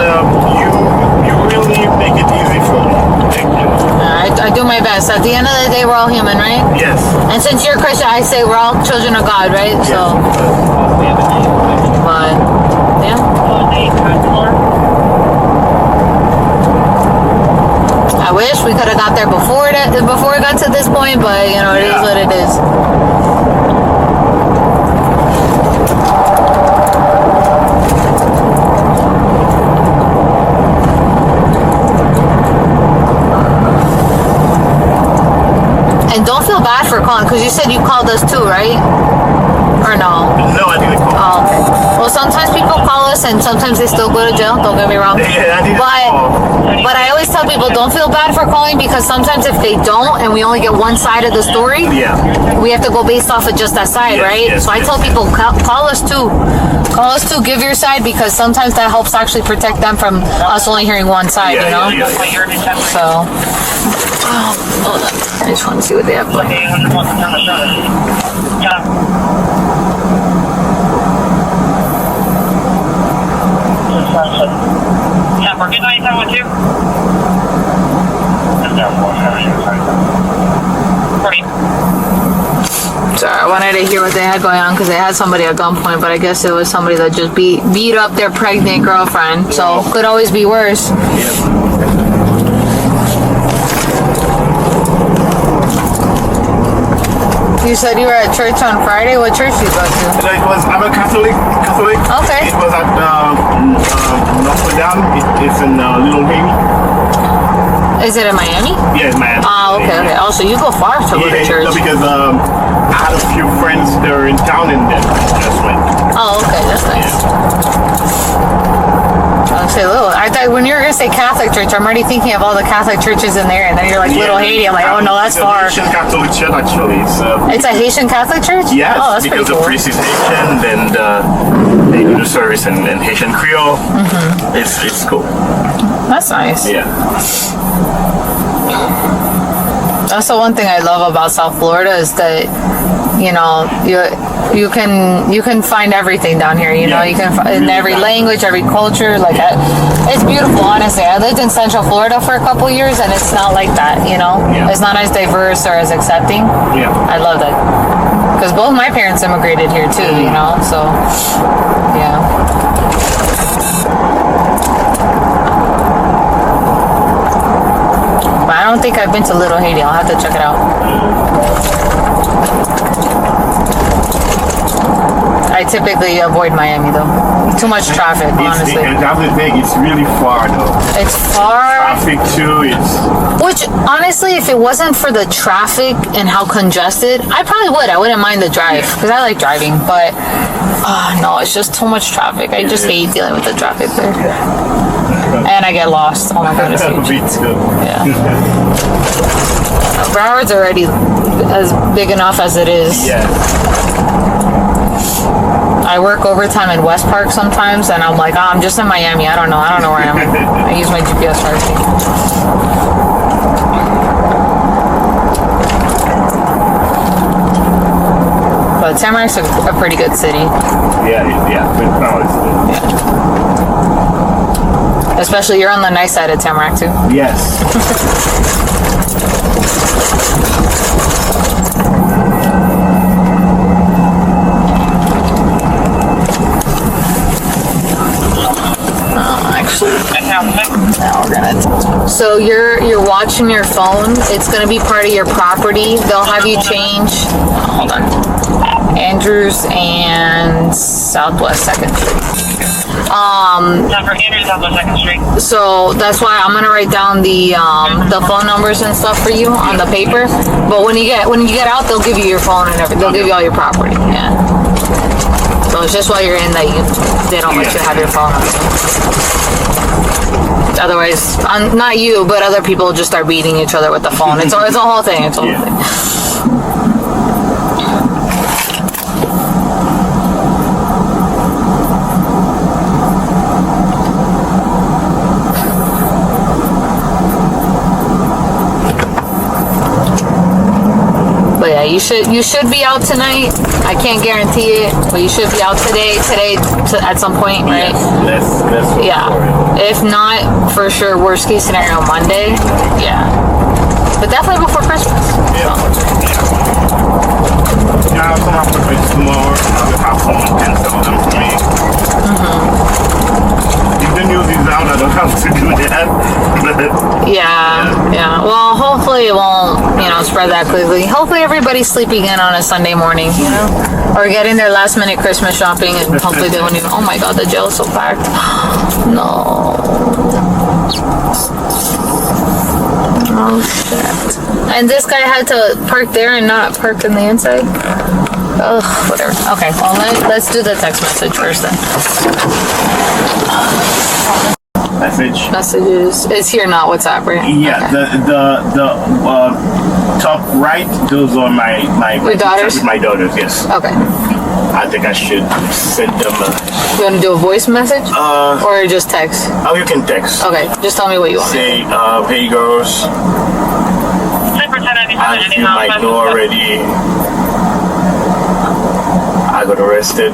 you really make it easy for me. Thank you. Alright, I do my best. At the end of the day, we're all human, right? Yes. And since you're a Christian, I say we're all children of God, right? Yes. So, but yeah. I wish we could have got there before it got to this point, but you know, it is what it is. And don't feel bad for calling, because you said you called us too, right? Or no? No, I didn't call. Oh, okay. Well, sometimes people call us and sometimes they still go to jail. Don't get me wrong. Yeah, I didn't call. But I always tell people, don't feel bad for calling, because sometimes if they don't and we only get one side of the story, we have to go based off of just that side, right? So I tell people, call us too. Call us too, give your side, because sometimes that helps actually protect them from us only hearing one side, you know? So, hold on. I just want to see what they have. We're good night, that one too. Sorry, I wanted to hear what they had going on because they had somebody at gunpoint, but I guess it was somebody that just beat up their pregnant girlfriend. So could always be worse. You said you were at church on Friday. What church did you go to? I'm a Catholic. Okay. It was at Notre Dame. It's in Little Haiti. Is it in Miami? Yeah, in Miami. Oh, okay. Oh, so you go far to go to church. No, because I had a few friends that are in town and then I just went. Oh, okay. That's nice. I'll say little. I thought when you were gonna say Catholic church, I'm already thinking of all the Catholic churches in there, and then you're like Little Haiti. I'm like, oh no, that's far. It's a Haitian Catholic church, actually. It's a Haitian Catholic church? Yes, oh, that's because pretty cool. the priest is Haitian, then they do the service in Haitian Creole. Mm-hmm. It's cool. That's nice. Yeah. That's the one thing I love about South Florida is that, you know, you can find everything down here. You know, you can in every language, every culture. Like it's beautiful, honestly. I lived in Central Florida for a couple years, and it's not like that. You know, it's not as diverse or as accepting. Yeah, I love that because both my parents immigrated here too. You know, so yeah. But I don't think I've been to Little Haiti. I'll have to check it out. typically avoid Miami though. Too much traffic, honestly. That's the thing. It's really far though. It's far. Traffic too. Which honestly, if it wasn't for the traffic and how congested, I probably would. I wouldn't mind the drive because I like driving. But no, it's just too much traffic. I just hate dealing with the traffic there. And I get lost. Oh my goodness. Me too. Yeah. Broward's already as big enough as it is. Yeah. I work overtime in West Park sometimes, and I'm like, I'm just in Miami. I don't know where I am. I use my GPS for everything. But Tamarac's a pretty good city. Yeah. Especially you're on the nice side of Tamarac too. Yes. So you're watching your phone. It's gonna be part of your property. They'll have you change. Hold on. Andrews and Southwest 2nd Street. Andrews, Southwest 2nd Street. So that's why I'm gonna write down the phone numbers and stuff for you on the paper. But when you get out, they'll give you your phone and everything. They'll give you all your property. Yeah. So it's just while you're in that they don't let you have your phone on you. Otherwise, not you, but other people just start beating each other with the phone. It's a whole thing. It's a whole thing. But yeah, you should be out tonight. I can't guarantee it, but you should be out today at some point, right? Yes, let's go. Yeah. If not, for sure, worst case scenario, Monday. Yeah. But definitely before Christmas. Yeah. Yeah, I'll come up with it tomorrow. I will have someone cancel them for me. If the news is out, I don't have to do that. Yeah. Well, hopefully it won't, spread that quickly. Hopefully everybody's sleeping in on a Sunday morning, or getting their last minute Christmas shopping, and hopefully they won't even. Oh my God, the jail is so packed. No. Oh shit. And this guy had to park there and not park in the inside? Ugh, whatever. Okay, well, let's do the text message first then. Messages. It's here, not WhatsApp, right? Yeah, okay. the top right, those are my your daughters? With my daughters, yes. Okay. I think I should send them You want to do a voice message? Or just text? Oh, you can text. Okay, just tell me what you want. Say, hey girls, as you might know already, I got arrested.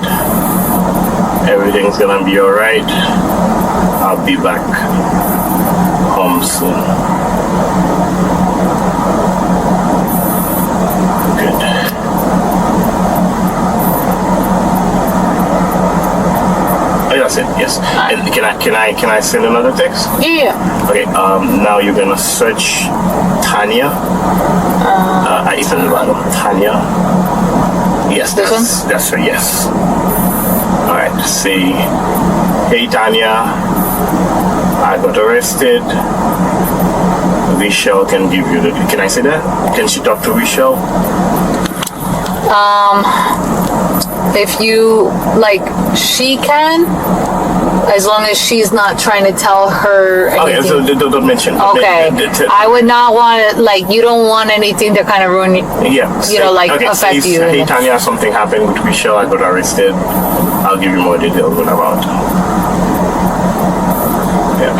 Everything's gonna be alright. I'll be back home soon. Good. Oh, that's it. Yes. And can I send another text? Yeah. Okay. Now you're gonna search Tanya. It's in the bottom. Tanya. Yes. That's her. Yes. All right. Say, hey Tanya, I got arrested. Richelle can give you the. Can I say that? Can she talk to Richelle? If you she can, as long as she's not trying to tell her anything. Okay, so don't mention. Okay, I would not want it. You don't want anything to kind of ruin. Yeah. Affect you. Hey Tanya, something happened with Richelle. I got arrested. I'll give you more details when I'm out. Yeah.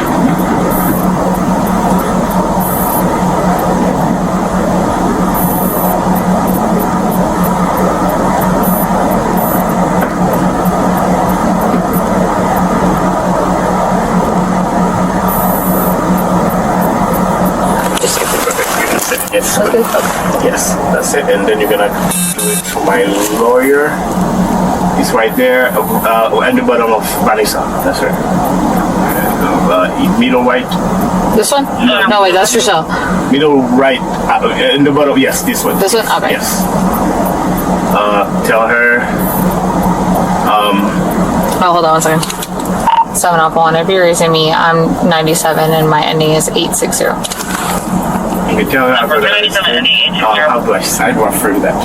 Yes. Okay. Yes, that's it. And then you're gonna do it for my lawyer. It's right there at the bottom of Vanessa. That's her. Middle right. This one? No, wait, that's Richelle. Middle right. In the bottom. Yes, this one. This one? Okay. Yes. Tell her Oh, hold on 1 second. 701. If you're raising me, I'm 97 and my ending is 860. You can tell her how do I frame that?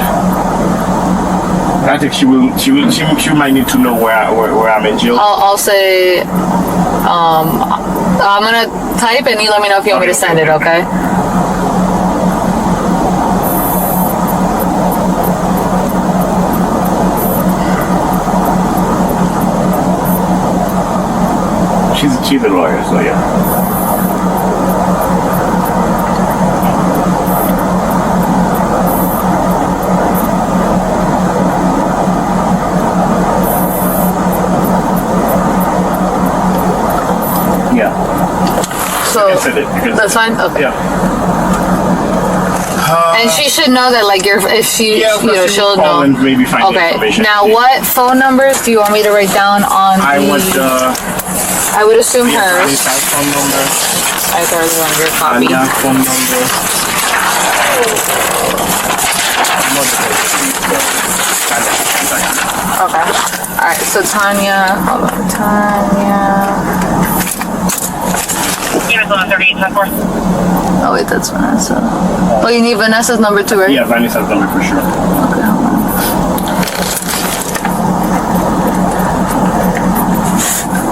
I think she might need to know where I'm in jail. I'll say, I'm gonna type and you let me know if you want me to send it, okay? She's a lawyer, so yeah. So that's fine. Okay. Yeah. And she should know that, like, if she, she'll know. And maybe find Okay. Now, what phone numbers do you want me to write down on I would assume hers. Phone number. I thought it was on your copy. Phone number. Okay. All right. So Tanya. Hold on. Tanya. Oh wait, that's Vanessa. Oh, you need Vanessa's number too, right? Yeah, Vanessa's number for sure. Okay, hold on.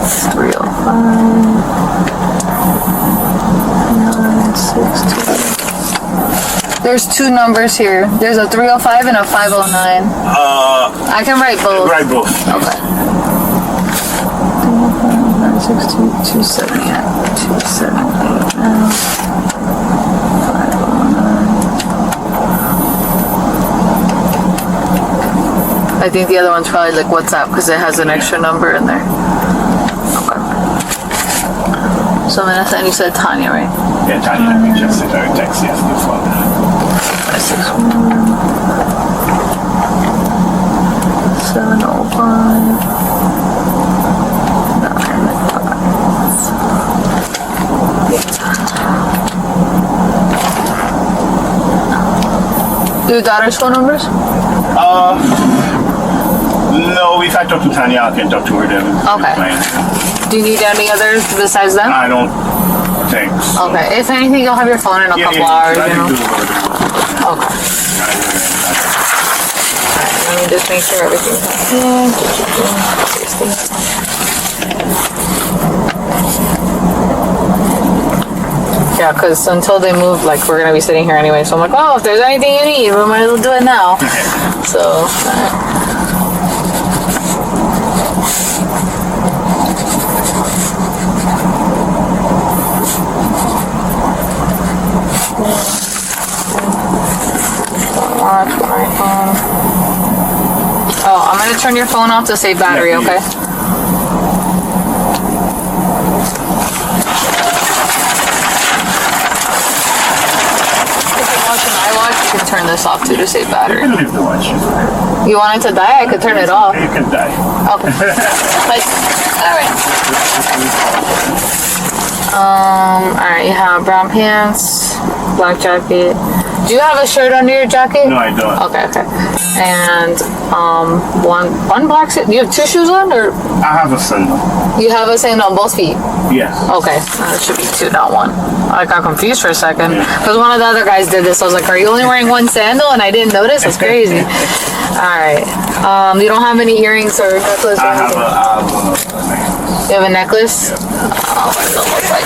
It's 305-962. There's two numbers here. There's a 305 and a 509. I can write both. Write both. Okay. 278 now. 509. I think the other one's probably like WhatsApp because it has an extra number in there. Okay. So Vanessa, and you said Tanya, right? Yeah, Tanya. I just sent her a text. Yes, this one. 561 705. Do your daughter's phone numbers? No, if I talk to Tanya, I can talk to her then. Okay. Do you need any others besides them? I don't think so. Okay. If anything, you'll have your phone in a couple hours, you know? Okay. Alright, let me just make sure everything's in. Yeah, because until they move, like, we're going to be sitting here anyway. So I'm like, oh, if there's anything you need, we might as well do it now. So, watch my phone. Oh, I'm going to turn your phone off to save battery, okay? You can turn this off too to save battery. You can leave the watch. You want it to die? I could turn it off. You can die. Okay. Alright, you have brown pants, black jacket. Do you have a shirt under your jacket? No, I don't. Okay. And one black suit. Do you have two shoes on, or? I have a sandal. You have a sandal on both feet? Yes. Okay, it should be two, not one. I got confused for a second because one of the other guys did this. I was like, "Are you only wearing one sandal?" And I didn't notice. That's crazy. All right. You don't have any earrings or necklace? Or I have a necklace. You have a necklace? Yeah. Oh, what does it look like?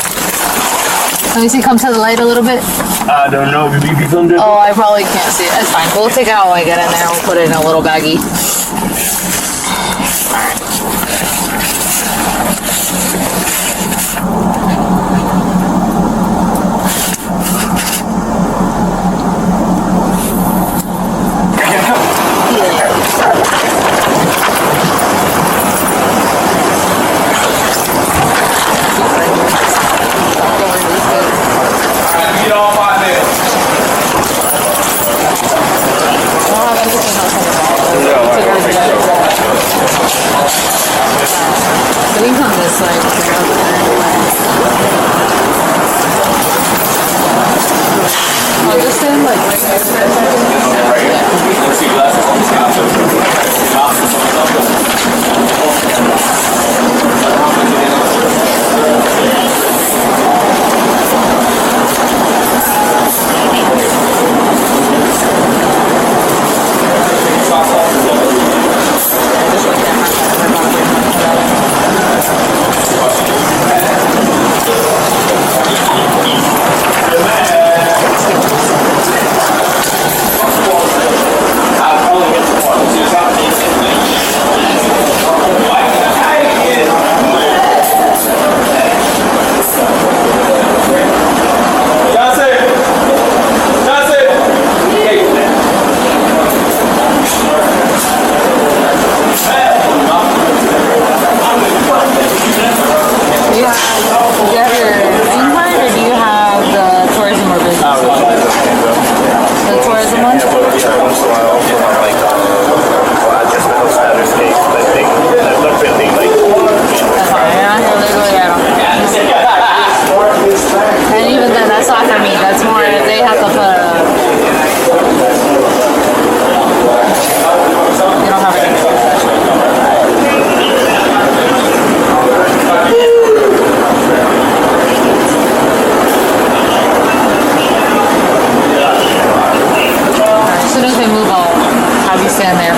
Let me see. Come to the light a little bit. I don't know. Maybe it's under. Oh, I probably can't see it. It's fine. We'll take it out when I get in there. We'll put it in a little baggie. All right. We can come this way. I'll just stand like right there for a second.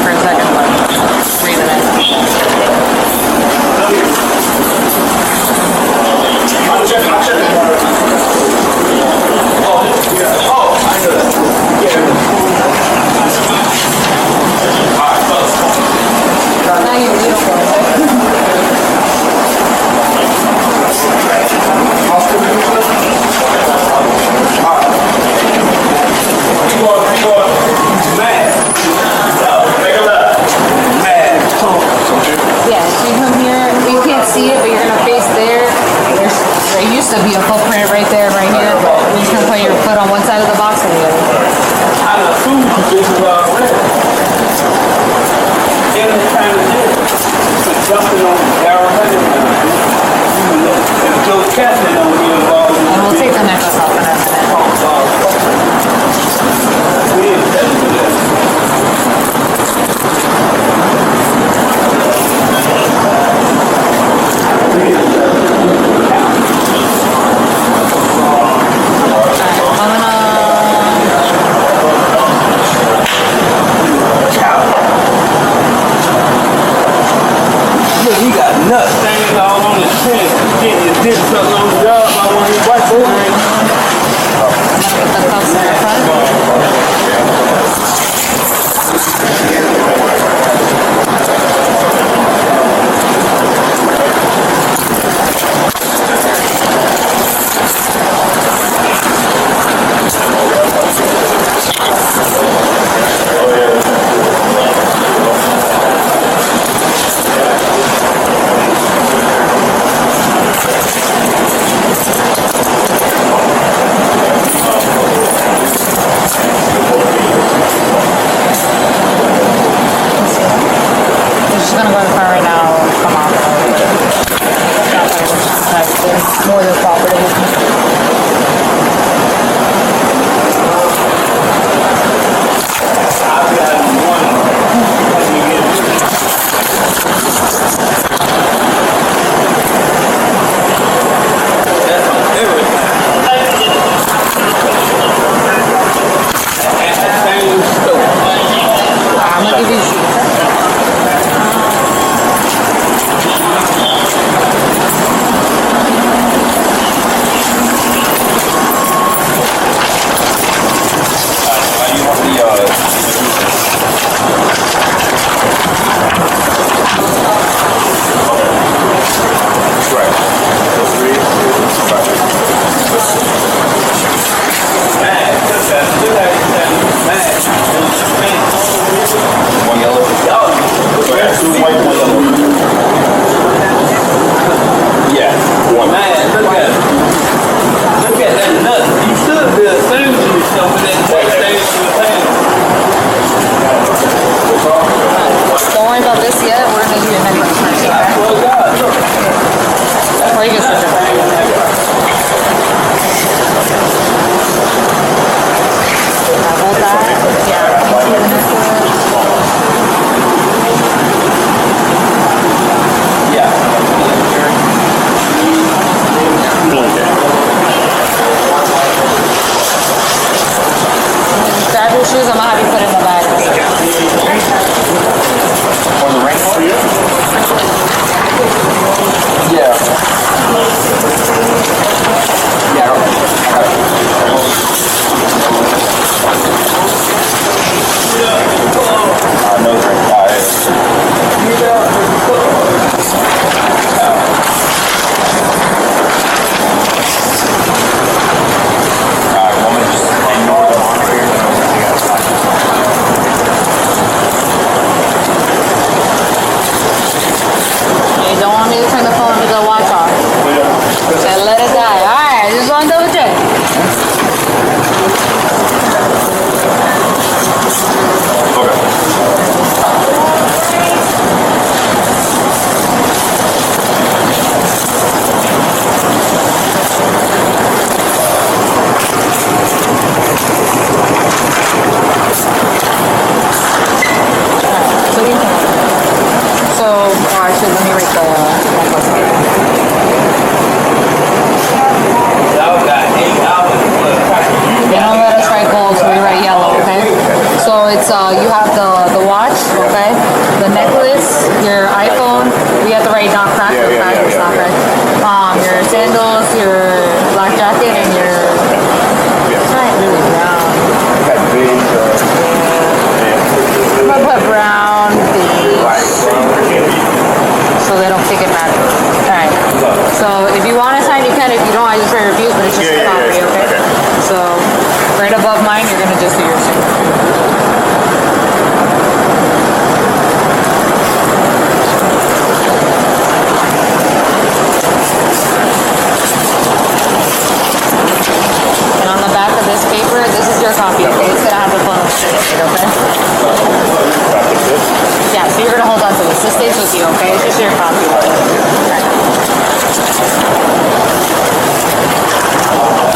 for a second, but reading Yeah, so you come here, you can't see it, but you're gonna face there. There used to be a footprint right there, right here. You're just gonna put your foot on one side of the box or the other. And we'll take the necklace off in a He got nuts stains all on his chin. Getting his dick sucked on the job by one of his white boys. more than property. I'm gonna give you shoes. Shoes, I'm gonna have you put in the bag. On the ring for you? Yeah. Yeah. No drink. Woman, just ignore the monitor. You don't want me to turn the phone to the watch off. So let it die. Alright, just want to double check. So, actually, let me rate the necklace again. You don't let us write gold, so we write yellow, okay? So it's, you have the watch, okay? okay? The necklace, your iPhone, we have to write not cracked or cracked, it's not cracked. Your sandals, your black jacket, and your... It's not really brown. I'm gonna put brown beige, so they don't think it matters. Alright, so if you want to sign, you can. If you don't, I just write reviews, but it's just a copy, okay? So, right above mine, you're gonna just do your signature. And on the back of this paper, this is your copy, okay? It's gonna have the phone certificate, okay? Yeah, so you're gonna hold on to this. This stays with you, okay? It's just your copy. Okay.